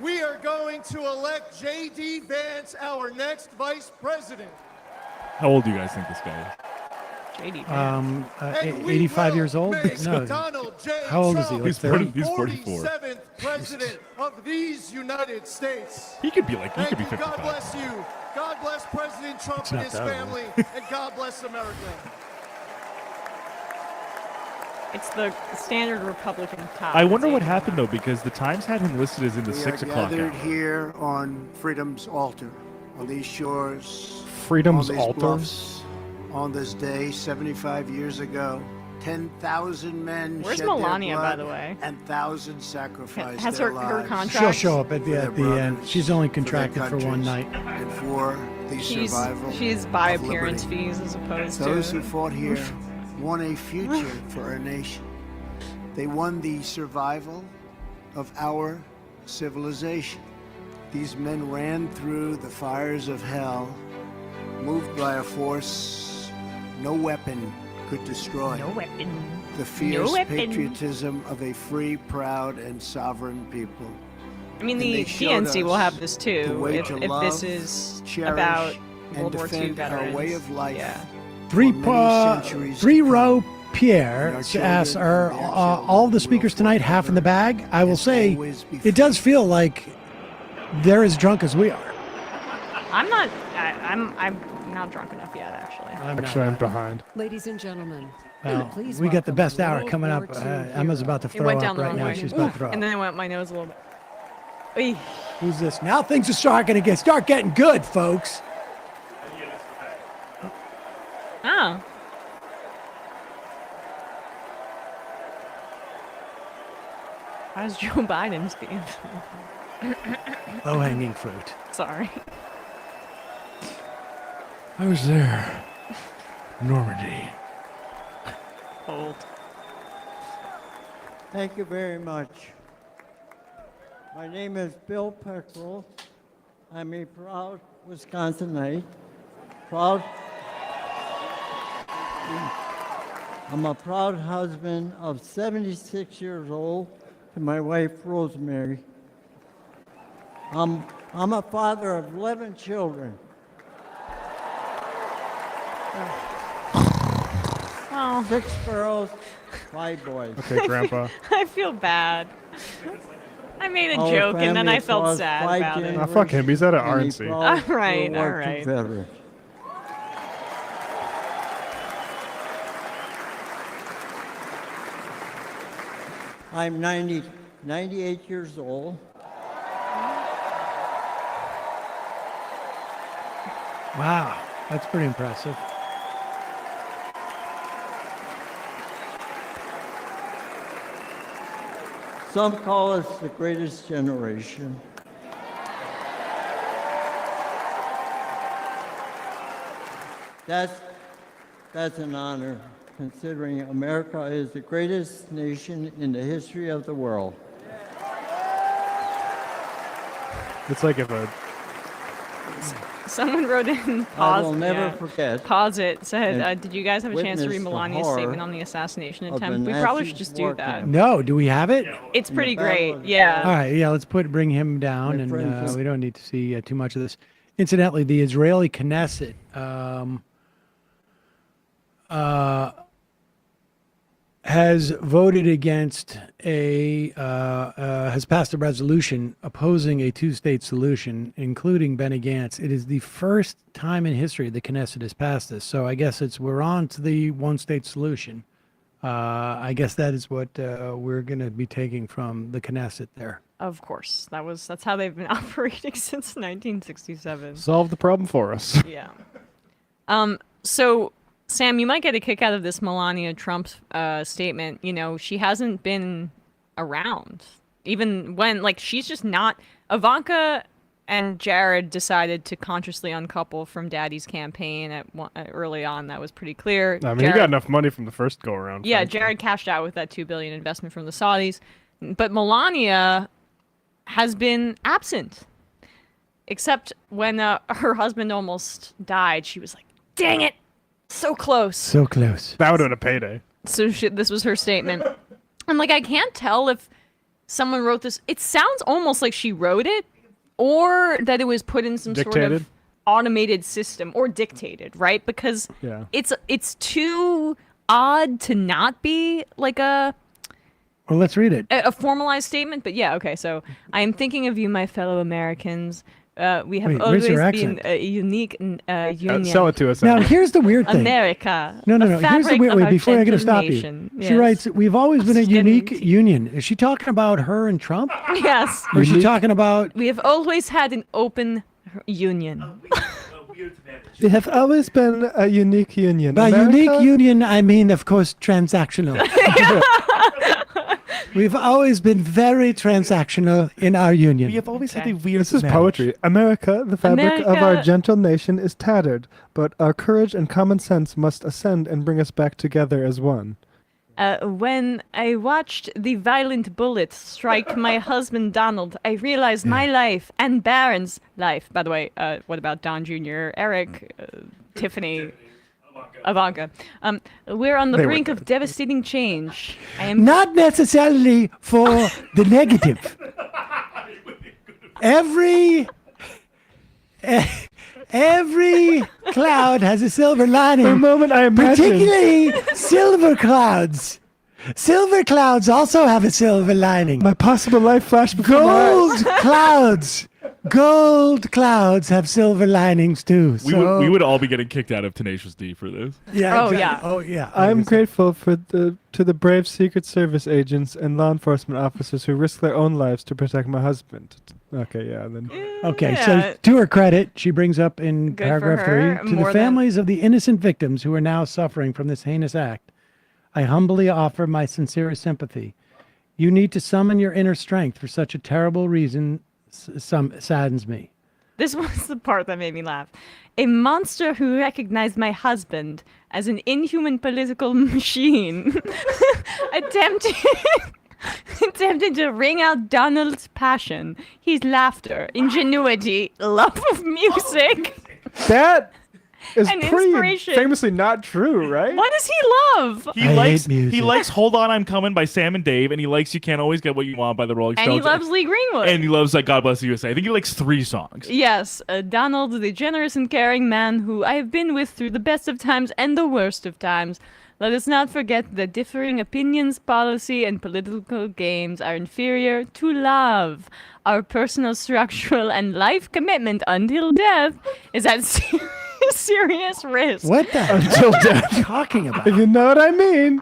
We are going to elect JD Vance, our next vice president. How old do you guys think this guy is? JD Vance. 85 years old? No. How old is he? Like He's 44. 47th president of these United States. He could be 55. God bless you. God bless President Trump and his family, and God bless America. It's the standard Republican top. I wonder what happened though, because the Times had him listed as in the 6 o'clock hour. Gathered here on freedom's altar, on these shores, freedom's on these altar, bluffs, on this day 75 years ago. 10,000 men Where's shed Melania, their by blood, the way? and thousands sacrificed Has their her lives. contract? She'll show up at the their end. brothers, She's only for their contracted for one countries, night. and for the survival She's by of appearance liberty. fees as opposed Those to. who fought here won a future for our nation. They won the survival of our civilization. These men ran through the fires of hell, moved by a force no weapon could destroy. No weapon. The fierce No weapon. patriotism of a free, proud, and sovereign people. I mean, And the they showed DNC will us have this the too way if to this love, is cherish, about and World War II defend our veterans. way of life. Yeah. Three for many centuries to row come. Pierre And our asks, children are and their all the children speakers will tonight half in the bag? I will say, always be it does feel like they're as drunk as we are. I'm not. I'm not drunk enough yet, actually. I'm behind. Ladies and gentlemen, Well, please we got the welcome best hour World coming War up. II Emma's hero. about to It throw went up down the right wrong now. way. She's about to throw And up. then it went up my nose a little bit. Oy. Who's this? Now things are starting to start getting good, folks. Oh. How's Joe Biden speaking? Low-hanging fruit. Sorry. I was there. Normandy. Cold. Thank you very much. My name is Bill Peckrell. I'm a proud Wisconsinite. I'm a proud husband of 76 years old to my wife Rosemary. I'm a father of 11 children. Oh. 6 girls, 5 boys. Okay, Grandpa. I feel bad. I made a Our joke and then family I felt across sad 5 about it. Ah, fuck him. He's at an and a RNC. proud All right, World War all II right. veteran. I'm 98 years old. Wow, that's pretty impressive. Some call us the greatest generation. That's an honor, considering America is the greatest nation in the history of the world. It's like if a Someone wrote in, I will never forget pause it, said, and did you guys have a chance to read witness the Melania's horror statement on the assassination of the attempt? We probably Nazi should just do war that. camp. No, do we have it? It's In the pretty Battle great, of- yeah. All right, yeah, let's bring him down, My and friend we don't need to see too much of this. Incidentally, the Israeli Knesset has voted against has passed a resolution opposing a two-state solution, including Benny Gantz. It is the first time in history the Knesset has passed this. So I guess we're on to the one-state solution. I guess that is what we're going to be taking from the Knesset there. Of course. That's how they've been operating since 1967. solve the problem for us. Yeah. So, Sam, you might get a kick out of this Melania Trump statement. You know, she hasn't been around. Even when, she's just not... Ivanka and Jared decided to consciously uncouple from Daddy's campaign early on. That was pretty clear. I mean, Jared, he got enough money from the first go around. yeah, Jared cashed out with that $2 billion investment from the Saudis. But Melania has been absent. Except when her husband almost died, she was like, dang it, so close. So close. That would have been a payday. So this was her statement. I'm like, I can't tell if someone wrote this. It sounds almost like she wrote it or that it was put in some sort Dictated? of automated system or dictated, right? Because Yeah. it's too odd to not be like a Well, let's read it. formalized statement. But yeah, okay. So I am thinking of you, my fellow Americans. We have Wait, where's always your been accent? a unique union. Sell it to us. Now, Emily. here's the weird thing. America. No. the Here's the fabric weird of way. our Before I get to gentle stop nation. you, Yes. she writes, "We've always been a Just getting unique to- union." Is she talking about her and Trump? Yes. Or is she talking about? We have always had an open union. We have always been a unique union. By unique union, I mean, of course, transactional. We've always been very transactional in our union. We have always had a weird. This is poetry. America, the fabric of our gentle nation, is tattered, but our courage and common sense must ascend and bring us back together as one. When I watched the violent bullet strike my husband Donald, I realized my life and Barron's life. By the way, what about Don Jr., Eric, Tiffany, Ivanka? We're on the brink of devastating change. I am not necessarily for the negative. Every cloud has a silver lining. For a moment, I imagine. Particularly silver clouds. Silver clouds also have a silver lining. My possible life flashed before Gold clouds. Gold clouds have silver linings too. We would all be getting kicked out of Tenacious D for this. Yeah. Oh, exactly. yeah. Oh yeah. I'm grateful to the brave Secret Service agents and law enforcement officers who risk their own lives to protect my husband. Okay, yeah, then. Okay, so to her credit, she brings up in Good paragraph for her. 3, to More the families of the innocent victims who are now suffering from this heinous act, I humbly offer my sincerest sympathy. You need to summon your inner strength for such a terrible reason. Saddens me. This was the part that made me laugh. A monster who recognized my husband as an inhuman political machine attempted to wring out Donald's passion, his laughter, ingenuity, love of music. That is and pretty inspiration. famously not true, right? What does he love? He likes "Hold On, I'm Coming" by Sam and Dave, and he likes "You Can't Always Get What You Want" by the Rolling And Stones. he loves Lee Greenwood. And he loves "God Bless the USA." I think he likes 3 songs. Yes, Donald, the generous and caring man who I have been with through the best of times and the worst of times. Let us not forget that differing opinions, policy, and political games are inferior to love. Our personal, structural, and life commitment until death is at serious risk. What the Until hell death. are you talking about? If you know what I mean.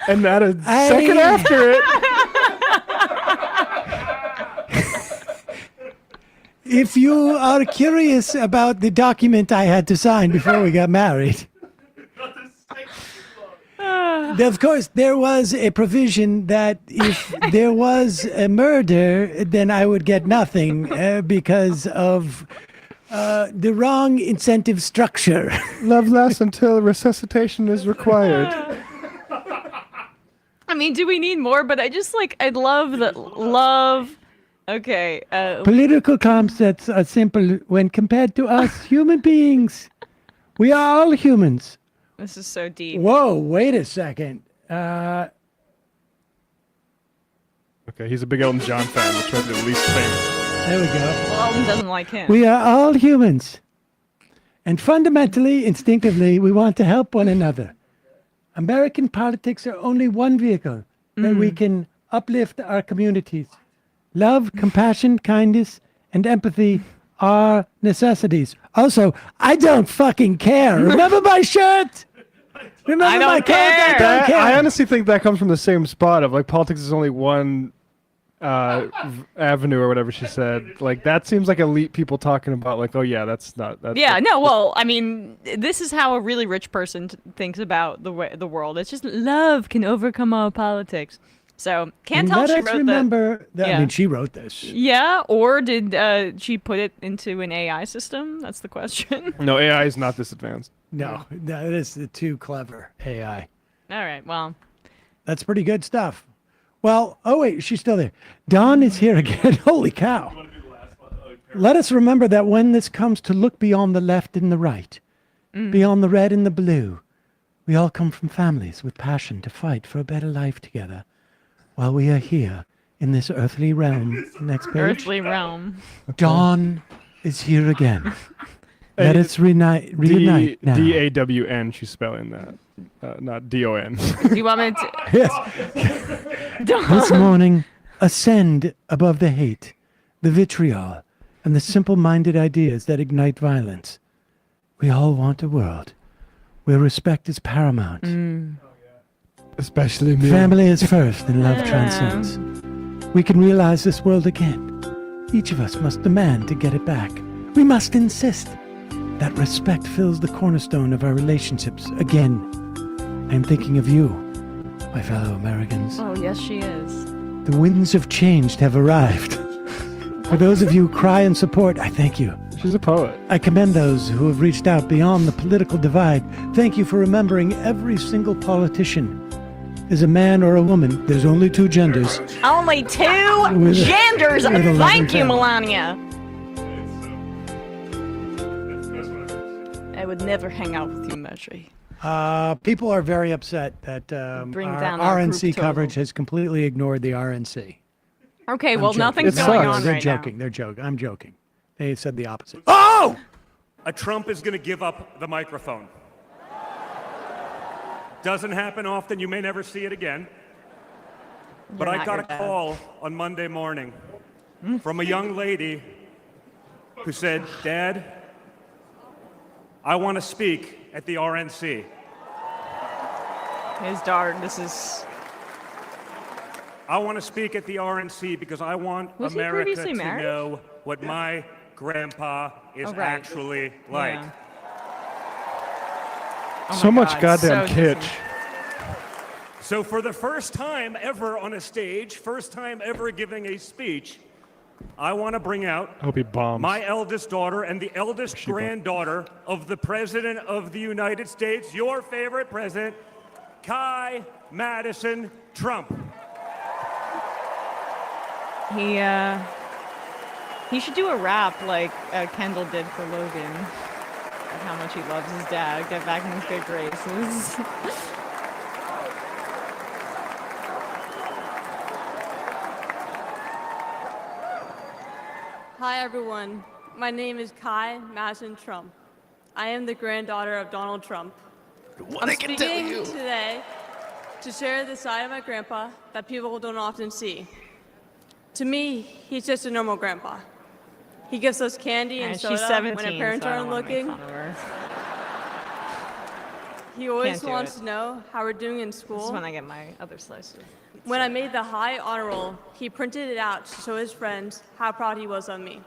And not a second after it. If you are curious about the document I had to sign before we got married, of course, there was a provision that if there was a murder, then I would get nothing because of the wrong incentive structure. Love lasts until resuscitation is required. I mean, do we need more? But I love that love. Okay. Political concepts are simple when compared to us human beings. We are all humans. This is so deep. Whoa, wait a second. Okay, he's a big Elton John fan, which makes it at least famous. There we go. Well, Elton doesn't like him. We are all humans. And fundamentally, instinctively, we want to help one another. American politics are only one vehicle that we can uplift our communities. Love, compassion, kindness, and empathy are necessities. Also, I don't fucking care. Remember my shirt? Remember my coat? I don't care. I honestly think that comes from the same spot of politics is only one avenue or whatever she said. That seems like elite people talking about oh yeah, that's not. Well, I mean, this is how a really rich person thinks about the world. It's just love can overcome all politics. So can't tell she wrote that. Remember that. Yeah. I mean, she wrote this. Yeah, or did she put it into an AI system? That's the question. No, AI is not this advanced. No, that is too clever AI. All right, well, that's pretty good stuff. Well, oh wait, she's still there. Dawn is here again. Holy cow! Let us remember that when this comes to look beyond the left and the right, beyond the red and the blue, we all come from families with passion to fight for a better life together. While we are here in this earthly realm. Next page. Earthly realm. Dawn is here again. Let us reunite now. D-A-W-N, she's spelling that. Not D-O-N. Do you want me to? Yes. This morning, ascend above the hate, the vitriol, and the simple-minded ideas that ignite violence. We all want a world where respect is paramount. Especially me. Family is first and love transcends. We can realize this world again. Each of us must demand to get it back. We must insist. That respect fills the cornerstone of our relationships. Again, I am thinking of you, my fellow Americans. Oh, yes, she is. The winds of change have arrived. For those of you who cry in support, I thank you. She's a poet. I commend those who have reached out beyond the political divide. Thank you for remembering every single politician is a man or a woman. There's only two genders. Only two genders. Thank you, Melania. I would never hang out with you, Measure. People are very upset that Bring our down our RNC group total. coverage has completely ignored the RNC. Okay, I'm well, joking. nothing's going on They're right joking. They're joking. I'm joking. They said the opposite. Oh! A Trump is going to give up the microphone. Doesn't happen often. You may never see it again. But You're I not got your a dad. call on Monday morning from a young lady who said, "Dad, I want to speak at the RNC." His daughter, this is... I want to speak at the RNC because I want Was he America previously to married? know what my grandpa is Oh, right. actually like. Yeah. Oh So my much God, goddamn so kitsch. Disney. So for the first time ever on a stage, first time ever giving a speech, I want to bring out I hope he bombs. my eldest daughter and the eldest granddaughter of the President of the United States, your favorite president, Kai Madison Trump. He should do a rap like Kendall did for Logan. Of how much he loves his dad. Get back in his good graces. Hi, everyone. My name is Kai Madison Trump. I am the granddaughter of Donald Trump. I'm speaking today to share the side of my grandpa that people don't often see. To me, he's just a normal grandpa. He gives us candy and soda she's 17, when our parents so I aren't don't wanna make looking. fun of her. He always Can't do wants it. to know how we're doing in school. This is when I get my other slices. When I made the high honor roll, he printed it out to show his friends how proud he was of me.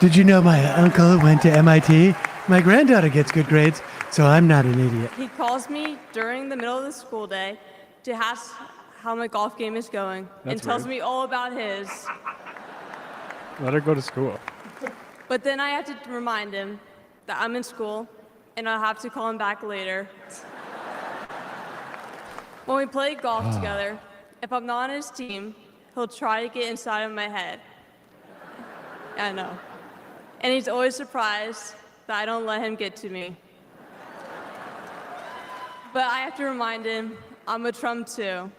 Did you know my uncle went to MIT? My granddaughter gets good grades, so I'm not an idiot. He calls me during the middle of the school day to ask how my golf game is going and That's tells weird. me all about his. Let her go to school. But then I have to remind him that I'm in school and I'll have to call him back later. When we play golf together, if I'm not on his team, he'll try to get inside of my head. I know. And he's always surprised that I don't let him get to me. But I have to remind him I'm a Trump too.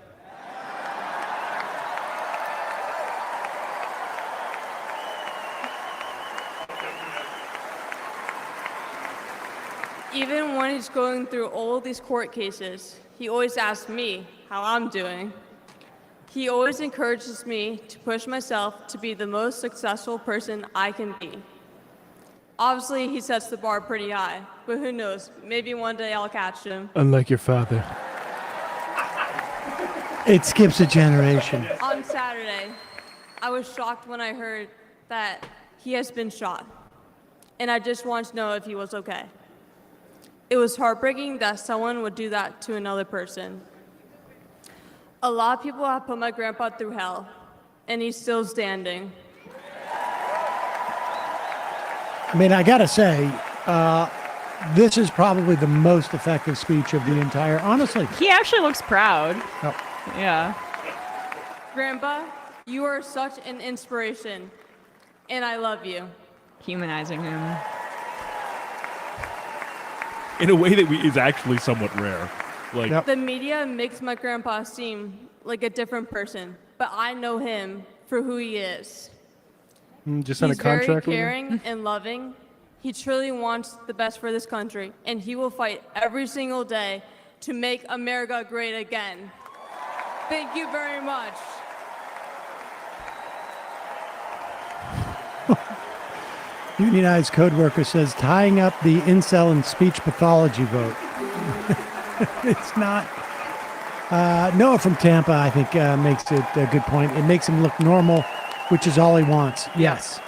Even when he's going through all these court cases, he always asks me how I'm doing. He always encourages me to push myself to be the most successful person I can be. Obviously, he sets the bar pretty high, but who knows? Maybe one day I'll catch him. Unlike your father. It skips a generation. On Saturday, I was shocked when I heard that he has been shot, and I just wanted to know if he was okay. It was heartbreaking that someone would do that to another person. A lot of people have put my grandpa through hell, and he's still standing. I mean, I gotta say, this is probably the most effective speech of the entire. Honestly, He actually looks proud. No. Yeah. Grandpa, you are such an inspiration, and I love you. Humanizing him. In a way that is actually somewhat rare. Like, The media makes my grandpa seem like a different person, but I know him for who he is. Just signed a He's very contract with him? caring and loving. He truly wants the best for this country, and he will fight every single day to make America great again. Thank you very much. unionized code worker says tying up the incel and speech pathology vote. It's not. Noah from Tampa, I think, makes it a good point. It makes him look normal, which is all he wants. Yes.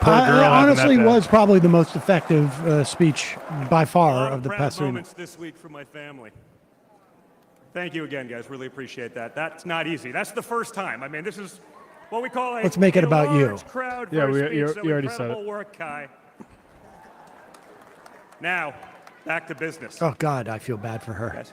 poor girl having that honestly day. was probably the most effective speech by far of the proud past 3 moments this week from my family. Thank you again, guys. Really appreciate that. That's not easy. That's the first time. I mean, this is what we call a Let's make it a about you. large crowd Yeah, first you speech, so already said incredible it. work, Kai. Now, back to business. Oh God, I feel bad for her.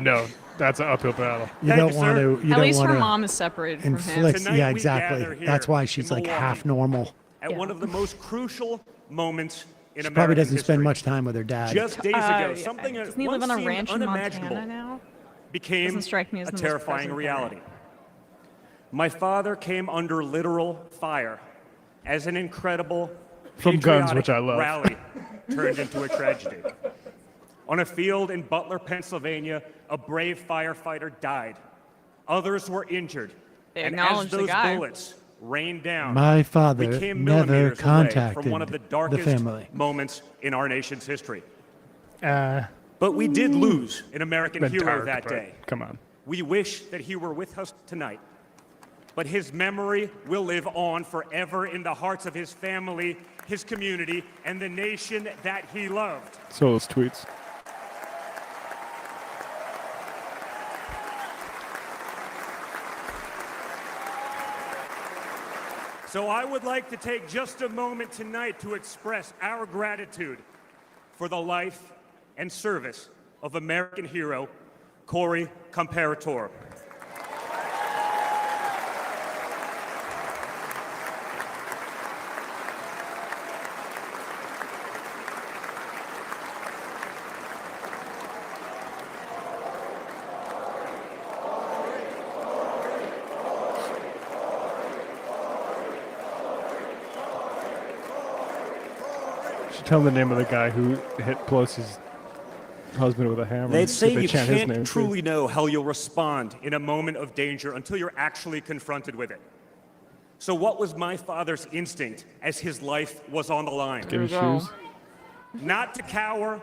No, that's an uphill battle. You don't want to. You At don't least her want mom is separated from him. inflict. Tonight Yeah, we exactly. gather here That's why in she's like Milwaukee half normal. At one of the most crucial moments in She American probably doesn't history. spend much time with her dad. Just days ago, something Doesn't he live once on a seemed ranch in unimaginable Montana now? became Doesn't strike me as a the most terrifying present reality. My father came under literal fire as an incredible From guns, patriotic which I love. rally turned into a tragedy. On a field in Butler, Pennsylvania, a brave firefighter died. Others were injured. They And as acknowledged the those guy. bullets rained down, My father we came never millimeters away contacted from one of the the darkest family. moments in our nation's history. Uh, But we did lose an American been hero dark, that but day. Come on. We wish that he were with us tonight. But his memory will live on forever in the hearts of his family, his community, and the nation that he loved. So those tweets. So I would like to take just a moment tonight to express our gratitude for the life and service of American hero Corey Comparator. Should tell the name of the guy who hit Pelosi's husband with a hammer. They'd See if say they you chant his name, can't too. truly know how you'll respond in a moment of danger until you're actually confronted with it. So what was my father's instinct as his life was on the line? Give him shoes. Not to cower,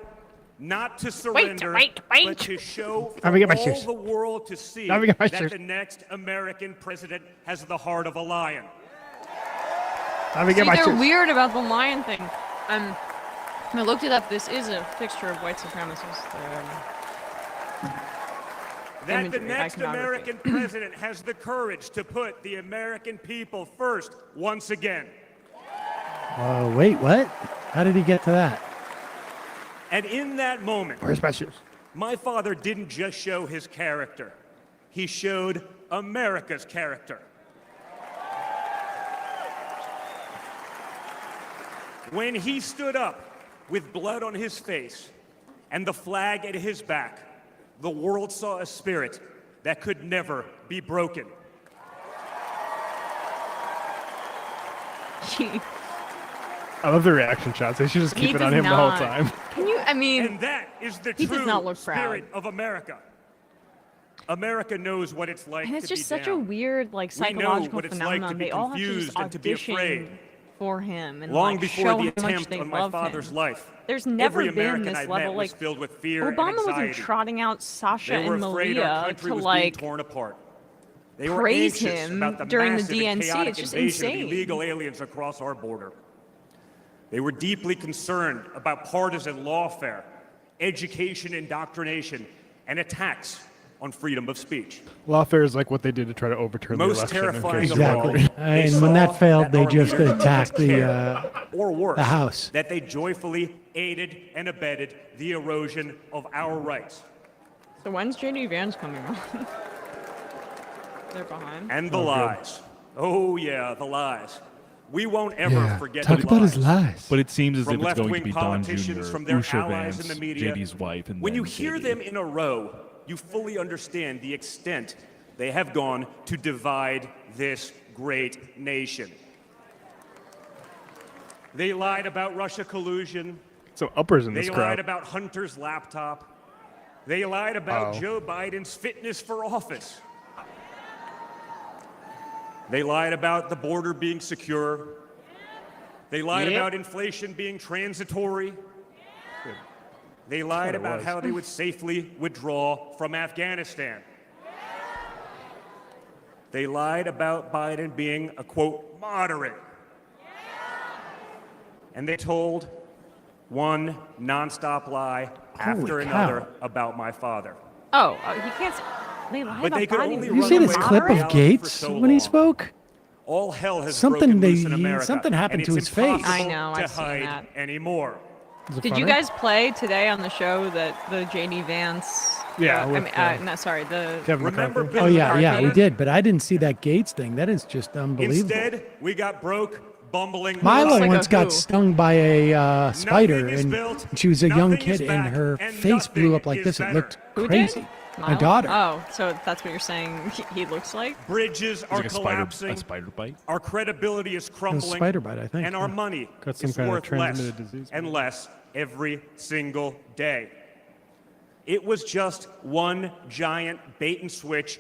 not to surrender, but to show Let me get my all shoes. the world to see Let me get my that shoes. the next American president has the heart of a lion. Let me get See, my they're shoes. weird about the lion thing. I looked it up. This is a fixture of white supremacists. That the Imagery, next iconography. American president has the courage to put the American people first once again. Wait, what? How did he get to that? And in that moment, Where's my shoes? my father didn't just show his character. He showed America's character. When he stood up with blood on his face and the flag at his back, the world saw a spirit that could never be broken. I love the reaction shots. They should just keep it on him the whole time. Can you? I mean, And that is the he true does not look spirit of America. America knows what it's like and it's to just be such down. a weird, like, We know psychological what it's like phenomenon. to be They all have to just confused and to be audition afraid. for him and Long like before show the how much attempt they on my love father's him. life, There's never every been American this I level met like was filled with fear and Obama wasn't anxiety. trotting out Sasha They were and afraid our Malia country to was being like torn apart. They were praise anxious him about the during the massive and DNC. chaotic It's just invasion insane. of illegal aliens across our border. They were deeply concerned about partisan lawfare, education indoctrination, and attacks on freedom of speech. Lawfare is like what they did to try to overturn Most the election. in terrifying case of you all, were- they And when that saw failed, they our just leaders attacked the cared, or worse, the House. that they joyfully aided and abetted the erosion of our rights. So when's JD Vance coming on? They're behind. And the Oh, good. lies. Oh, yeah, the lies. We won't ever Yeah, forget talk the about lies. his lies. But it seems as From if it's going to left-wing be Don politicians, Jr., from their Usha allies Vance, in the media. JD's wife, and When then you hear JD. them in a row, you fully understand the extent they have gone to divide this great nation. They lied about Russia collusion. Some uppers in They this lied crowd. about Hunter's laptop. They lied about Oh. Joe Biden's fitness for office. They lied about the border being secure. They lied Yep. about inflation being transitory. They lied it about was. how they would safely withdraw from Afghanistan. They lied about Biden being a, quote, moderate. And they told one nonstop lie after another about my father. Oh, he can't. They lie But about they could Biden. only Did you run see away this from clip of reality Gates for so when he long. spoke? All hell has Something broken loose in America, something happened and to it's his face. impossible I know, to I've seen hide that. anymore. Did you guys play today on the show that the JD Vance? Yeah, I with, mean, no, sorry, the Kevin Remember McCarthy. Bill Oh yeah, yeah, we McCarthy? did, but I didn't see that Gates thing. That is just unbelievable. Instead, we got broke, bumbling. Milo like a once who? got stung by a spider, Nothing is and built, she was a young nothing is kid, and back, her and face blew up nothing like is this. It better. looked Who crazy. did? My Milo? daughter. Oh, so that's what you're saying he looks like? Bridges are like a collapsing. spider bite. Our credibility is crumbling. spider bite, I think, And our yeah. money Got some is kind of worth less transmitted disease. and less every single day. It was just one giant bait and switch,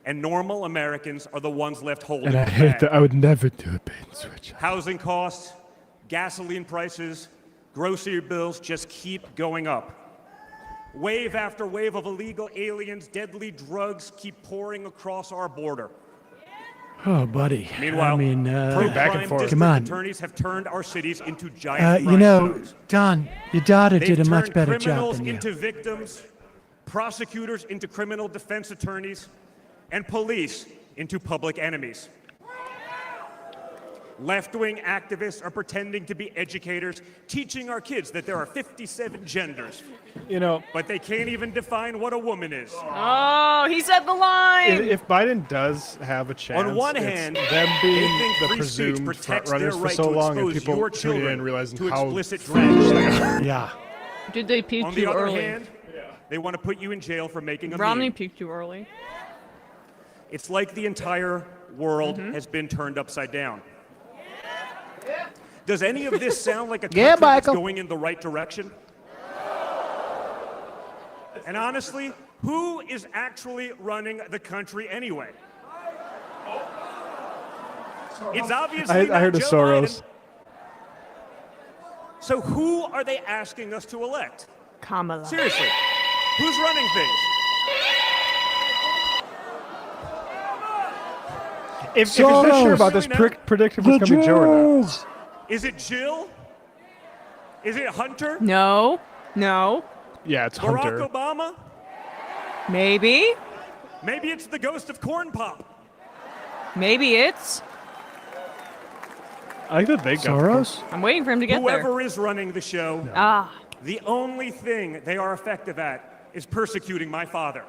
and normal Americans are the ones left holding And I the hate bag. that. I would never do a bait and switch. Housing costs, gasoline prices, grocery bills just keep going up. Wave after wave of illegal aliens, deadly drugs keep pouring across our border. Oh, buddy. Meanwhile, I mean, back and forth. district Come on. attorneys have turned our cities into giant you know, grindstones. Don, your daughter They've did a much turned better job criminals than you. into victims, prosecutors into criminal defense attorneys, and police into public enemies. Left-wing activists are pretending to be educators, teaching our kids that there are 57 genders, You know, but they can't even define what a woman is. Oh, he said the line. if Biden does have a chance, On one it's hand, them they being think the free speech presumed protects front their runners for right so to long, and expose people your tuning in children realizing to how explicit drag. Yeah. Did they peak On the too other early? hand, they want to put you in jail for making a Romney meme. peaked too early. It's like the entire world Mm-hmm. has been turned upside down. Does any of this sound like a country Yeah, that's Michael. going in the right direction? And honestly, who is actually running the country anyway? It's obviously I not heard of Joe Soros. Biden. So who are they asking us to elect? Kamala. Seriously, who's running things? If you're not sure Soros. about this, Really now? predict what's going to be Joe or not. Is it Jill? Is it Hunter? No. No. Yeah, it's Barack Hunter. Obama? Maybe. Maybe it's the ghost of Corn Pop. Maybe it's. I think that they got Soros? I'm waiting for him to get Whoever is running the show, there. Ah. the only thing they are effective at is persecuting my father.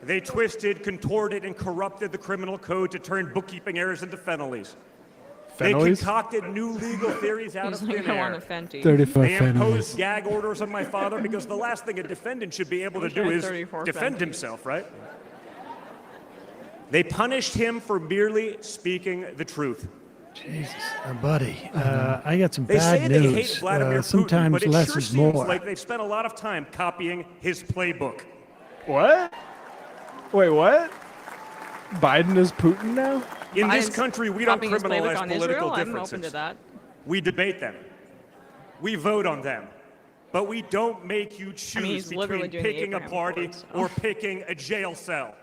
They twisted, contorted, and corrupted the criminal code to turn bookkeeping errors into felonies. They Fenellies? concocted new legal theories out He's of like, thin I want air. a Fenty. 35 They imposed Fenellies. gag orders on my father because the last thing a defendant should be able to do is 34 defend Fenties. himself, right? They punished him for merely speaking the truth. Jesus, buddy. I got some They say bad they hate news. Vladimir Putin, Sometimes but it less sure is seems more. like they've spent a lot of time copying his playbook. What? Wait, what? Biden is Putin now? In this Biden's country, we don't copying his playbook criminalize on political Israel? I'm differences. open to that. We debate them. We vote on them. But we don't make you choose he's literally between doing the picking a Abraham party Accords, so. or picking a jail cell.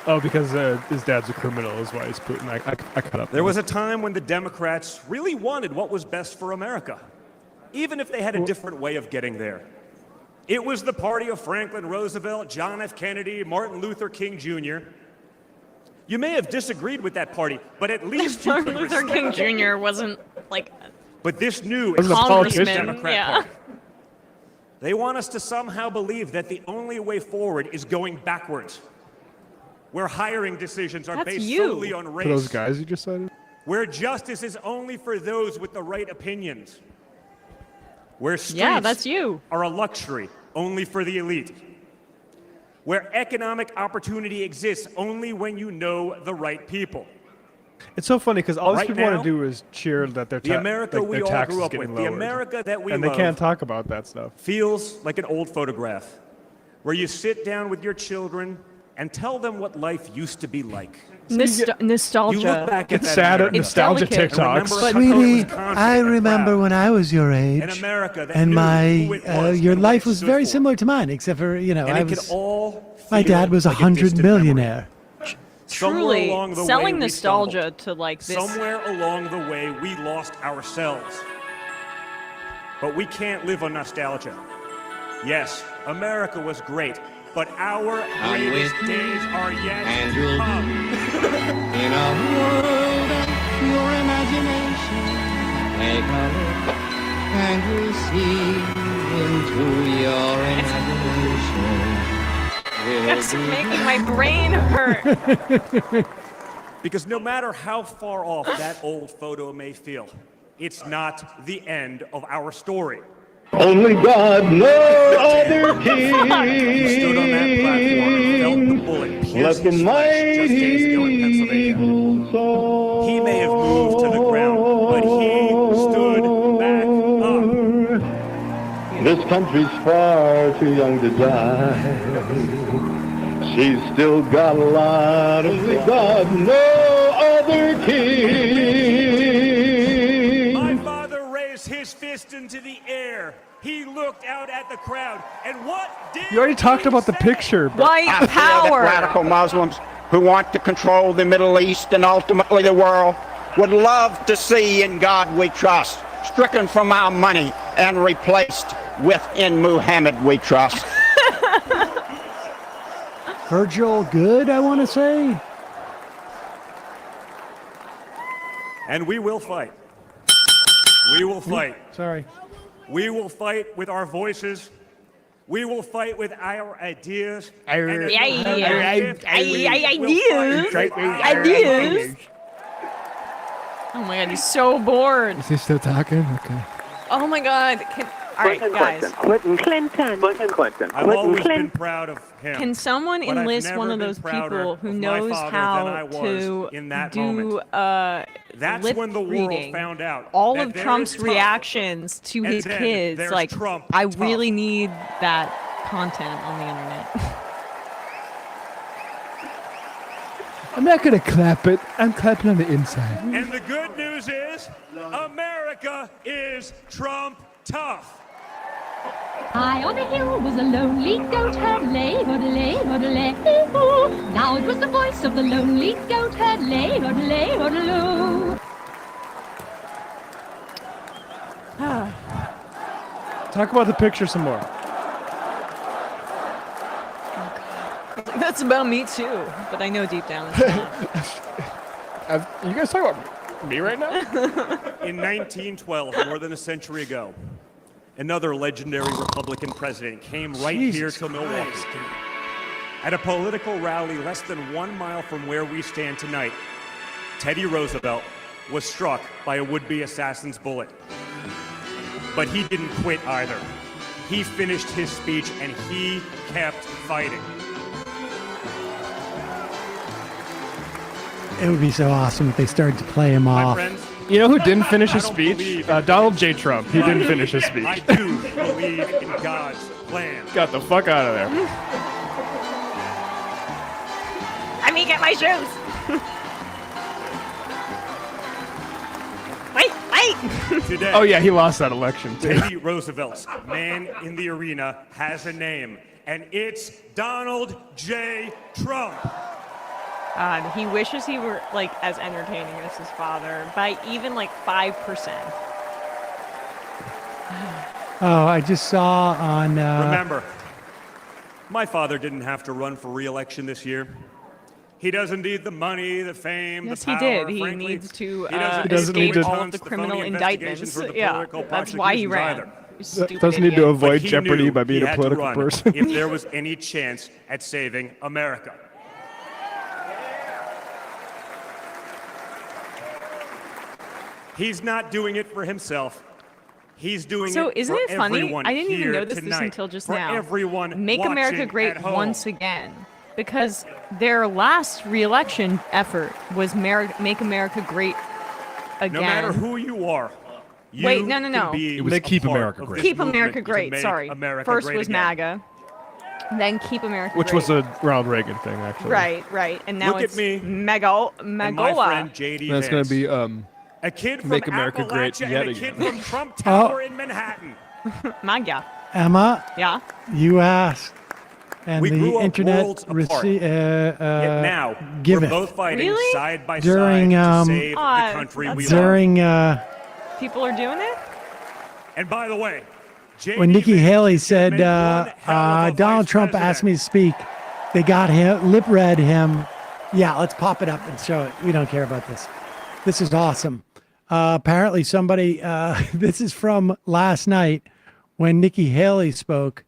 Oh, because his dad's a criminal is why he's Putin. I cut up. There was a time when the Democrats really wanted what was best for America, even if they had a different way of getting there. It was the party of Franklin Roosevelt, John F. Kennedy, Martin Luther King Jr. You may have disagreed with that party, but at least you Martin could Luther King respect it. Jr. wasn't like But this new Wasn't a extremist politician. Democrat Yeah. party, they want us to somehow believe that the only way forward is going backwards, where hiring decisions are That's based you. solely on race, For those guys you just cited? where justice is only for those with the right opinions, where streets Yeah, that's you. are a luxury only for the elite, where economic opportunity exists only when you know the right people. It's so funny because all these Right people now, want to do is cheer that their, the America like, we their all taxes grew up getting with, the lowered. America that we and they love, can't talk about that stuff. feels like an old photograph where you sit down with your children and tell them what life used to be like. Nostalgia. You look back at It's that sad America nostalgia delicate. and remember TikToks. how Sweetie, confident I and remember proud. when I was your age, An America that and knew my who it was your and what life it was stood very for. similar to mine, except for And I it could was. all My feel dad was a like a distant memory. $100 millionaire. truly along the selling way, we nostalgia stumbled. to like this. Somewhere along the way, we lost ourselves. But we can't live on nostalgia. Yes, America was great, but our greatest days are yet to come. In a world of your imagination, take a look and receive into your imagination. It's making my brain hurt. Because no matter how far off that old photo may feel, it's not the end of our story. Only God, no other He stood on that platform and felt the bullet pierce his flesh just days ago in Pennsylvania. He may have moved to the ground, but he stood back up. This country's far too young to die. She's still got a lot of God, no other king. My father raised his fist into the air. He looked out at the crowd, and what did You already talked about the picture. White I fear that power. radical Muslims who want to control the Middle East and ultimately the world would love to see In God We Trust stricken from our money and replaced with In Muhammad We Trust. Virgil Good, I want to say. And we will fight. We will fight. Sorry. We will fight with our voices. We will fight with our ideas. Ideas. Oh my god, he's so bored. Is he still talking? Okay. Oh my god. All right, guys. Clinton. I've always been proud of him. Can someone but I've enlist never one of been those prouder people who of my knows father how than I was to in that do moment. That's lip when the world reading? found out All that of there Trump's is tough, reactions to and his then kids. there's Like, Trump I tough. really need that content on the internet. I'm not gonna clap it. I'm clapping on the inside. And the good news is, America is Trump tough. High on a hill was a lonely goat herd, lay, hodelay, hodelay, ooh. Now it was the voice of the lonely goat herd, lay, hodelay, hodeloo. Talk about the picture some more. That's about me too, but I know deep down it's not. You guys talking about me right now? In 1912, more than a century ago, another legendary Republican president came right here to Milwaukee. At a political rally less than 1 mile from where we stand tonight, Teddy Roosevelt was struck by a would-be assassin's bullet. But he didn't quit either. He finished his speech and he kept fighting. It would be so awesome if they started to play him My off. friends, You know who didn't finish his I don't speech? believe Donald J. Trump. He didn't finish his speech. I do believe in God's plan. Got the fuck out of there. Let me get my shoes. Wait. Today, Oh yeah, he lost that election too. Teddy Roosevelt's man in the arena has a name, and it's Donald J. Trump. He wishes he were like as entertaining as his father by even like 5%. Oh, I just saw on. Remember, my father didn't have to run for re-election this year. He doesn't need the money, the fame, Yes, the power. he did. He Frankly, needs to doesn't need escape to- all of the the criminal phony indictments. investigations or the Yeah, political that's why he ran. prosecutions either. You stupid Doesn't need idiot. to avoid But he jeopardy knew by being he a had to political run person. if there was any chance at saving America. He's not doing it for himself. He's doing So it isn't for it funny? everyone I didn't even here notice this tonight, until just for now. everyone Make America watching Great at home. once again. Because their last re-election effort was Make America Great again. No matter who you are. You Wait, no. can be It was a Keep part America of Great. this Keep America movement to Great, make sorry. America First great was again. MAGA. Then Keep America Which Great. was a Ronald Reagan thing, actually. Right. And now Look at it's me and my Magoa. friend JD That's going Vance. to be a kid from Make America Great Appalachia yet and a kid again. from Trump Tower in Manhattan. MAGA. Emma, Yeah. you asked. and We the grew up internet worlds apart. Yet now, give we're it both fighting Really? side by during side to save the country we love. during People are doing it? And by the way, when Nikki Haley said hell of a Donald vice Trump asked me to speak, they got him lip read him. Yeah, let's pop it up and show it. We don't care about this. This is awesome. Apparently somebody this is from last night when Nikki Haley spoke.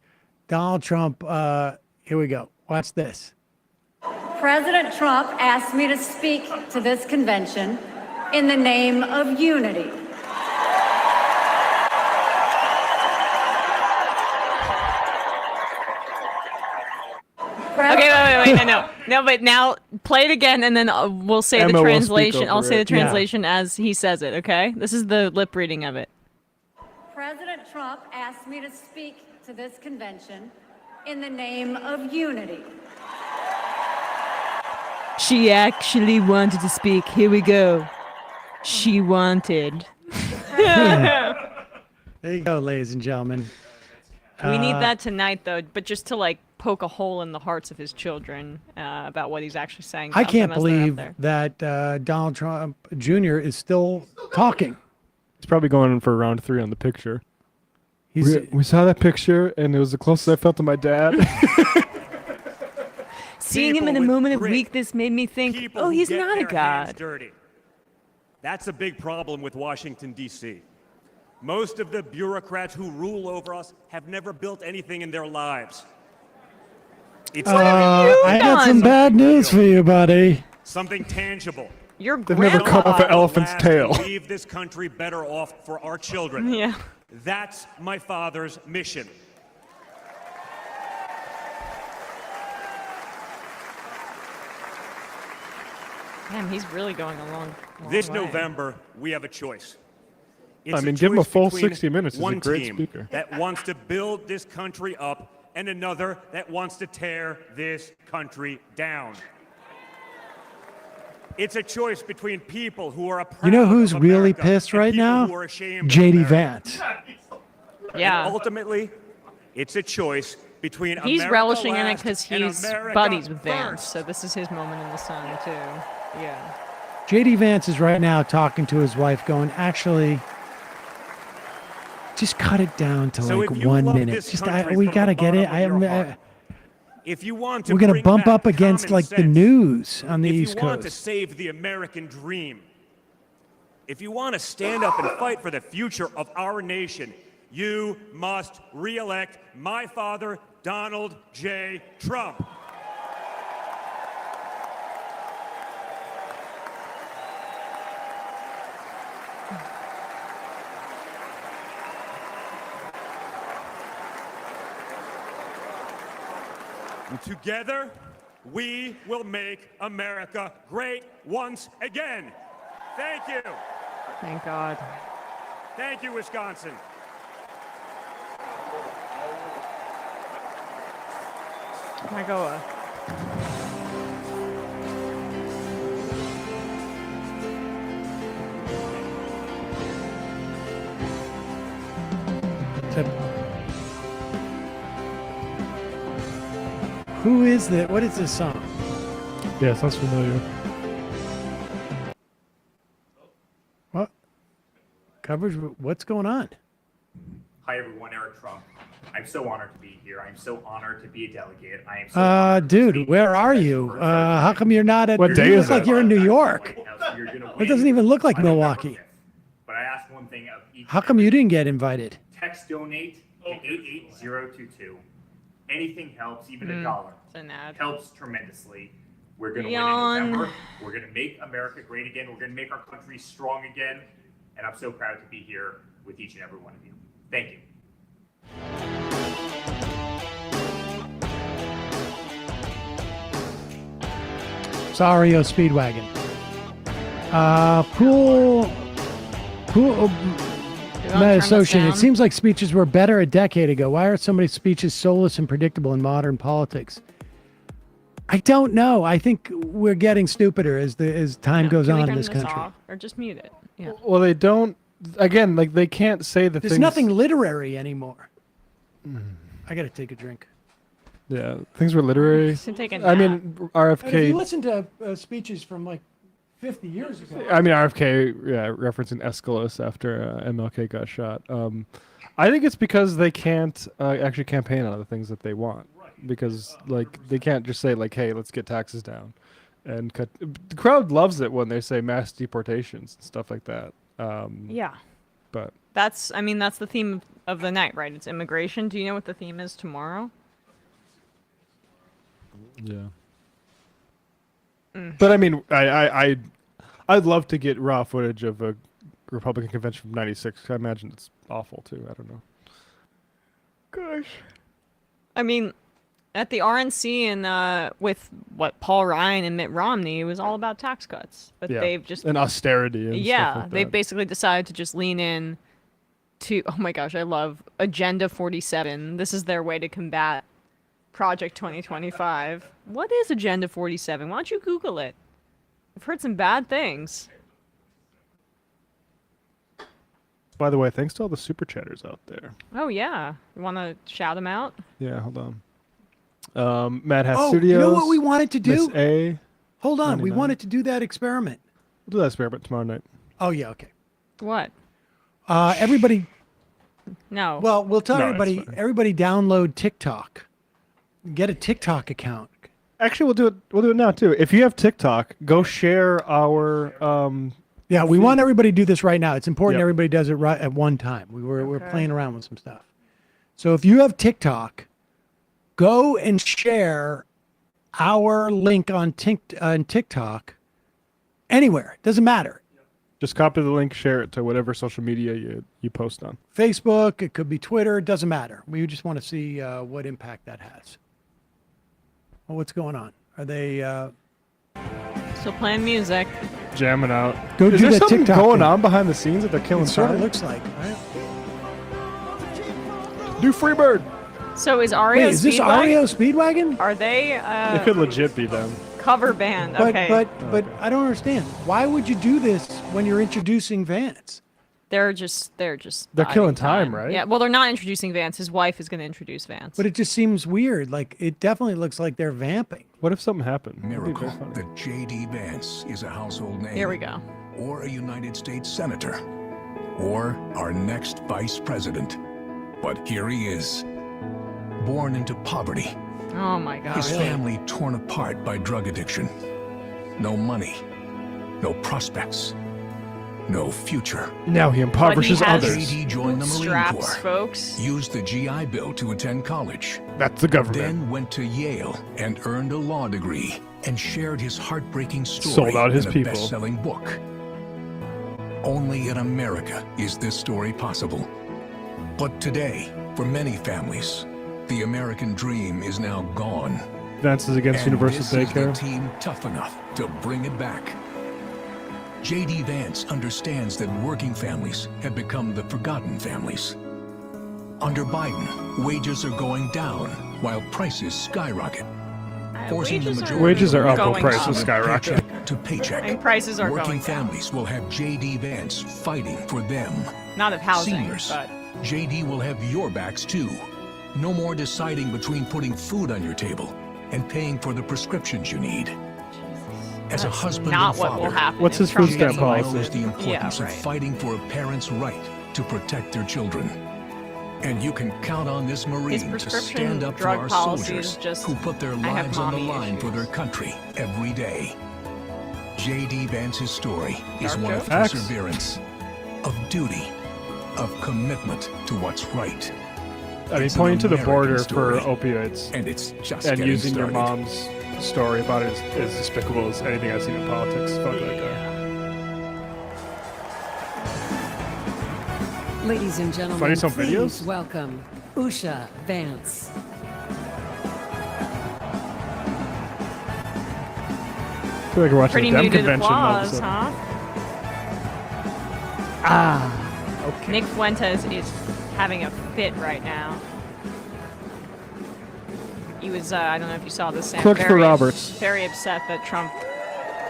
Donald Trump here we go. Watch this. President Trump asked me to speak to this convention in the name of unity. Okay, wait, no, but now play it again, and then we'll say Emma the will speak translation. I'll over say the it. translation as he says it. Okay, this is the lip reading of it. President Trump asked me to speak to this convention in the name of unity. She actually wanted to speak. Here we go. She wanted. There you go, ladies and gentlemen. We need that tonight, though, but just to like poke a hole in the hearts of his children about what he's actually saying. I to can't them as they're believe up that Donald Trump Jr. is still talking. He's probably going for round 3 on the picture. He's, We saw that picture, and it was the closest I felt to my dad. Seeing him in a moment of weakness made me think, People oh, who he's get not a their hands god. dirty. That's a big problem with Washington, D.C. Most of the bureaucrats who rule over us have never built anything in their lives. It's I got some bad news for you, buddy. something tangible. Your They've never cut off an elephant's tail. Leave this country better off for our children. Yeah. That's my father's mission. Damn, he's really going a long This way. November, we have a choice. I mean, give him a choice full between 60 minutes. He's a one great team speaker. that wants to build this country up and another that wants to tear this country down. It's a choice between people who are You know who's proud of really America pissed and right people now? who are ashamed of JD America. Vance. Yeah. And ultimately, it's a choice between He's America relishing in it last because and he's America buddies with Vance, first. so this is his moment in the sun, too. Yeah. JD Vance is right now talking to his wife, going, actually, just cut it down to So like if you 1 love minute. this Just country we from gotta the get it. bottom of your heart, if you want to we're gonna bring bump back up against common like the sense, news on the if East you want to Coast. save the American dream, if you want to stand up and fight for the future of our nation, you must re-elect my father, Donald J. Trump. And together, we will make America great once again. Thank you. Thank God. Thank you, Wisconsin. Margoa. Who is that? What is this song? Yeah, sounds familiar. What? Coverage? What's going on? Hi everyone, Eric Trump. I'm so honored to be here. I'm so honored to be a delegate. I am so Dude, where are you? How come you're not at? What day you is look like it? you're in New York. You're gonna It win doesn't even look like on November Milwaukee. 5th. But I ask one thing of each. How come you didn't get invited? Text donate to 88022. Anything helps, even $1 It's an ad. helps tremendously. We're gonna Yawn. win in November. We're gonna make America great again. We're gonna make our country strong again. And I'm so proud to be here with each and every one of you. Thank you. Sorry, Speedwagon. Pool my associate. It seems like speeches were better a decade ago. Why are so many speeches soulless and predictable in modern politics? I don't know. I think we're getting stupider as time goes Can we on in turn this country. off or just mute it? Yeah. Well, they don't. Again, like they can't say the There's things. nothing literary anymore. I got to take a drink. Yeah, things were literary. Should take a I mean, nap. But if RFK. you listen to speeches from like 50 years ago. I mean, RFK, yeah, referencing Aeschylus after MLK got shot. I think it's because they can't actually campaign on the things that they want, because like they can't just say like, "Hey, let's get taxes down," and cut. The crowd loves it when they say mass deportations and stuff like that. Yeah. But That's the theme of the night, right? It's immigration. Do you know what the theme is tomorrow? yeah. But I mean, I'd love to get raw footage of a Republican convention from '96. I imagine it's awful too. I don't know. Gosh. I mean, at the RNC and with Paul Ryan and Mitt Romney, it was all about tax cuts. But Yeah. they've just and austerity. And yeah, stuff like they've that. basically decided to just lean in to, oh my gosh, I love Agenda 47. This is their way to combat Project 2025. What is Agenda 47? Why don't you Google it? I've heard some bad things. By the way, thanks to all the super chatters out there. Oh yeah, you want to shout them out? Yeah, hold on. Mad Hat Oh, Studios. you know what we wanted to do? Miss A. Hold on, we 99. wanted to do that experiment. We'll do that experiment tomorrow night. Oh yeah, okay. What? Everybody. No. Well, we'll tell No, everybody. it's fine. Everybody download TikTok. Get a TikTok account. Actually, we'll do it. We'll do it now too. If you have TikTok, go share our. Yeah, we want everybody to do this right now. It's important Yep. everybody does it right at one time. We're playing around with some stuff. So if you have TikTok, go and share our link on TikTok anywhere. It doesn't matter. Just copy the link, share it to whatever social media you post on. Facebook, it could be Twitter, it doesn't matter. We just want to see what impact that has. Well, what's going on? Are they Still playing music. Jamming out. Go Is do there that something TikTok going thing. on behind the scenes that they're killing It sort of time? looks like, right? Do Freebird. So is REO Wait, is this REO Speedwagon? Are they It could legit be them. cover band? But Okay. but I don't understand. Why would you do this when you're introducing Vance? They're killing killing time, right? Yeah. Well, they're not introducing Vance. His wife is going to introduce Vance. But it just seems weird. Like it definitely looks like they're vamping. What if something happened? Miracle that JD Vance is a household name. Here we go. Or a United States senator. Or our next vice president. But here he is. Born into poverty. Oh my God. His family torn apart by drug addiction. No money. No prospects. No future. Now he impoverishes But he has others. JD joined the Marine straps, Corps. folks. Used the GI Bill to attend college. That's the government. Then went to Yale and earned a law degree and shared his heartbreaking story Sold out his in a people. best-selling book. Only in America is this story possible. But today, for many families, the American dream is now gone. Vance is against And universal this is the daycare. team tough enough to bring it back. JD Vance understands that working families have become the forgotten families. Under Biden, wages are going down while prices skyrocket, forcing the majority Wages are up while of prices Americans skyrocket. paycheck to paycheck. And prices are Working going down. families will have JD Vance fighting for them. Not of housing, Seniors, but JD will have your backs too. No more deciding between putting food on your table and paying for the prescriptions you need. As a husband not and what father, will happen. What's if his Trump food gets stamp policy? knows the importance Yeah, of right. fighting for a parent's right to protect their children. And you can count on this Marine to prescription stand up for drug our policy soldiers is just, who put their I have lives on the mommy line for their country every day. JD Vance's story is Dark one of jokes? Facts. perseverance, of duty, of commitment to what's right. I mean, It's an pointing to the American border story, for opioids and it's just and getting using your started. mom's story about it is despicable as anything I've seen in politics. Fuck that guy. Ladies and gentlemen, Finding some please videos? welcome Usha Vance. I feel like we're watching Pretty a Dem muted convention all of a applause, sudden. huh? Okay. Nick Fuentes is having a fit right now. He was, I don't know if you saw this, Sam. Clerk for Roberts. Very upset that Trump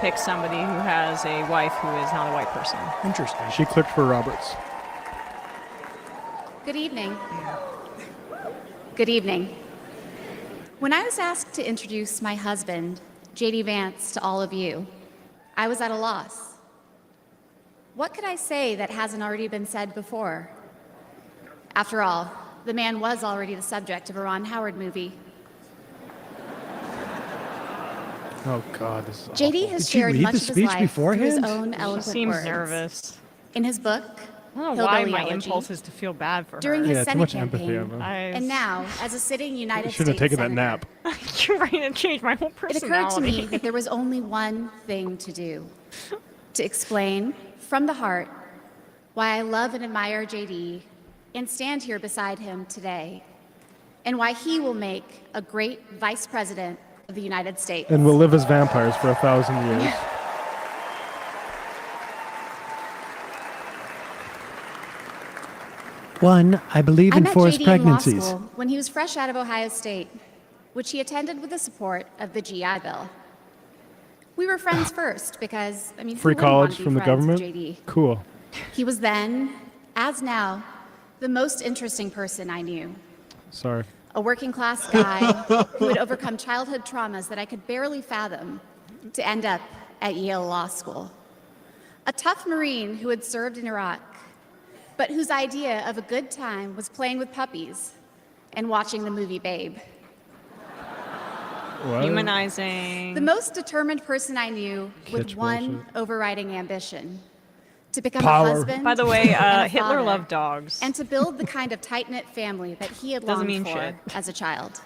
picked somebody who has a wife who is not a white person. Interesting. She clicked for Roberts. Good evening. Good evening. When I was asked to introduce my husband, JD Vance, to all of you, I was at a loss. What could I say that hasn't already been said before? After all, the man was already the subject of a Ron Howard movie. Oh God, this is JD has Did she shared read much the of his speech life through his beforehand? own She eloquent seems words. nervous. In his book, I don't know why Hillbilly my Elegy, impulse is to feel bad for during her. his Yeah, too Senate much empathy campaign, of him. and now as a sitting United Should have States taken that Senator. nap. You're right, it changed my whole It occurred to personality. me that there was only one thing to do: to explain from the heart why I love and admire JD and stand here beside him today, and why he will make a great Vice President of the United States. And we'll live as vampires for 1,000 years. One, I believe I in met forced JD pregnancies. in law school when he was fresh out of Ohio State, which he attended with the support of the GI Bill. We were friends first because, I mean, who Free wouldn't want college to be from the friends with government? JD? Cool. He was then, as now, the most interesting person I knew. Sorry. A working class guy who had overcome childhood traumas that I could barely fathom to end up at Yale Law School. A tough Marine who had served in Iraq, but whose idea of a good time was playing with puppies and watching the movie Babe. What? Humanizing. The most determined person I knew with Kitsch one bullshit. overriding ambition: to become Power. a husband. By the way, and a Hitler father, loved dogs. and to build the kind of tight-knit family that he had Doesn't longed mean for shit. as a child.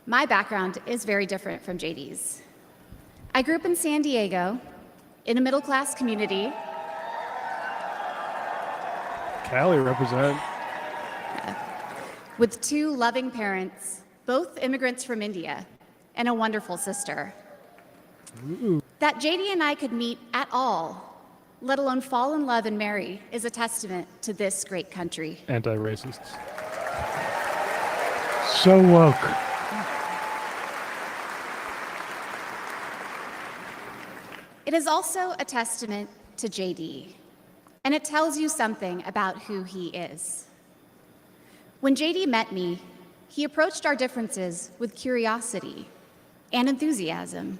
My background is very different from JD's. I grew up in San Diego, in a middle-class community. Cali represent. With two loving parents, both immigrants from India, and a wonderful sister. Ooh. That JD and I could meet at all, let alone fall in love and marry, is a testament to this great country. Anti-racists. So woke. It is also a testament to JD, and it tells you something about who he is. When JD met me, he approached our differences with curiosity and enthusiasm.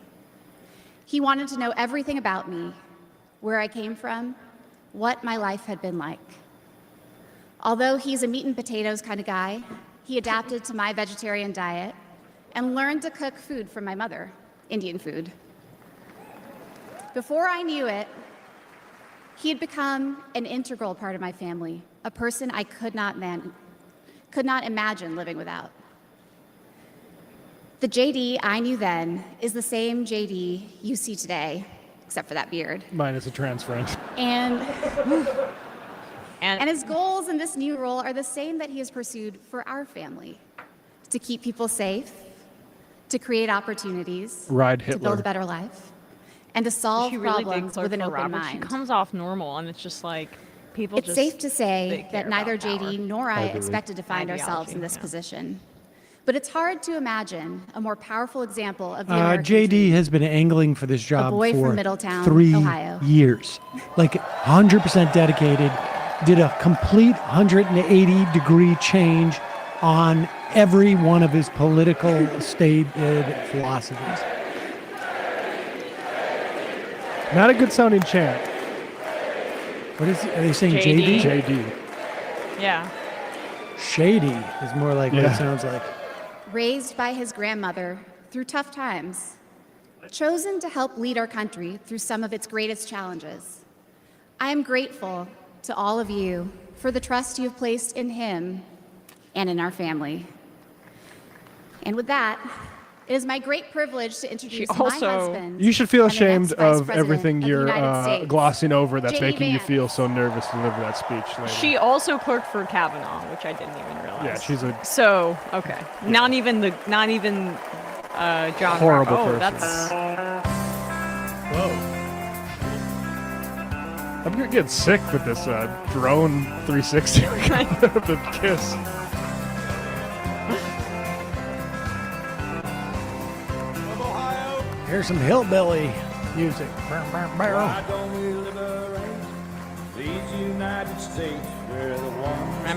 He wanted to know everything about me, where I came from, what my life had been like. Although he's a meat and potatoes kind of guy, he adapted to my vegetarian diet and learned to cook food from my mother, Indian food. Before I knew it, he had become an integral part of my family, a person I could not imagine living without. The JD I knew then is the same JD you see today, except for that beard. Mine is a trans friend. And his goals in this new role are the same that he has pursued for our family: to keep people safe, to create opportunities, Ride to Hitler. build a better life, and to solve She really did problems clerk with an for open Robert. mind. She comes off normal, and it's just like people It's just. safe to say they care that neither about JD power. nor I Ideally. expected to find ourselves in Ideology, this yeah. position. But it's hard to imagine a more powerful example of the American JD dream. has been angling for this job boy from for Middletown, 3 Ohio. years. Like 100% dedicated, did a complete 180-degree change on every one of his political stated philosophies. Not a good sounding chant. What is it? Are they saying JD? JD? JD. Yeah. Shady is more like what Yeah. it sounds like. Raised by his grandmother through tough times, chosen to help lead our country through some of its greatest challenges. I am grateful to all of you for the trust you have placed in him and in our family. And with that, it is my great privilege to introduce my husband. You should feel and the ashamed next Vice of President everything of the you're United States, glossing over that's JD making you Vance. feel so nervous to deliver that speech later. She also clerked for Kavanaugh, which I didn't even realize. Yeah, she's a So okay, not even John. horrible Oh, person. that's Whoa. I'm gonna get sick with this drone 360 the kiss. Here's some hillbilly music.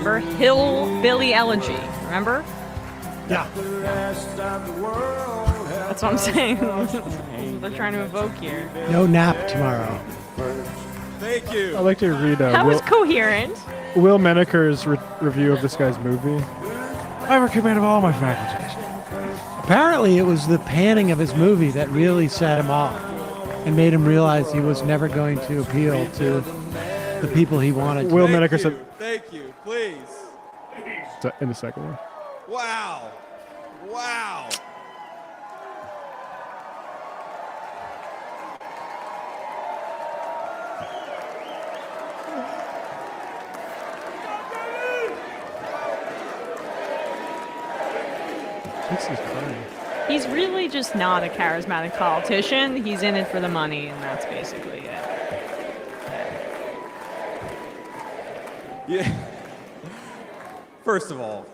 remember Hillbilly Elegy. Remember? Yeah. That's what I'm saying. They're trying to evoke here. No nap tomorrow. Thank you. I'd like to read That was coherent. Will Menaker's review of this guy's movie. I recommend all my faculties. Apparently, it was the panning of his movie that really set him off and made him realize he was never going to appeal to the people he wanted to. Will Menaker said, Thank you. Please. in the second one. Wow. Wow. He's really just not a charismatic politician. He's in it for the money, and that's basically it. Yeah. First of all,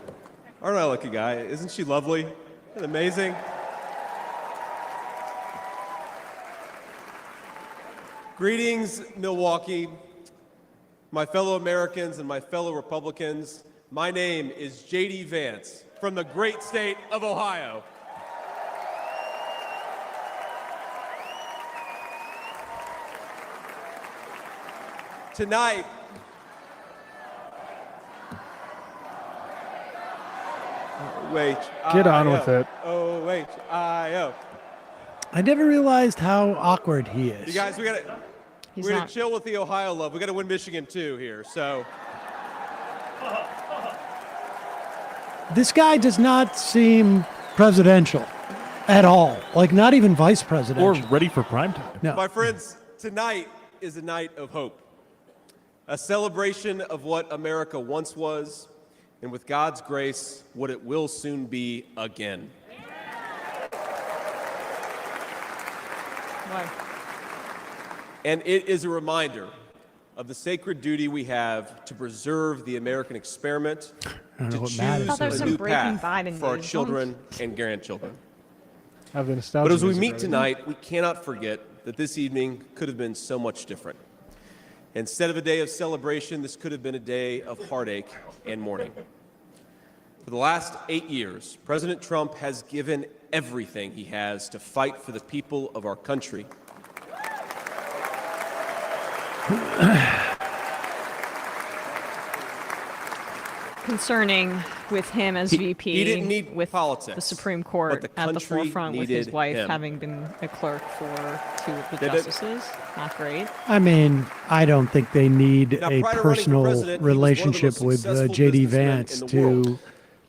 aren't I a lucky guy? Isn't she lovely and amazing? Greetings, Milwaukee, my fellow Americans and my fellow Republicans. My name is JD Vance from the great state of Ohio. Tonight, Get on with it. OHIO. I never realized how awkward he is. You guys, we're gonna chill with the Ohio love. We gotta win Michigan too here. So This guy does not seem presidential at all. Like, not even vice presidential. Or ready for prime time. No. my friends, tonight is a night of hope. A celebration of what America once was, and with God's grace, what it will soon be again. And it is a reminder of the sacred duty we have to preserve the American experiment, to choose a new path for our children and grandchildren. Have the nostalgia But as we music meet ready. tonight, we cannot forget that this evening could have been so much different. Instead of a day of celebration, this could have been a day of heartache and mourning. For the last 8 years, President Trump has given everything he has to fight for the people of our country. Concerning with him as VP, he didn't need with politics, the Supreme Court but the at the country forefront, with his needed wife him. having been a clerk for 2 of the Did it? justices. Not great. I mean, I don't think they need Now, a prior to running for personal president, he was one of the relationship most with successful JD businessmen Vance in the to world.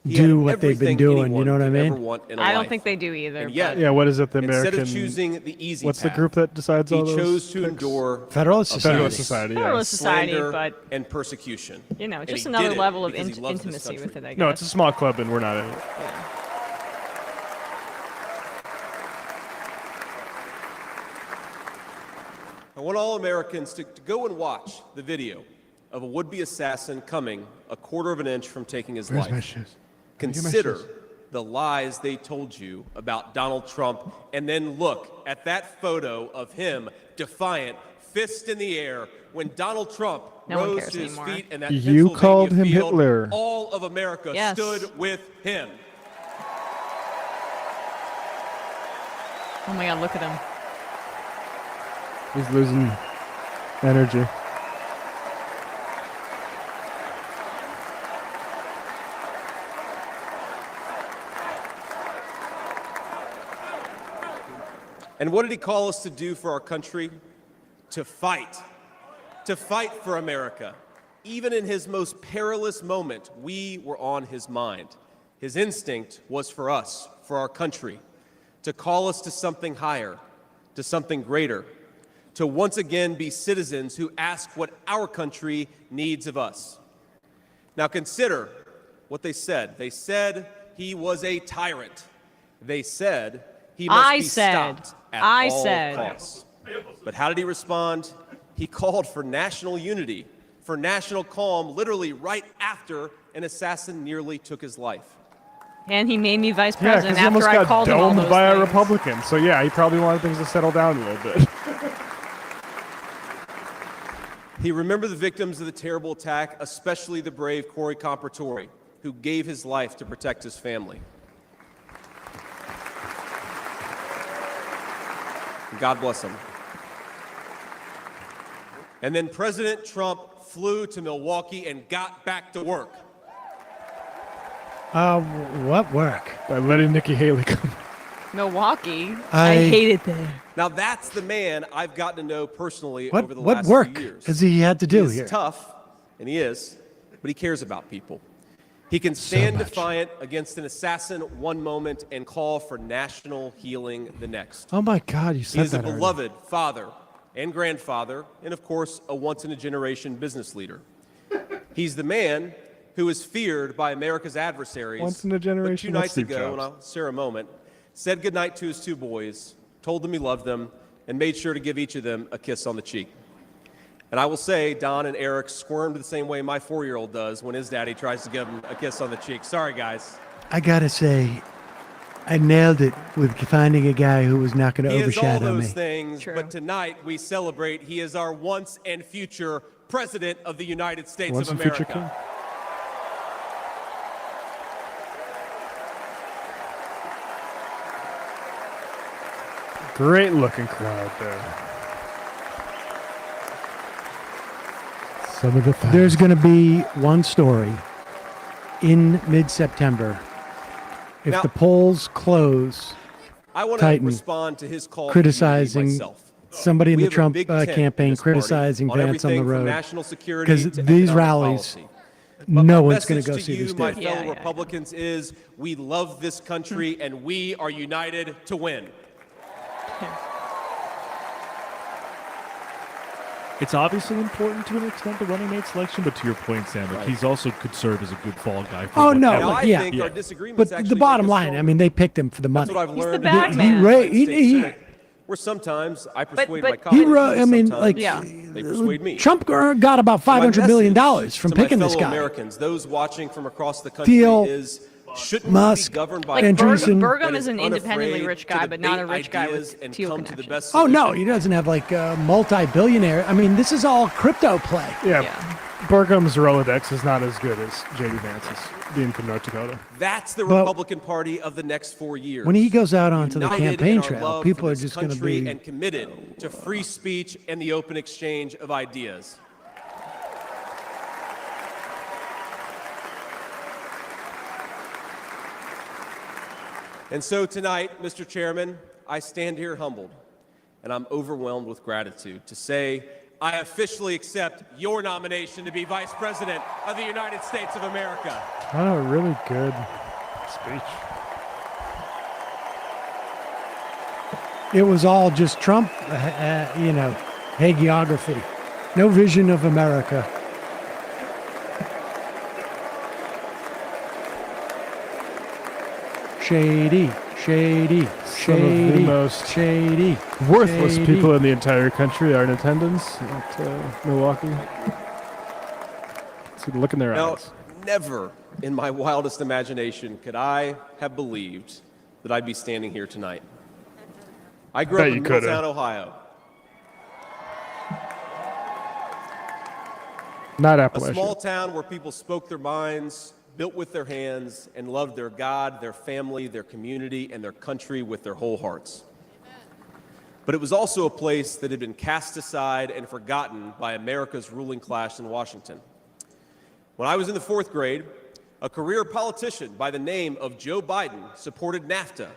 He do had what they've been everything doing. You anyone know what I could ever mean? want in a I don't life. think they do either. And yet, Yeah, what is it? The instead American. of choosing the easy What's the path, group that decides he all those? chose to picks? endure Federalist Society. Federalist Society. Yeah. Federalist Society, slander but and persecution. you know, And just he another did it level of because he loves this intimacy with country. it. I guess. No, it's a small club, and we're not in it. I want all Americans to go and watch the video of a would-be assassin coming a quarter of an inch from taking his Where's life. my shoes? Consider the lies they told you about Donald Trump, and then look at that photo of him, defiant, fist in the air, when Donald Trump No one rose cares to his anymore. feet and that You Pennsylvania called him field, Hitler. all of America Yes. stood with him. Oh my God, look at him. He's losing energy. And what did he call us to do for our country? To fight for America. Even in his most perilous moment, we were on his mind. His instinct was for us, for our country, to call us to something higher, to something greater, to once again be citizens who ask what our country needs of us. Now consider what they said. They said he was a tyrant. They said he must be stopped at all costs. But how did he respond? He called for national unity, for national calm, literally right after an assassin nearly took his life. And he made me vice Yeah, president because he almost after I got called him all domed those by a things. Republican. So yeah, he probably wanted things to settle down a little bit. He remembered the victims of the terrible attack, especially the brave Corey Compertori, who gave his life to protect his family. God bless him. And then President Trump flew to Milwaukee and got back to work. What work? By letting Nikki Haley come. Milwaukee. I hate it there. Now that's the man I've gotten to know personally What over the what last work few years. has he had to do He is here? tough, and he is, but he cares about people. He can stand defiant against an assassin one moment and call for national healing the next. Oh my God, you He said is a that already. beloved father and grandfather, and of course, a once-in-a-generation business leader. He's the man who is feared by America's adversaries. Once in a generation, But 2 that's nights Steve ago, Jobs. and I'll share a moment, said goodnight to his 2 boys, told them he loved them, and made sure to give each of them a kiss on the cheek. And I will say, Don and Eric squirmed the same way my 4-year-old does when his daddy tries to give him a kiss on the cheek. Sorry, guys. I gotta say, I nailed it with finding a guy who was not going to He is all overshadow those me. things, but tonight we celebrate he is our once and future President of the United States Once of and future America. king. Great looking crowd there. Some of the fans. There's going to be one story in mid-September. If Now- the polls close, I want to tighten, respond to his call criticizing for unity myself. somebody in We the have a Trump big tent in campaign, this party criticizing on Vance on the everything from road. national security Because to these economic rallies, policy. But no my one's going message to go to see you, these my days. fellow Republicans, is we love this country and we are united to win. It's obviously important to an extent, the running mate selection, but to your point, Sam, like, he's also could serve as a good fall guy. For Oh, no, whatever. look, yeah. But the bottom line, I mean, they picked him for the money. That's what I've He's the learned. bag in man. where sometimes I persuade but- my colleagues. He wrote, I mean, sometimes like, they persuade me. Trump got about $500 million from to my picking this fellow guy. Americans, those watching from across the country, Thiel, is shouldn't Musk, we be governed by Like a Andreessen. president Burgum that is an independently unafraid rich to guy, but not a debate rich guy ideas with and Thiel come to the connections. best Oh, no, solution? he doesn't have like a multi-billionaire. I mean, this is all crypto play. Yeah. Burgum's Rolodex is not as good as JD Vance's being from North Dakota. That's the But- Republican Party of the next 4 years. When he goes out onto the United campaign in our trail, love people for are this just going to country be. and committed to free speech and the open exchange of ideas. And so tonight, Mr. Chairman, I stand here humbled, and I'm overwhelmed with gratitude to say I officially accept your nomination to be Vice President of the United States of America. Oh, a really good speech. It was all just Trump, hagiography. No vision of America. Shady, shady, Some of the shady, most shady, worthless shady. people in the entire country are in attendance at Milwaukee. See the look in their Now, eyes. never in my wildest imagination could I have believed that I'd be standing here tonight. I grew Bet up you in coulda. Middletown, Ohio. Not A Appalachia. small town where people spoke their minds, built with their hands, and loved their God, their family, their community, and their country with their whole hearts. But it was also a place that had been cast aside and forgotten by America's ruling class in Washington. When I was in the 4th grade, a career politician by the name of Joe Biden supported NAFTA,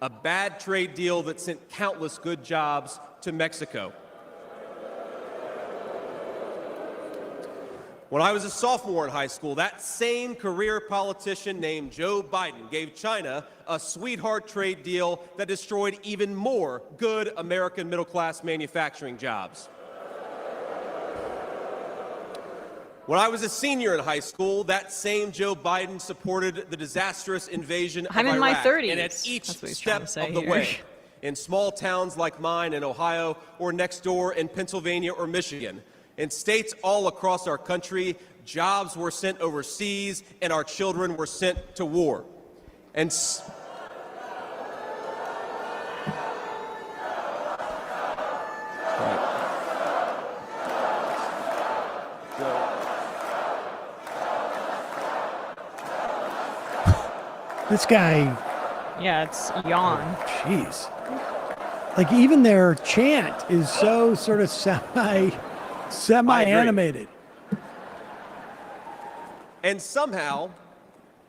a bad trade deal that sent countless good jobs to Mexico. When I was a sophomore in high school, that same career politician named Joe Biden gave China a sweetheart trade deal that destroyed even more good American middle-class manufacturing jobs. When I was a senior in high school, that same Joe Biden supported the disastrous invasion of I'm in my Iraq, 30s. and at each That's what he's trying step to say of the here. way, in small towns like mine in Ohio or next door in Pennsylvania or Michigan, in states all across our country, jobs were sent overseas and our children were sent to war. And This guy, Yeah, it's yawn. jeez. Like even their chant is so sort of semi-animated. And somehow,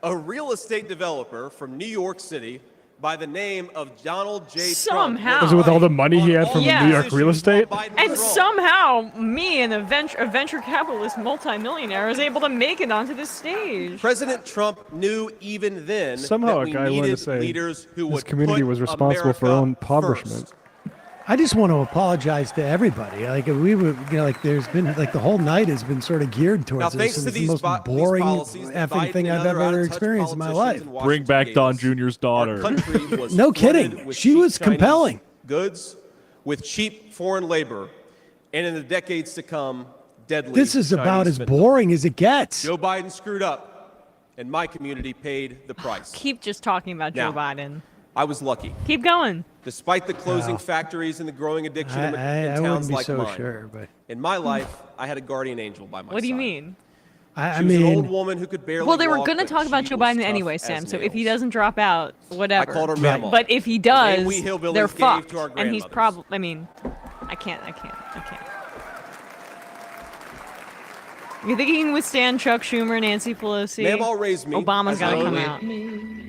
a real estate developer from New York City by the name of Donald J. Somehow. Trump. Was it with all the money he had from New York real estate? And somehow, me, a venture capitalist multimillionaire, was able to make it onto this stage. President Trump knew even then Somehow that we a guy wanted to needed say leaders who his would community put was responsible for their own America impoverishment. first. I just want to apologize to everybody. Like we were, like there's been like the whole night has been sort of geared towards Now, this. thanks And to it's these the most these boring policies that effing Biden thing and I've other ever out-of-touch experienced in my life. politicians in Bring back Washington Don gave us. Jr.'s daughter. Our country was No flooded kidding. with She cheap was Chinese compelling. goods, with cheap foreign labor, and in the decades to come, deadly This is about Chinese as fentanyl. boring as it gets. Joe Biden screwed up, and my community paid the price. Keep just talking about Joe Now, Biden. I was lucky. Keep going. Despite the closing factories and the growing addiction in I towns wouldn't be like so mine, sure, but in my life, I had a guardian angel by my side. What do you mean? I She was an old mean, woman who could barely Well, they were walk, going to but talk about she Joe was Biden tough anyway, as Sam. So if he nails. doesn't drop out, whatever. I called her Mama. But if he The name does, we hillbillies they're gave fucked. to our And he's grandmothers. probably. I mean, I can't. You think he can withstand Chuck Schumer, Nancy Pelosi? Mamaw raised me. Obama's as got to my come mother- out.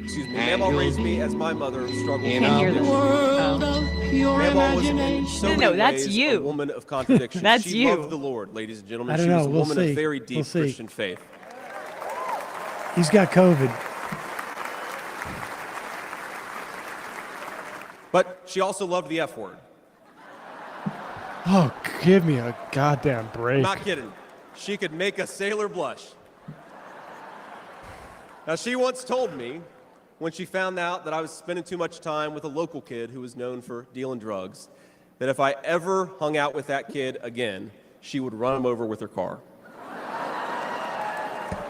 Excuse me. Mamaw raised me as my mother struggled. Can't hear this. Mamaw was in so No, many that's ways you. a woman of contradiction. That's she you. loved the Lord, ladies and gentlemen. I don't She was know. a We'll woman see. of very deep We'll see. Christian faith. he's got COVID. But she also loved the F word. Oh, give me a goddamn break. Not kidding. She could make a sailor blush. Now, she once told me when she found out that I was spending too much time with a local kid who was known for dealing drugs, that if I ever hung out with that kid again, she would run him over with her car.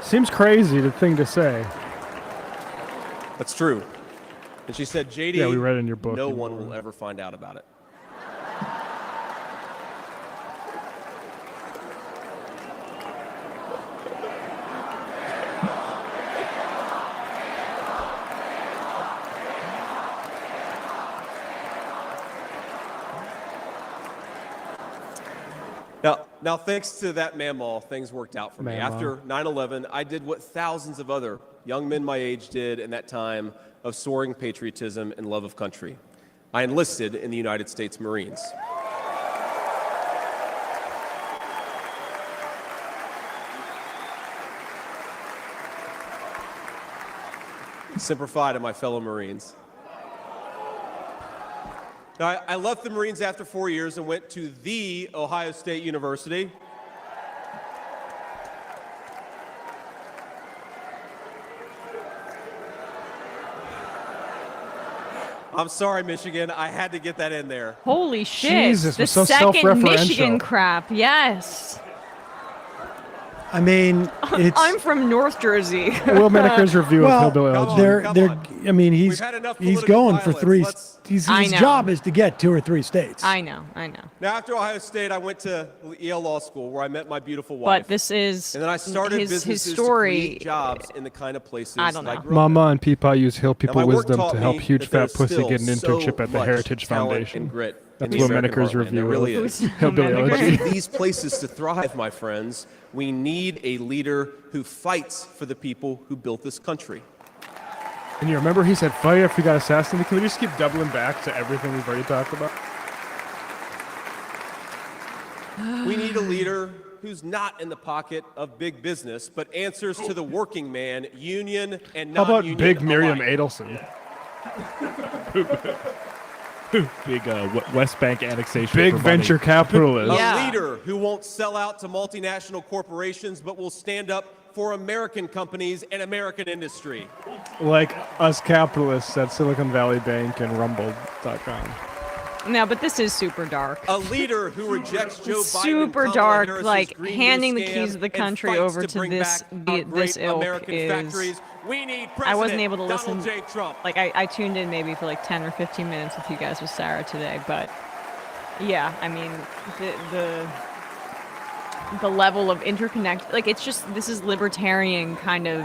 Seems crazy the thing to say. That's true. And she said, JD, Yeah, we read it in your book. no one will ever find out about it. Now, thanks to that Mamaw, things worked out for me. Mamaw. After 9/11, I did what thousands of other young men my age did in that time of soaring patriotism and love of country. I enlisted in the United States Marines. Semper Fi to my fellow Marines. Now, I left the Marines after 4 years and went to the Ohio State University. I'm sorry, Michigan. I had to get that in there. Holy shit. Jesus, the we're so second self-referential. Michigan crap. Yes. I mean, it's I'm from North Jersey. Will Manicker's review of well, Hillbilly Elegy. they're. I mean, he's had enough he's political going for violence. three. Let's- His I know. job is to get 2 or 3 states. I know. Now, after Ohio State, I went to Yale Law School, where I met my beautiful wife. But this is And then I started his businesses story. to create jobs in the kind of places I don't that I know. grew up in. Mama and Peepaw use Hill Now, People my work Wisdom taught to help me huge that there's fat pussy still get an internship so at the much Heritage talent Foundation. and grit in That's the Will American Manicker's heartland. There review really of is. Hillbilly Will But Elegy. for these places to thrive, my friends, we need a leader who fights for the people who built this country. And you remember he said fire if we got assassinated? Can we just keep doubling back to everything we've already talked about? We need a leader who's not in the pocket of big business, but answers to the working man, union and How about non-union Big Miriam alike. Adelson? Big West Bank annexation. Big for money. venture capitalist. Yeah. A leader who won't sell out to multinational corporations, but will stand up for American companies and American industry. Like us capitalists at Silicon Valley Bank and Rumble.com. No, but this is super dark. A leader who rejects Joe Biden Super and Kamala dark, Harris's like Green handing New the scam keys of the and country fights over to to bring this back our this great ilk American is. factories. We need I wasn't able to President listen. Donald J. Trump. Like I tuned in maybe for like 10 or 15 minutes with you guys with Sarah today, but yeah, I mean the level of interconnect, like it's just this is libertarian kind of.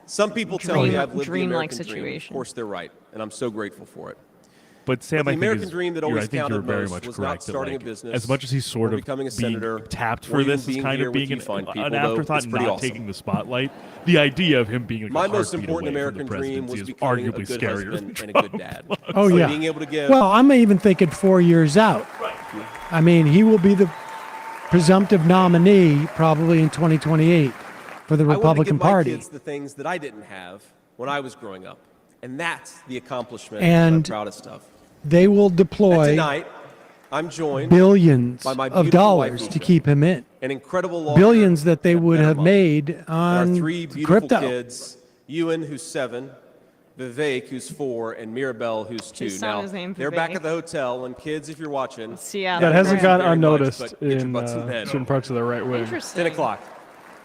Some people tell me I've lived the dream-like American dream. Of situation. course, they're right, and I'm so grateful for it. But Sam, the I think American is, dream that you're- always I think counted you're very most much was correct not that, starting like, a business, as much as he's sort or of becoming a being senator, tapped or for even this as being kind here of with being you an fine people, an though, afterthought it's and pretty not awesome. taking the spotlight, the idea of him being like My a most heartbeat important away American from the dream presidency was is becoming a arguably good scarier husband than and a good Trump. dad. Oh, So yeah. being able to give Well, I'm even thinking 4 years out. I mean, he will be the presumptive nominee probably in 2028 for the I wanted to Republican give my Party. kids the things that I didn't have when I was growing up, and that's the accomplishment And I'm proudest of. they will And deploy tonight, I'm joined billions by my of beautiful dollars wife, to Usha, keep him in. an incredible lawyer, Billions that they and a would better have mother. made And our on 3 beautiful crypto. kids, Ewan, who's 7, Vivek, who's 4, and Mirabelle, who's 2. His son Now, is named they're back Vivek. at the hotel, and kids, if you're watching, Seattle. That hasn't Grand. gone very much, unnoticed but get your in butts in bed. certain parts of the right wing. Interesting. 10 o'clock.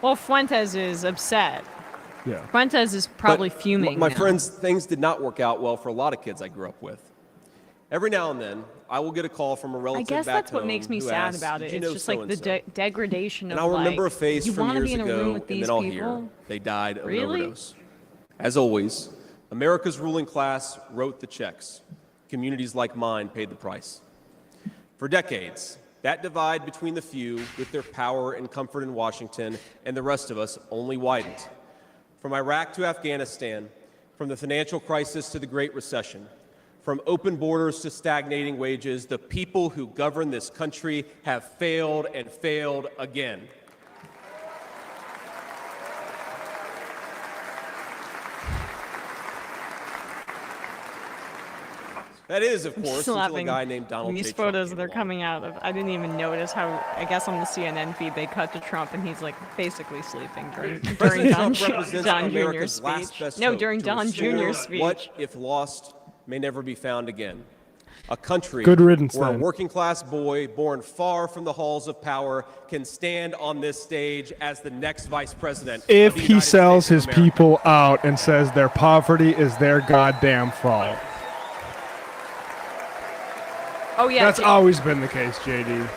Well, Fuentes is upset. Yeah. Fuentes is probably But fuming. My now. friends, things did not work out well for a lot of kids I grew up with. Every now and then, I will get a call from a I relative guess back that's what home makes me who sad asks, about "Did it. you It's know just like the so-and-so?" degradation And of I'll remember like, a face you from want to years be in a room ago, with and these then I'll people? hear they died of Really? an overdose. As always, America's ruling class wrote the checks. Communities like mine paid the price. For decades, that divide between the few with their power and comfort in Washington and the rest of us only widened. From Iraq to Afghanistan, from the financial crisis to the Great Recession, from open borders to stagnating wages, the people who govern this country have failed and failed again. That is, of I'm course, just until a laughing. guy named Donald These J. Trump photos came they're along. coming out of, I didn't even notice how. I guess on the CNN feed they cut to Trump and he's like basically sleeping during President Don, Trump represents Don Jr.'s America's last speech. best No, hope during to Don restore Jr.'s speech. What, if lost, may never be found again. A country Good riddance, where a then. working class boy born far from the halls of power can stand on this stage as the next vice president. If of the he United sells States his of America. people out and says their poverty is their goddamn fault. Oh yeah, That's always been the case, JD.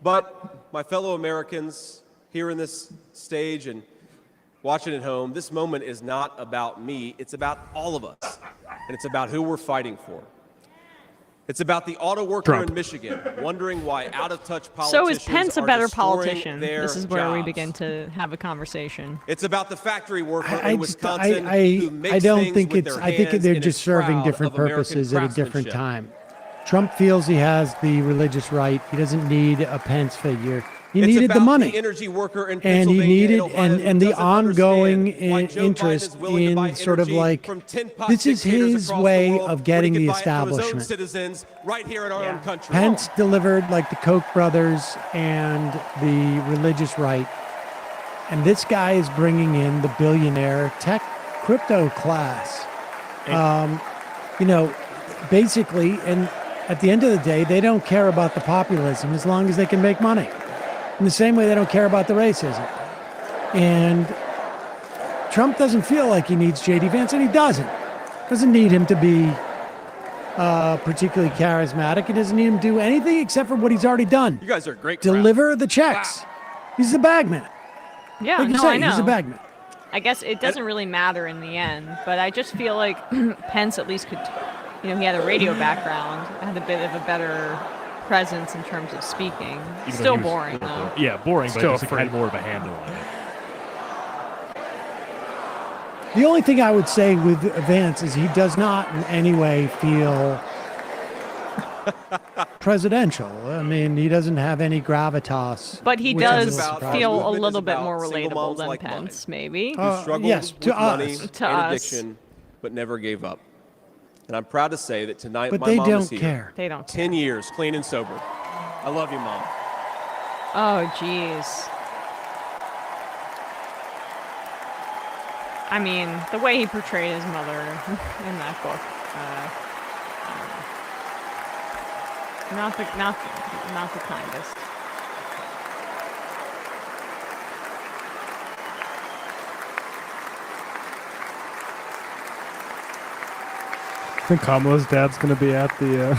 But my fellow Americans here in this stage and watching at home, this moment is not about me. It's about all of us. And it's about who we're fighting for. It's about the auto worker Trump. in Michigan wondering why out-of-touch politicians So is Pence a are better destroying politician? their This is where we jobs. begin to have a conversation. It's about the factory worker I in Wisconsin who makes I don't things think with it's. their I think hands they're and just is serving proud different of American purposes at a different craftsmanship. time. Trump feels he has the religious right. He doesn't need a Pence figure. He It's needed about the money. The energy worker in And he Pennsylvania needed, Ohio who and the doesn't ongoing understand why Joe Biden interest is willing to buy in sort of energy like, from tin-pot this is dictators his across the way world of when getting he the could buy it from his own establishment. citizens right here in our own country. Pence delivered like the Koch brothers and the religious right. And this guy is bringing in the billionaire tech crypto class. You know, basically, and at the end of the day, they don't care about the populism as long as they can make money. In the same way they don't care about the racism. And Trump doesn't feel like he needs JD Vance, and he doesn't. Doesn't need him to be particularly charismatic. He doesn't need him to do anything except for what he's already done. You guys are a great crowd. Deliver the checks. Wow. He's the bagman. Yeah, Like you no, say, I know. he's a bagman. I guess it doesn't really matter in the end, but I just feel like Pence at least could, you know, he had a radio background, had a bit of a better presence in terms of speaking. Even though Still he was- boring though. Yeah, boring, but Still just like free. had more of a handle on it. The only thing I would say with Vance is he does not in any way feel presidential. I mean, he doesn't have any gravitas. But he which is does little surprising. feel a Movement is little bit about more single relatable moms than like Pence, maybe. Who struggled yes, with to money us. and To us. addiction, but never gave up. And I'm proud to say that tonight But my they mom don't is here. care. They don't 10 years, clean and sober. I love you, Mom. Oh, jeez. I mean, the way he portrayed his mother in that book, not the kindest. I think Kamala's dad's going to be at the.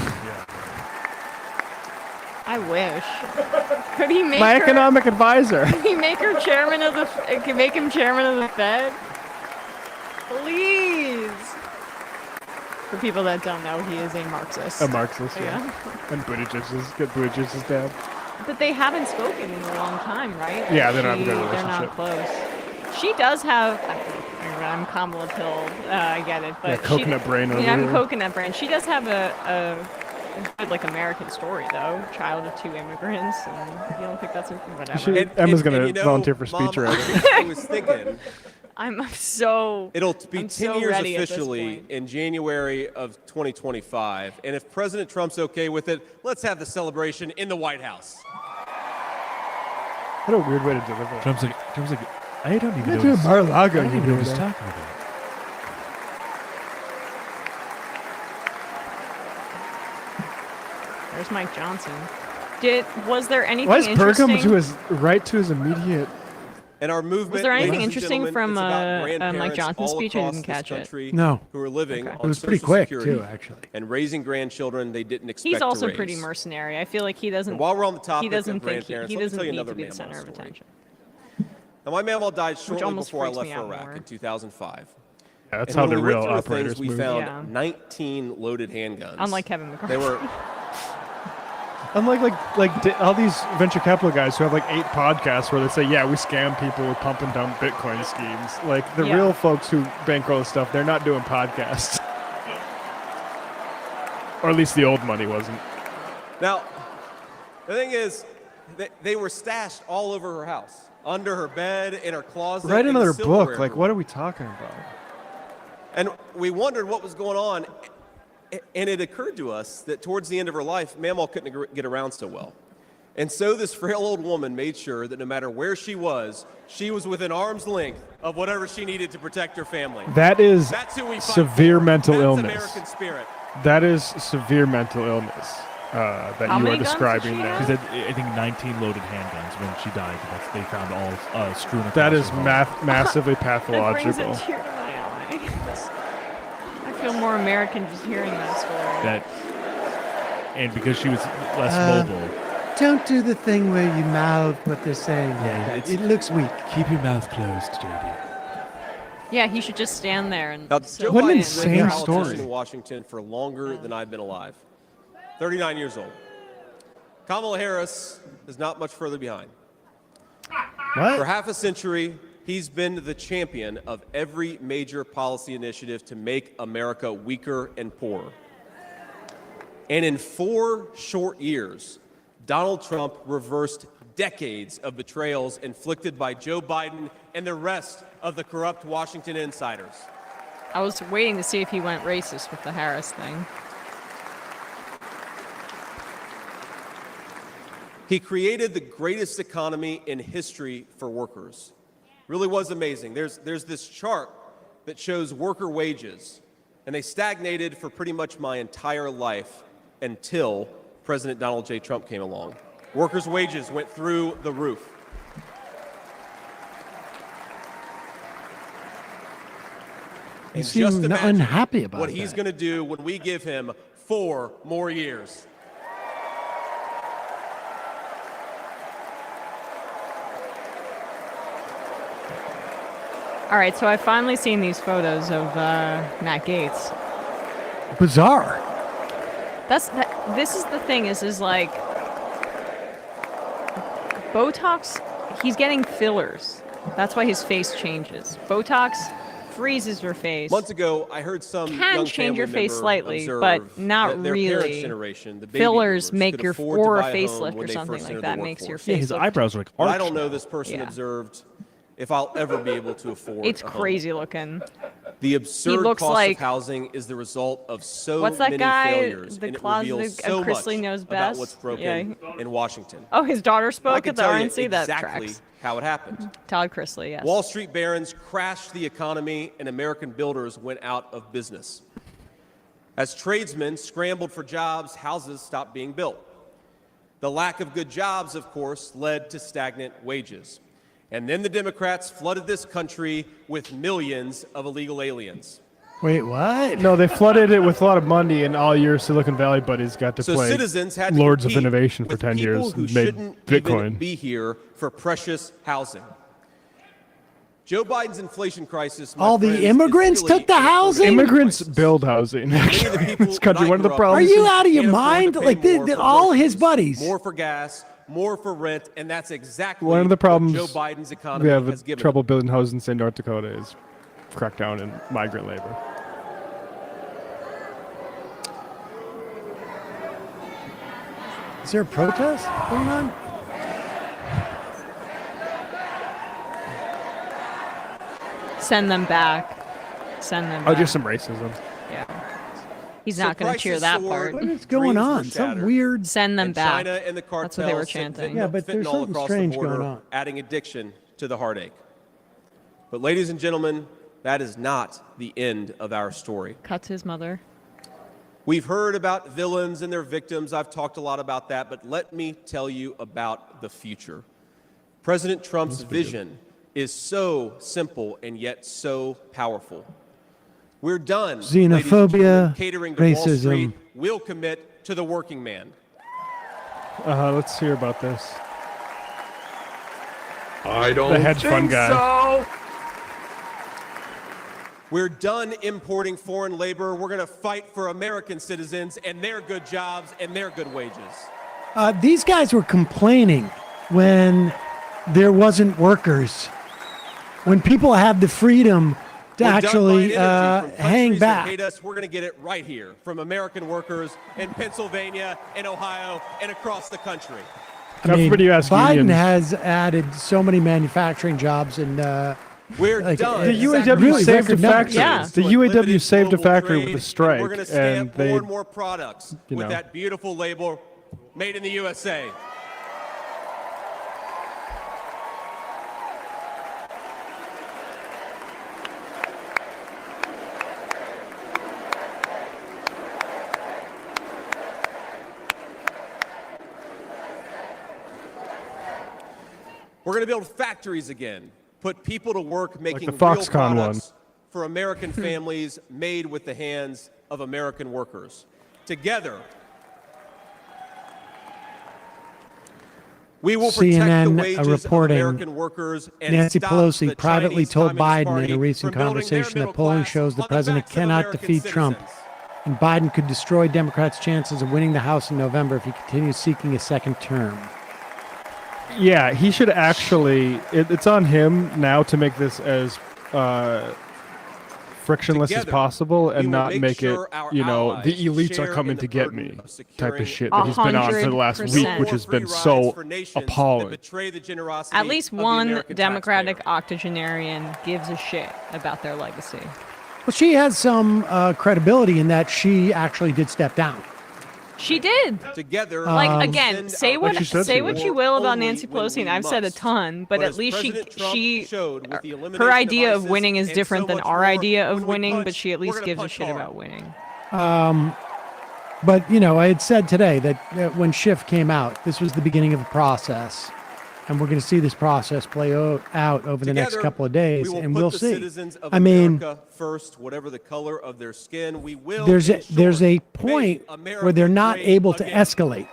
I wish. Could he make My her, economic advisor. Could he make her chairman of the? Could make him chairman of the Fed? Please. For people that don't know, he is a Marxist. A Marxist, yeah. And Buttigieg's dad. But they haven't spoken in a long time, right? Yeah, they're not in a good They're not relationship. close. She does have. I'm Kamala pilled. I get it, but Yeah, coconut brain over I'm here. coconut brain. She does have a good, like, American story though. Child of 2 immigrants, and you don't think that's whatever. Emma's gonna volunteer for speech Mom, writing. I was thinking. I'm so. It'll be I'm 10 so years ready at this officially point. in January of 2025, and if President Trump's okay with it, let's have the celebration in the White House. What a weird way to deliver it. Trump's like, I don't even know. Imagine what Mar-a-Lago I don't you even know do what he's that. talking about. There's Mike Johnson. Was there anything Why is interesting? Burkham to his right to his immediate? And our movement. Was there anything ladies and interesting gentlemen, from it's about Mike grandparents Johnson's all speech? I across didn't this catch it. country No. Who are living Okay. on It was pretty Social quick, Security too, actually. and raising grandchildren they didn't expect He's also to raise. pretty mercenary. I feel like he doesn't. And while we're on the topic he doesn't of think grandparents, he let me doesn't tell you need another to be the Mamaw center of story. attention. Now, my mamaw died shortly almost before I freaks left me for out Iraq more. in 2005. Yeah, that's And how when the we real went through operators things, we move. found Yeah. 19 loaded handguns. Unlike Kevin McCarthy. They were Unlike all these venture capital guys who have like 8 podcasts where they say, yeah, we scam people with pump and dump Bitcoin schemes. Like the Yeah. real folks who bankroll this stuff, they're not doing podcasts. Or at least the old money wasn't. Now, the thing is, they were stashed all over her house, under her bed, in her closet. Write in another silverware book. Like, drawer. what are we talking about? And we wondered what was going on, and it occurred to us that towards the end of her life, Mamaw couldn't get around so well. And so this frail old woman made sure that no matter where she was within arm's length of whatever she needed to protect her family. That is That's who we fight severe for. mental That's illness. American spirit. That is severe mental illness that How you many are guns describing did she there. have? She said, I think 19 loaded handguns when she died. They found all strewn across That is her home. massively It brings pathological. a tear to my eye. I feel more American just hearing that story. And because she was less mobile. Don't do the thing where you mouth what they're saying. It looks weak. Keep your mouth closed, JD. Yeah, he should just stand there and. Now, sit Joe What an Biden's been insane a politician story. in Washington for longer than I've been alive. 39 years old. Kamala Harris is not much further behind. What? For half a century, he's been the champion of every major policy initiative to make America weaker and poorer. And in 4 short years, Donald Trump reversed decades of betrayals inflicted by Joe Biden and the rest of the corrupt Washington insiders. I was waiting to see if he went racist with the Harris thing. He created the greatest economy in history for workers. Really was amazing. There's this chart that shows worker wages, and they stagnated for pretty much my entire life until President Donald J. Trump came along. Workers' wages went through the roof. You And seem just imagine unhappy about what he's that. going to do when we give him 4 more years. All right, so I've finally seen these photos of Matt Gaetz. Bizarre. This is the thing is like Botox. He's getting fillers. That's why his face changes. Botox freezes your face. Months ago, I heard some Can young change your family face member slightly, observe but not that their parents' really. generation, the baby Fillers boomers, make could your afford to or a buy a home facelift when or they something first like entered that the makes your workforce. face. His look- eyebrows are like But arched. I don't know this person Yeah. observed if I'll ever be able to afford It's a home. crazy looking. The absurd looks cost like- of housing is the result of so What's that many guy, failures, the and it closet reveals of so Chris Lee much knows about best? what's broken in Washington. Oh, his daughter I spoke can at the tell you RNC. That exactly tracks. how it happened. Todd Chrisley, yes. Wall Street barons crashed the economy, and American builders went out of business. As tradesmen scrambled for jobs, houses stopped being built. The lack of good jobs, of course, led to stagnant wages. And then the Democrats flooded this country with millions of illegal aliens. Wait, what? No, they flooded it with a lot of money, and all your Silicon Valley buddies got to So play citizens had to Lords of compete Innovation for with 10 people years who and made shouldn't even Bitcoin. be here for precious housing. Joe Biden's inflation crisis. All the immigrants took the housing? Immigrants build housing, actually, in this country. One of the Are problems you is- out of your mind? Like, all his buddies. More for gas, more for rent, and that's exactly One of the problems what Joe Biden's economy we have has given. trouble building houses in North Dakota is crackdown in migrant labor. Is there a protest going on? Send them back. Send them Oh, back. just some racism. Yeah. He's not going to cheer that part. What is going on? Some weird. Send them back. China and the cartels That's what they were sent chanting. Yeah, but there's fentanyl something across strange the border, going on. adding addiction to the heartache. But ladies and gentlemen, that is not the end of our story. Cuts his mother. We've heard about villains and their victims. I've talked a lot about that, but let me tell you about the future. President Trump's vision is so simple and yet so powerful. We're done, ladies and Xenophobia, gentlemen, catering to Wall racism. Street. We'll commit to the working man. Let's hear about this. I don't The hedge fund think guy. so. We're done importing foreign labor. We're going to fight for American citizens and their good jobs and their good wages. These guys were complaining when there wasn't workers, when people had the freedom to We're done actually buying energy from hang countries that back. hate us. We're going to get it right here from American workers in Pennsylvania and Ohio and across the country. I mean, Biden unions. has added so many manufacturing jobs and We're like, done. The UAW really saved a record numbers. factory. Yeah. The UAW saved a factory with a And strike, we're going to and stamp they, more and more products you with know. that beautiful label, made in the USA. We're going to build factories again, put people to work making the real Foxconn products for American families made with the hands of American workers. Together, we will protect the CNN wages reporting of American workers and Nancy stop Pelosi the privately Chinese told Communist Biden in Party a recent from building their conversation middle that polling class shows the on president backs of cannot American defeat Trump, citizens. and Biden could destroy Democrats' chances of winning the House in November if he continues seeking a second term. yeah, he should actually. It's on him now to make this as frictionless as Together, possible we and will not make make sure it, our the allies elites share are coming in to the get burden me of type securing of shit that he's been on for the last 100%. week, which has been so For nations that appalling. betray the generosity At least of the one American Democratic taxpayer. octogenarian gives a shit about their legacy. Well, she has some credibility in that she actually did step down. She did. Together, Like again, say what she said say she what would. you will about Only Nancy when Pelosi, and we I've said a must. ton, but But at as least President Trump she showed with the elimination her of idea of ISIS winning is and different so than much our more, idea of when we winning, punch, but she at we're least gonna gives a punch shit hard. about winning. But, you know, I had said today that when Schiff came out, this was the beginning of a process. And we're going to see this process play out over the next Together, couple of days, we will and put we'll the see. citizens of I mean, America first, whatever the color of their skin. We will there's a ensure point make America where they're not great able to again. escalate.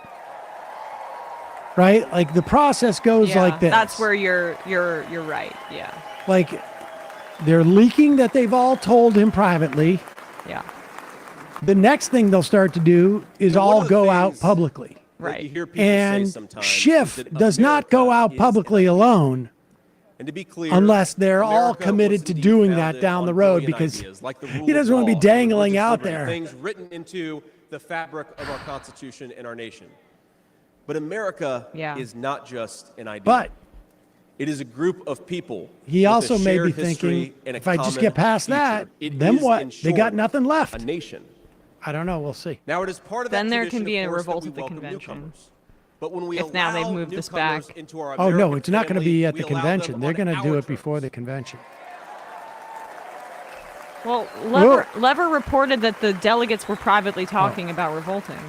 Right? Like the process goes Yeah, like this. that's where you're right. Yeah. Like they're leaking that they've all told him privately. Yeah. The next thing they'll start to do is one all of the go out things publicly. that you hear people And say sometimes is Schiff that does not go America out is publicly alone And to be clear, unless they're all America committed was to indeed doing that founded down on the road, brilliant because ideas, like the rule he of doesn't want to be law, dangling religious out liberty, there. Things written into the fabric of our Constitution and our nation. But America is not just an idea. But it is a group of people. he with a also may shared be history thinking, and a if I just common get past future. that, It then is, what? in They got short, nothing left. A nation. I don't know. We'll see. Now it is part of Then that there tradition, can be of a course, revolt that at we the welcome convention. newcomers. But when we If now they've allow moved this newcomers back. into our Oh, no, American it's not going to family, be at we the allow them convention. They're on going to our do it terms. before the convention. Well, Whoa. Lever reported that the delegates were privately talking about revolting.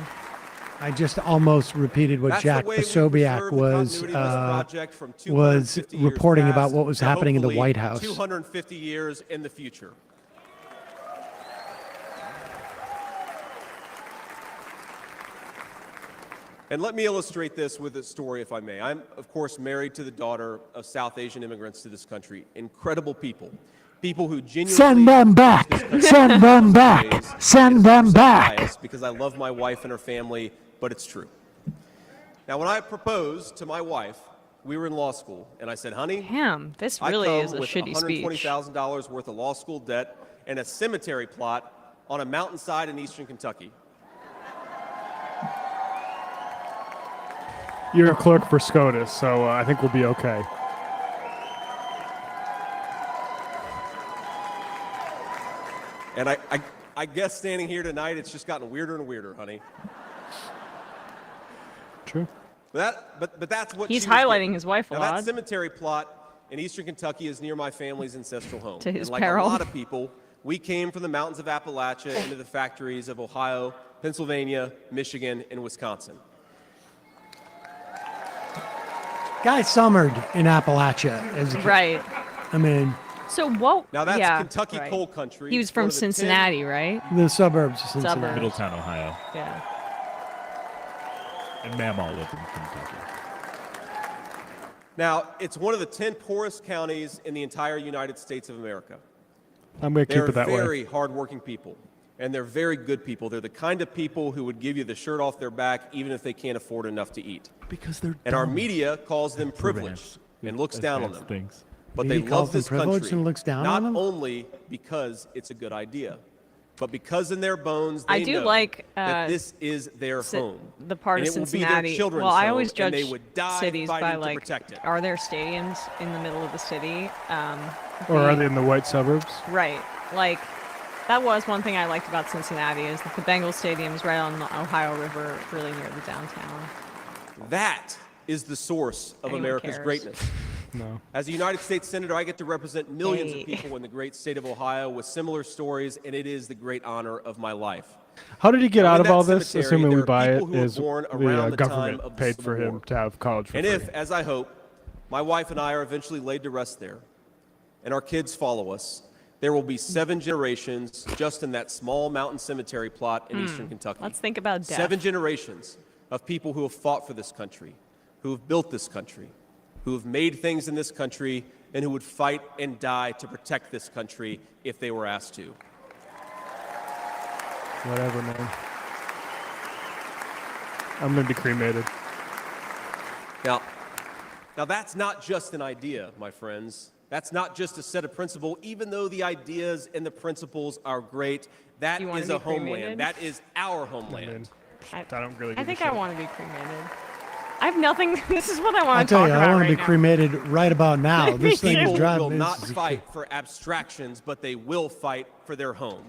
I just almost repeated what That's Jack the way we Posobiec preserve the was continuity of this project from was 250 years reporting past about what was to happening in the hopefully White House. 250 years in the future. And let me illustrate this with a story, if I may. I'm, of course, married to the daughter of South Asian immigrants to this country. Incredible people. People who genuinely Send them back. Send them back. Send them back. Because I love my wife and her family, but it's true. Now, when I proposed to my wife, we were in law school, and I said, honey, damn, this really is a shitty speech. $120,000 worth of law school debt and a cemetery plot on a mountainside in eastern Kentucky. You're a clerk for SCOTUS, so I think we'll be okay. And I guess standing here tonight, it's just gotten weirder and weirder, honey. True. But that's what he's she was highlighting getting. his wife a now, lot. That cemetery plot in eastern Kentucky is near my family's ancestral home. To his and like peril. a lot of people, we came from the mountains of Appalachia into the factories of Ohio, Pennsylvania, Michigan, and Wisconsin. Guy summered in Appalachia. As a kid. Right. I mean, So what? Now that's yeah, Kentucky right. coal country. He was It's one from of the 10 Cincinnati, right? the suburbs of Cincinnati. Suburbs. Middletown, Ohio. Yeah. And Mamaw lived in Kentucky. Now, it's one of the 10 poorest counties in the entire United States of America. I'm going to keep it that They're way. very hardworking people, and they're very good people. They're the kind of people who would give you the shirt off their back even if they can't afford enough to eat. Because they're And our dumb. media calls them privileged and looks down on them. Things. But Media they calls love them this privileged country, and looks down not on them? only because it's a good idea, but because in their bones they I do know like that this is their home. The part and of it will be Cincinnati. their children's Well, I home, always and judge they would die cities by fighting to like, protect it. are there stadiums in the middle of the city? Or are they in the white suburbs? Right. Like, that was one thing I liked about Cincinnati is that the Bengals Stadium is right on the Ohio River, really near the downtown. That is the source of Anyone America's cares. greatness. No. As a United States Senator, I get to represent millions Hey. of people in the great state of Ohio with similar stories, and it is the great honor of my life. How did he get Now, out in of all that this, cemetery, assuming there we are buy it, people who were is born the around the time government of the paid Civil for him War. to have college for And free? if, as I hope, my wife and I are eventually laid to rest there, and our kids follow us, there will be 7 generations just in that small mountain cemetery plot in eastern Kentucky. Let's think about death. 7 generations of people who have fought for this country, who have built this country, who have made things in this country, and who would fight and die to protect this country if they were asked to. Whatever, man. I'm going to be cremated. Now that's not just an idea, my friends. That's not just a set of principles. Even though the ideas and the principles are great, that You wanna is be a homeland. cremated? That is our homeland. I don't really I give a think shit. I want to be cremated. I have nothing. This is what I I'll want to tell talk you, about I want right to be now. cremated right about now. This thing is People driving will me. not fight for abstractions, but they will fight for their home.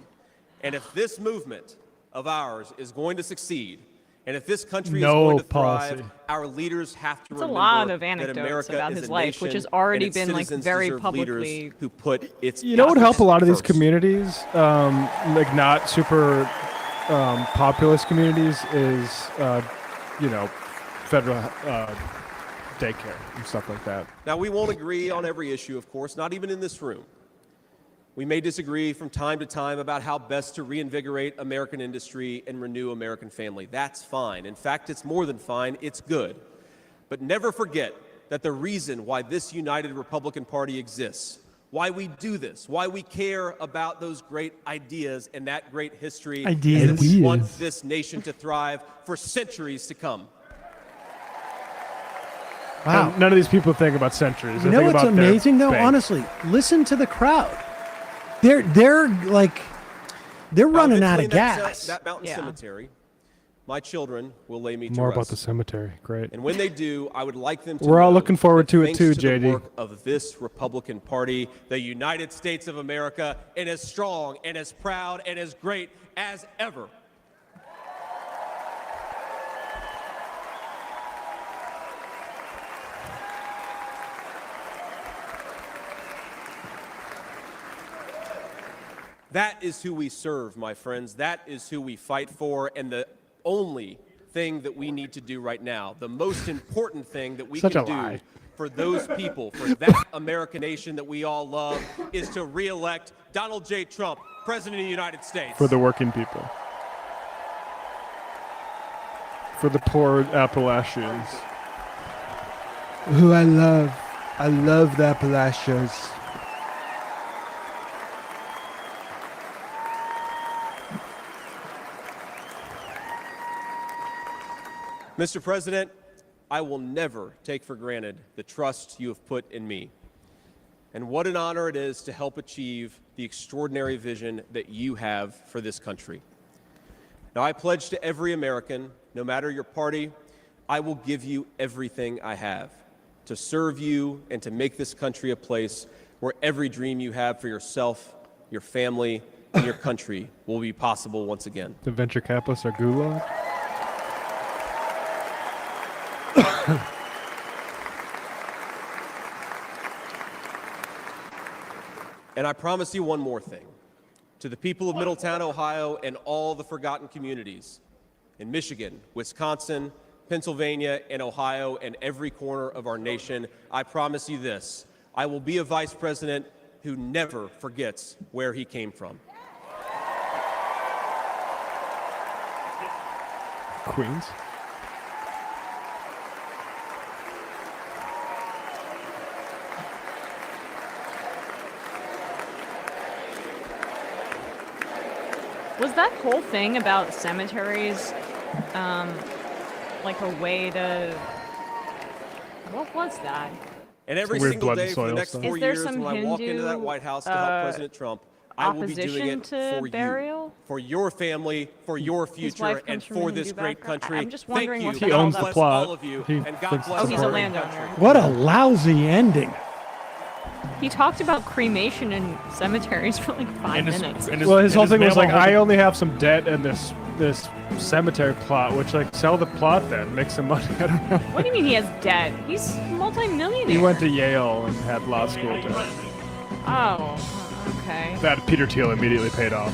And if this movement of ours is going to succeed, and if this country is No going to policy. thrive, our leaders have to It's a remember lot of that anecdotes America about is his a life, nation, which has already and its been, like, citizens very deserve publicly- leaders who put its You know what would help a lot of these first. communities, like not super populous communities, is federal daycare and stuff like that. Now, we won't agree on every issue, of course, not even in this room. We may disagree from time to time about how best to reinvigorate American industry and renew American family. That's fine. In fact, it's more than fine. It's good. But never forget that the reason why this united Republican Party exists, why we do this, why we care about those great ideas and that great history, is that we want this nation to thrive for centuries to come. Wow. None of these people think about centuries. You They know think what's about their amazing though? bank. Honestly, listen to the crowd. They're like they're running out of Eventually in gas. That mountain cemetery, my children will lay me to More rest. about the cemetery. Great. And when they do, I would like them to We're all know looking forward that to it thanks too, to the JD. work of this Republican Party, the United States of America, and as strong and as proud and as great as ever. That is who we serve, my friends. That is who we fight for. And the only thing that we need to do right now, the most important thing that we Such can a do lie. for those people, for that American nation that we all love, is to re-elect Donald J. Trump, President of the United States. For the working people. for the poor Appalachians. Who I love the Appalachians. Mr. President, I will never take for granted the trust you have put in me. And what an honor it is to help achieve the extraordinary vision that you have for this country. Now, I pledge to every American, no matter your party, I will give you everything I have to serve you and to make this country a place where every dream you have for yourself, your family, and your country will be possible once again. The venture capitalists are gulag? And I promise you one more thing. To the people of Middletown, Ohio, and all the forgotten communities in Michigan, Wisconsin, Pennsylvania, and Ohio, and every corner of our nation, I promise you this. I will be a vice president who never forgets where he came from. Queens. Was that whole thing about cemeteries like a way to... What was that? And every single day for the next 4 years when I walk into that White House to help President Trump, I will be doing it for you, for your family, for your future, and for this great country. I'm just wondering Thank what you. He owns the God bless plot. all of you, He and God thinks bless it's he's a our landowner. country. What a lousy ending. He talked about cremation in cemeteries for like 5 minutes. Well, his whole thing was like, I only have some debt in this cemetery plot, which like sell the plot then, make some money. I don't know. What do you mean he has debt? He's multi-millionaire. He went to Yale and had law school debt. Oh, okay. That Peter Thiel immediately paid off.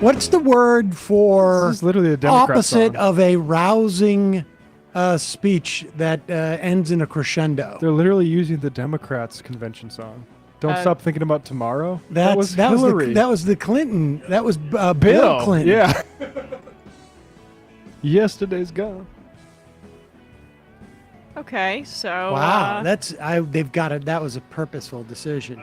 What's the word for This is literally a Democrat opposite song. of a rousing speech that ends in a crescendo? They're literally using the Democrats' convention song. Don't stop thinking about tomorrow. That was Hillary. that was the Clinton. That was Bill Clinton. Yeah. Yesterday's gone. Okay, so Wow, they've got it. That was a purposeful decision.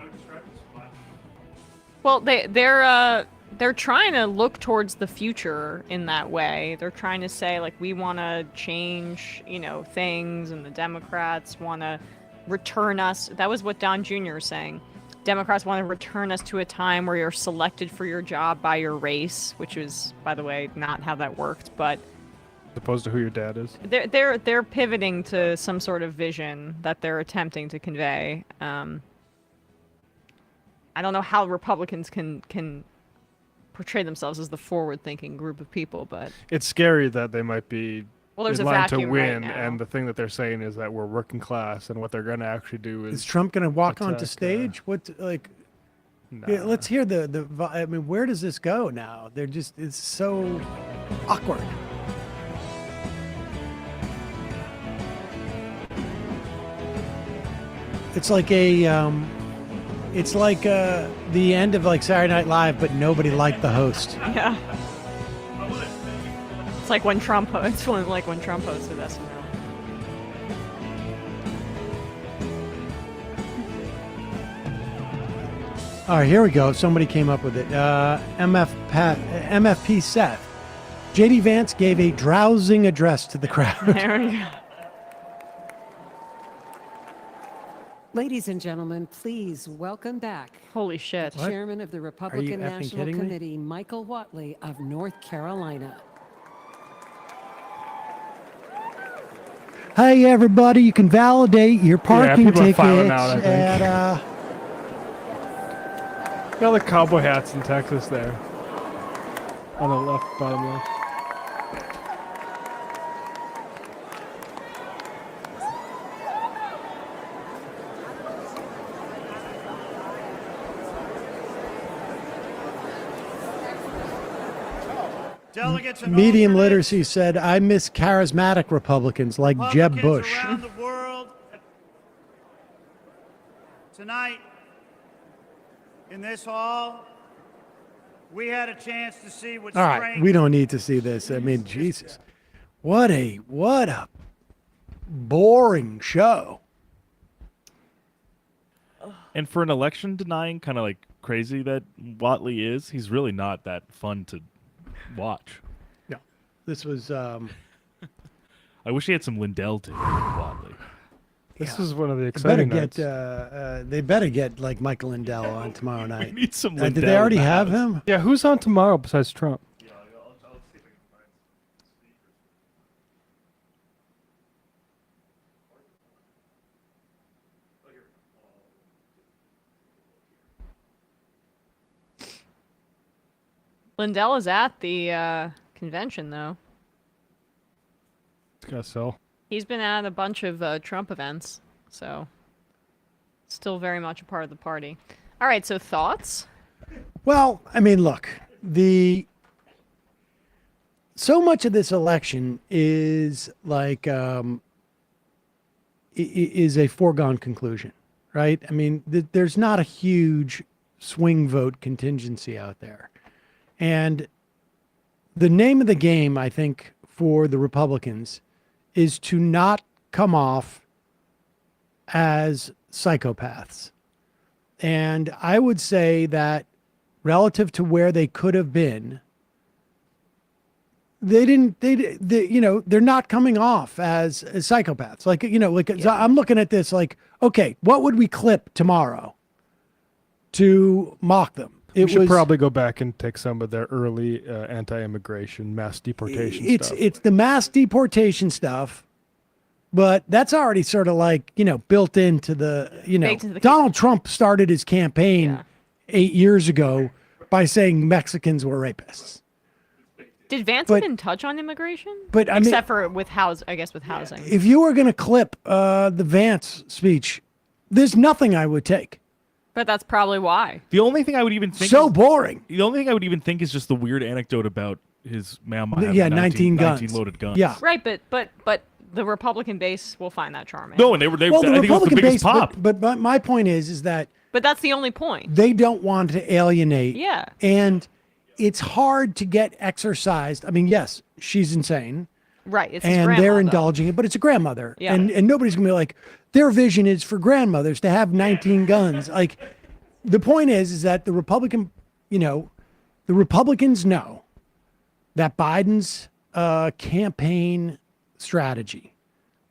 well, they're trying to look towards the future in that way. They're trying to say like we want to change, things, and the Democrats want to return us. That was what Don Jr. was saying. Democrats want to return us to a time where you're selected for your job by your race, which was, by the way, not how that worked. But As opposed to who your dad is. they're pivoting to some sort of vision that they're attempting to convey. I don't know how Republicans can portray themselves as the forward-thinking group of people, but It's scary that they might be there's in a line to vacuum right win, now. and the thing that they're saying is that we're working class, and what they're going to actually do Is is Trump going to walk onto attack, stage? What like? Yeah, let's hear the. I mean, where does this go now? It's so awkward. It's like it's like the end of like Saturday Night Live, but nobody liked the host. Yeah. It's like when Trump like when Trump hosted SNL. All right, here we go. Somebody came up with it. MFP Seth. JD Vance gave a drowsing address to the crowd. There we go. Ladies and gentlemen, please welcome back. Holy shit. The Chairman of the Republican effing National kidding me? Committee, Michael Whatley of North Carolina. Hey, everybody, you can validate your parking people are tickets filing out, I think. at got the cowboy hats in Texas there. On the left, bottom left. Delegates and Medium alternates, Literacy said, I miss charismatic Republicans like Jeb Republicans Bush. around the world. Tonight, in this hall, We had a chance to see what All right, strength. we don't need to see this. I mean, Jesus, what a boring show. And for an election denying kind of like crazy that Whatley is, he's really not that fun to watch. No, this was. I wish he had some Lindell to Whatley. This is one of the exciting nights. They better get like Michael Lindell on tomorrow night. We need some Did they Lindell already in the have house. him? Yeah, who's on tomorrow besides Trump? Lindell is at the convention, though. It's gonna sell. He's been at a bunch of Trump events, so still very much a part of the party. All right, so thoughts? Well, I mean, look, so much of this election is like is a foregone conclusion, right? I mean, there's not a huge swing vote contingency out there. And the name of the game, I think, for the Republicans is to not come off as psychopaths. And I would say that relative to where they could have been, they're not coming off as psychopaths. Like, so I'm looking at this like, okay, what would we clip tomorrow to mock them? We should probably go back and take some of their early anti-immigration, mass deportation stuff. It's the mass deportation stuff, but that's already sort of like, built into the, Donald Trump started his campaign 8 years ago by saying Mexicans were rapists. Did Vance even touch on immigration? But I mean, except for with housing. If you were going to clip the Vance speech, there's nothing I would take. But that's probably why. The only thing I would even think boring. The only thing I would even think is just the weird anecdote about his mama having 19 guns. 19 loaded guns. Yeah. Right, but the Republican base will find that charming. No, and they Well, I the think it was the Republican biggest base, pop. but my point is that But that's the only point. they don't want to alienate. Yeah. And it's hard to get exercised. I mean, yes, she's insane. Right. It's his And grandma, they're though. indulging it, but it's a grandmother. Yeah. And nobody's going to be like, their vision is for grandmothers to have 19 guns. Like, the point is that the Republicans know that Biden's campaign strategy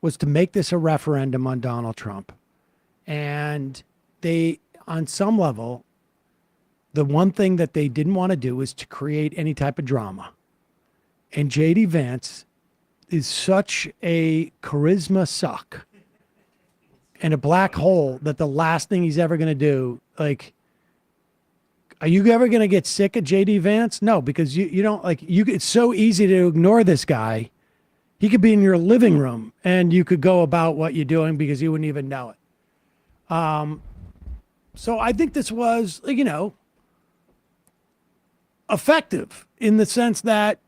was to make this a referendum on Donald Trump. And they, on some level, the one thing that they didn't want to do is to create any type of drama. And JD Vance is such a charisma suck and a black hole that the last thing he's ever going to do, like, are you ever going to get sick of JD Vance? No, because you don't it's so easy to ignore this guy. He could be in your living room and you could go about what you're doing because you wouldn't even know it. So I think this was, effective in the sense that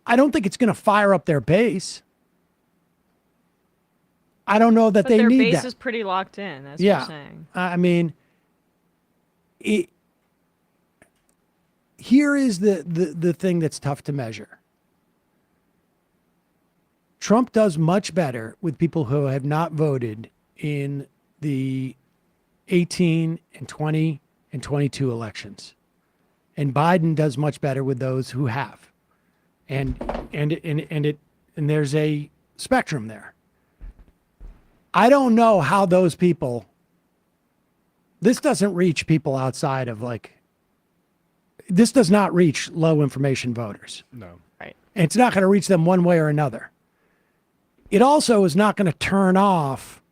I don't think it's going to fire up their base. I don't know that But they their need base that. is pretty locked in, as Yeah. you're saying. I mean, here is the thing that's tough to measure. Trump does much better with people who have not voted in the 18 and 20 and 22 elections. And Biden does much better with those who have. And there's a spectrum there. I don't know how those people, this doesn't reach people outside of this does not reach low information voters. No. Right. And it's not going to reach them one way or another. It also is not going to turn off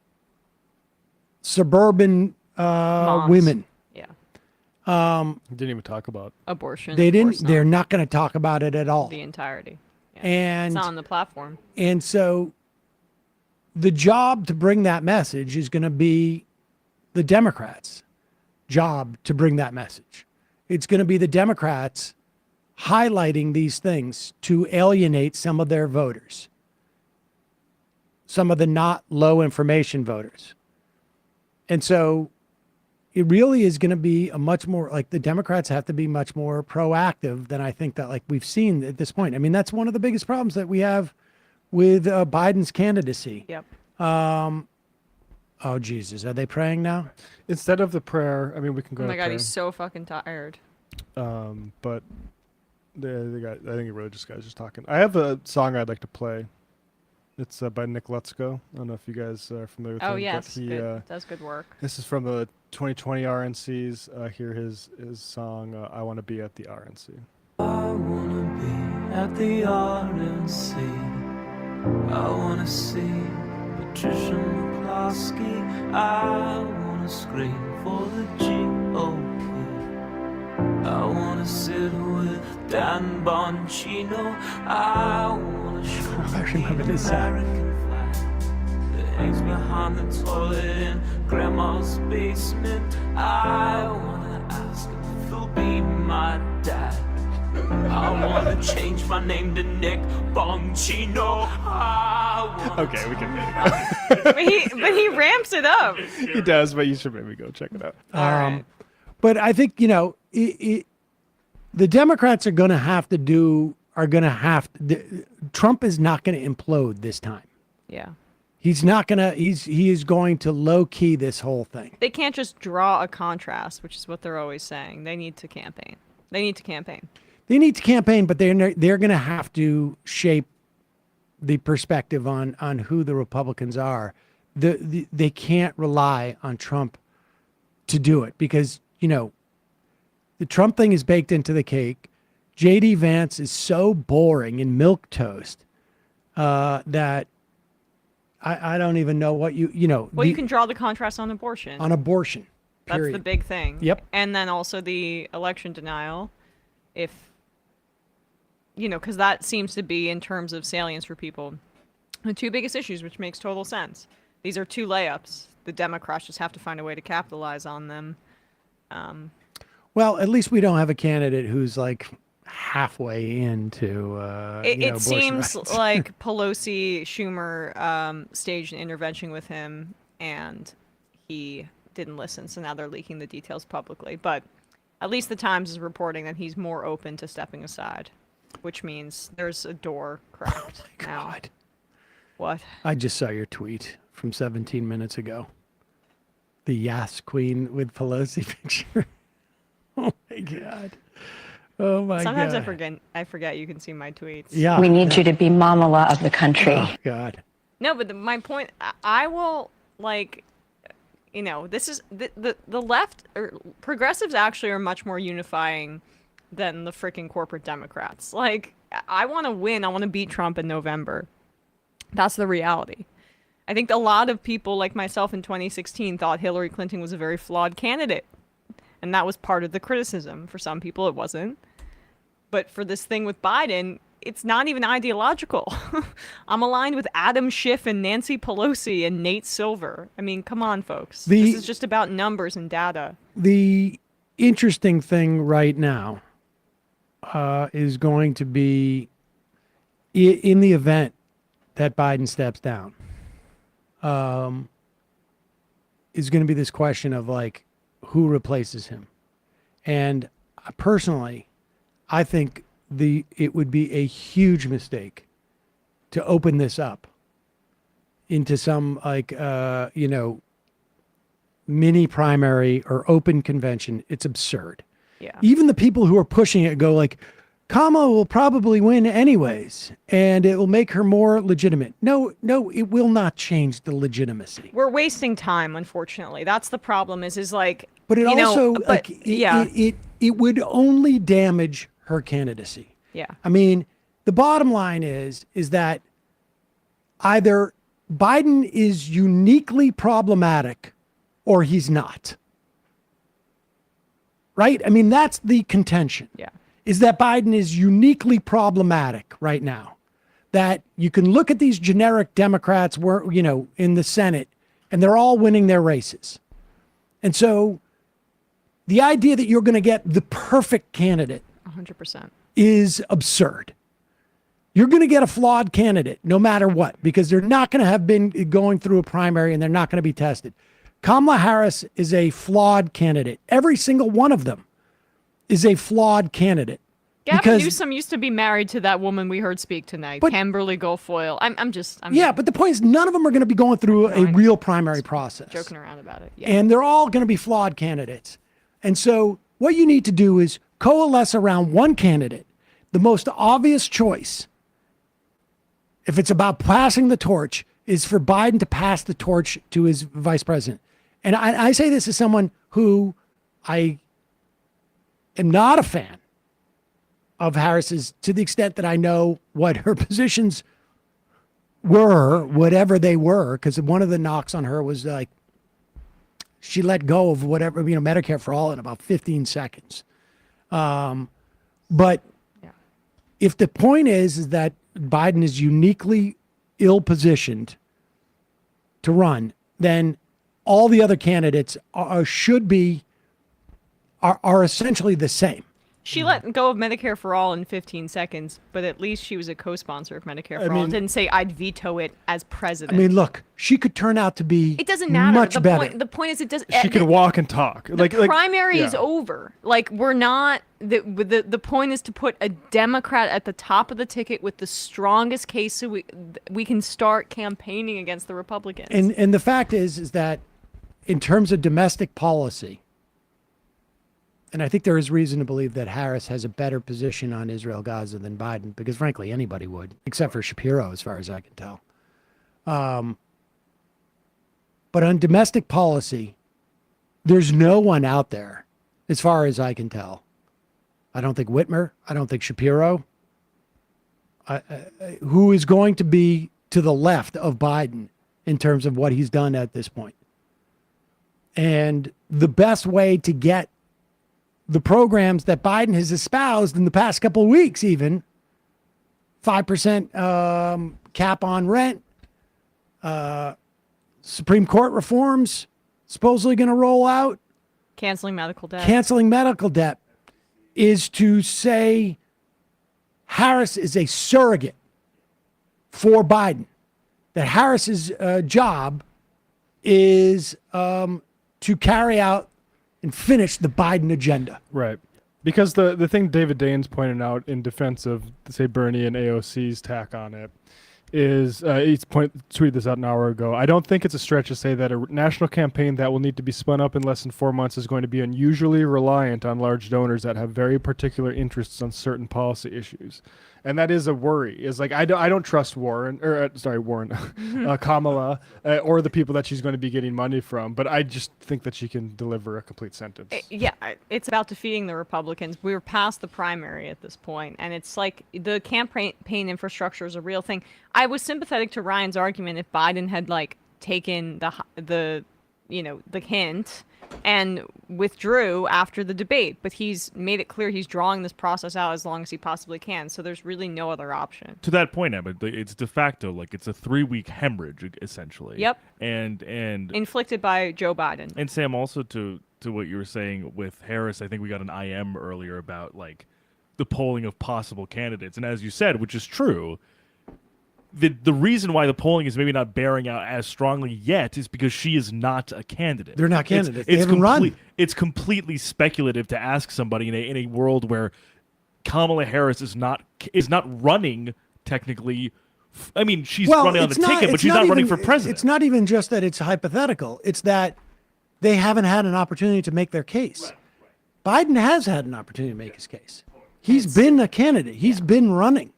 suburban women. Yeah. Didn't even talk about Abortion. They of didn't. course not. They're not going to talk about it at all. The entirety. Yeah. And it's not on the platform. And so the job to bring that message is going to be the Democrats' job to bring that message. It's going to be the Democrats highlighting these things to alienate some of their voters, some of the not low information voters. And so, it really is going to be a much more like the Democrats have to be much more proactive than I think that like we've seen at this point. I mean, that's one of the biggest problems that we have with Biden's candidacy. Yep. Oh Jesus, are they praying now? Instead of the prayer, I mean, we can go. Oh my to God, prayer. he's so fucking tired. But the guy, I think a religious guy's just talking. I have a song I'd like to play. It's by Nick Lutzko. I don't know if you guys are familiar with him. Oh yes, but he does good work. This is from the 2020 RNCs. Hear his song, I Want to Be at the RNC. I wanna be at the RNC. I wanna see Patricia McCloskey. I wanna scream for the GOP. I wanna sit with Dan Bongino. I wanna show I remember this song. that hangs behind the toilet in Grandma's basement. I wanna ask if he'll be my dad. I wanna change my name to Nick Bongino. Okay, we can. but he ramps it up. He does, but you should maybe go check it out. But I think, you know, the Democrats are going to have to Trump is not going to implode this time. Yeah. He is going to low key this whole thing. They can't just draw a contrast, which is what they're always saying. They need to campaign. They need to campaign. But they're going to have to shape the perspective on who the Republicans are. They can't rely on Trump to do it because, you know, the Trump thing is baked into the cake. JD Vance is so boring and milquetoast that I don't even know what you know. Well, you can draw the contrast on abortion. On abortion. That's Period. the big thing. Yep. And then also the election denial, if, you know, because that seems to be, in terms of salience for people, the two biggest issues, which makes total sense. These are two layups. The Democrats just have to find a way to capitalize on them. Well, at least we don't have a candidate who's like halfway into. It seems rights. like Pelosi, Schumer staged an intervention with him, and he didn't listen. So now they're leaking the details publicly. But at least the Times is reporting that he's more open to stepping aside, which means there's a door cracked. Oh my God. Now. What? I just saw your tweet from 17 minutes ago. The Yas Queen with Pelosi picture. Oh my God. Oh my Sometimes God. I forget you can see my tweets. Yeah. We need you to be Mamala of the country. Oh God. No, but my point, I will, like, you know, this is the left, or progressives actually are much more unifying than the freaking corporate Democrats. Like, I want to win. I want to beat Trump in November. That's the reality. I think a lot of people like myself in 2016 thought Hillary Clinton was a very flawed candidate. And that was part of the criticism. For some people, it wasn't. But for this thing with Biden, it's not even ideological. I'm aligned with Adam Schiff and Nancy Pelosi and Nate Silver. I mean, come on, folks. This is just about numbers and data. The interesting thing right now is going to be in the event that Biden steps down, is going to be this question of like, who replaces him? And personally, I think it would be a huge mistake to open this up into some like, you know, mini primary or open convention. It's absurd. Yeah. Even the people who are pushing it go like, Kamala will probably win anyways, and it will make her more legitimate. No, it will not change the legitimacy. We're wasting time, unfortunately. That's the problem is like, But it you also, know, like, it would only damage her candidacy. Yeah. I mean, the bottom line is that either Biden is uniquely problematic or he's not. Right? I mean, that's the contention. Yeah. Is that Biden is uniquely problematic right now. That you can look at these generic Democrats, you know, in the Senate, and they're all winning their races. And so the idea that you're going to get the perfect candidate 100% is absurd. You're going to get a flawed candidate no matter what, because they're not going to have been going through a primary and they're not going to be tested. Kamala Harris is a flawed candidate. Every single one of them is a flawed candidate. Gavin Newsom used to be married to that woman we heard speak tonight, Kimberly Guilfoyle. I'm yeah, but the point is none of them are going to be going through a real primary process. Joking around about it. Yeah. And they're all going to be flawed candidates. And so what you need to do is coalesce around one candidate, the most obvious choice. If it's about passing the torch, is for Biden to pass the torch to his vice president. And I say this as someone who I am not a fan of Harris's, to the extent that I know what her positions were, whatever they were, because one of the knocks on her was like, she let go of whatever, Medicare for all in about 15 seconds. But if the point is that Biden is uniquely ill-positioned to run, then all the other candidates are essentially the same. She let go of Medicare for All in 15 seconds, but at least she was a co-sponsor of Medicare for All and didn't say, I'd veto it as president. I mean, look, she could turn out to be it doesn't matter. Much better. The point is, it doesn't. She could walk and talk. The primary is over. Like, we're not. The point is to put a Democrat at the top of the ticket with the strongest case, so we can start campaigning against the Republicans. And the fact is that in terms of domestic policy, and I think there is reason to believe that Harris has a better position on Israel-Gaza than Biden, because frankly, anybody would, except for Shapiro, as far as I can tell. But on domestic policy, there's no one out there, as far as I can tell. I don't think Whitmer, I don't think Shapiro, who is going to be to the left of Biden in terms of what he's done at this point. And the best way to get the programs that Biden has espoused in the past couple of weeks, even 5% cap on rent, Supreme Court reforms supposedly going to roll out, canceling medical debt, is to say Harris is a surrogate for Biden. That Harris's job is to carry out and finish the Biden agenda. Right. Because the thing David Daines pointed out in defense of, say, Bernie and AOC's tack on it is, he tweeted this out an hour ago, I don't think it's a stretch to say that a national campaign that will need to be spun up in less than 4 months is going to be unusually reliant on large donors that have very particular interests on certain policy issues. And that is a worry. Is like I don't trust Kamala or the people that she's going to be getting money from. But I just think that she can deliver a complete sentence. It's about defeating the Republicans. We're past the primary at this point, and it's like the campaign infrastructure is a real thing. I was sympathetic to Ryan's argument if Biden had taken the hint and withdrew after the debate, but he's made it clear he's drawing this process out as long as he possibly can, so there's really no other option. To that point, Emma, it's de facto, it's a 3-week hemorrhage, essentially. Yep. And inflicted by Joe Biden. And Sam, also to what you were saying with Harris, I think we got an IM earlier about, the polling of possible candidates, and as you said, which is true, the reason why the polling is maybe not bearing out as strongly yet is because she is not a candidate. They're not candidates. They haven't run. It's completely speculative to ask somebody in a world where Kamala Harris is not running technically. I mean, she's running on the ticket, but she's not running for president. It's not even just that it's hypothetical. It's that they haven't had an opportunity to make their case. Biden has had an opportunity to make his case. He's been a candidate. He's been running.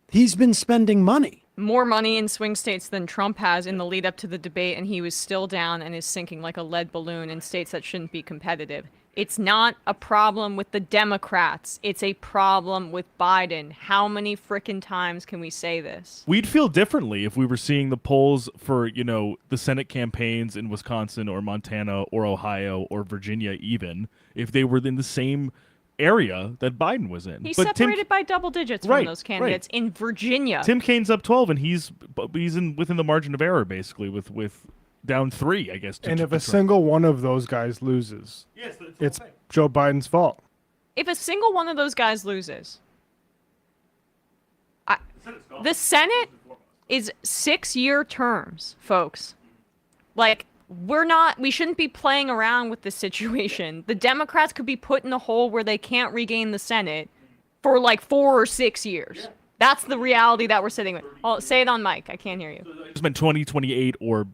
He's been spending money. More money in swing states than Trump has in the lead up to the debate, and he was still down and is sinking like a lead balloon in states that shouldn't be competitive. It's not a problem with the Democrats. It's a problem with Biden. How many frickin' times can we say this? We'd feel differently if we were seeing the polls for, the Senate campaigns in Wisconsin or Montana or Ohio or Virginia, even if they were in the same area that Biden was in. He's separated by double digits from those candidates in Virginia. Tim Kaine's up 12, and he's within the margin of error, basically, with down 3, I guess. And if a single one of those guys loses, it's Joe Biden's fault. If a single one of those guys loses, the Senate is 6-year terms, folks. we shouldn't be playing around with this situation. The Democrats could be put in a hole where they can't regain the Senate for like 4 or 6 years. That's the reality that we're sitting with. Oh, say it on mic. I can't hear you. It's been 2028 or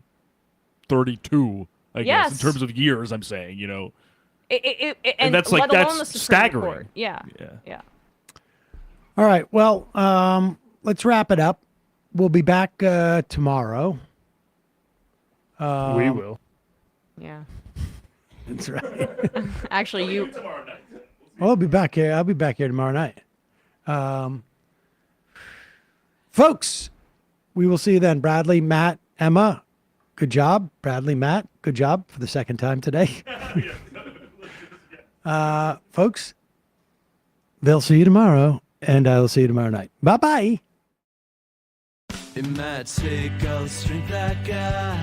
32, I guess, in terms of years, I'm saying, you know. And that's like, let alone that's the Supreme staggering. Court. Yeah. All right. Well, let's wrap it up. We'll be back tomorrow. We will. Yeah. That's right. Actually, you. I'll be back here. I'll be back here tomorrow night. Folks, we will see you then. Bradley, Matt, Emma, good job. Bradley, Matt, good job for the second time today. Folks, they'll see you tomorrow, and I will see you tomorrow night. Bye-bye. It might take all the strength I got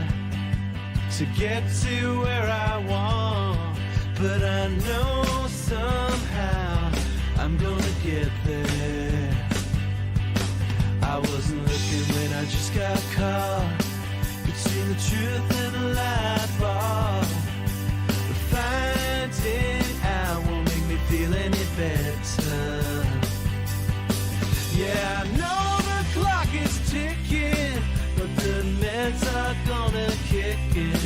to get to where I want, but I know somehow I'm gonna get there. I wasn't looking when I just got caught between the truth and the lie bar, but finding out won't make me feel any better. Yeah, I know the clock is ticking, but the meds are gonna kick in,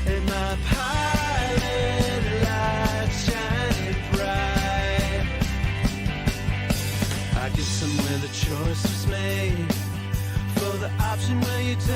and my pilot light shining bright. I get somewhere the choice was made for the option where you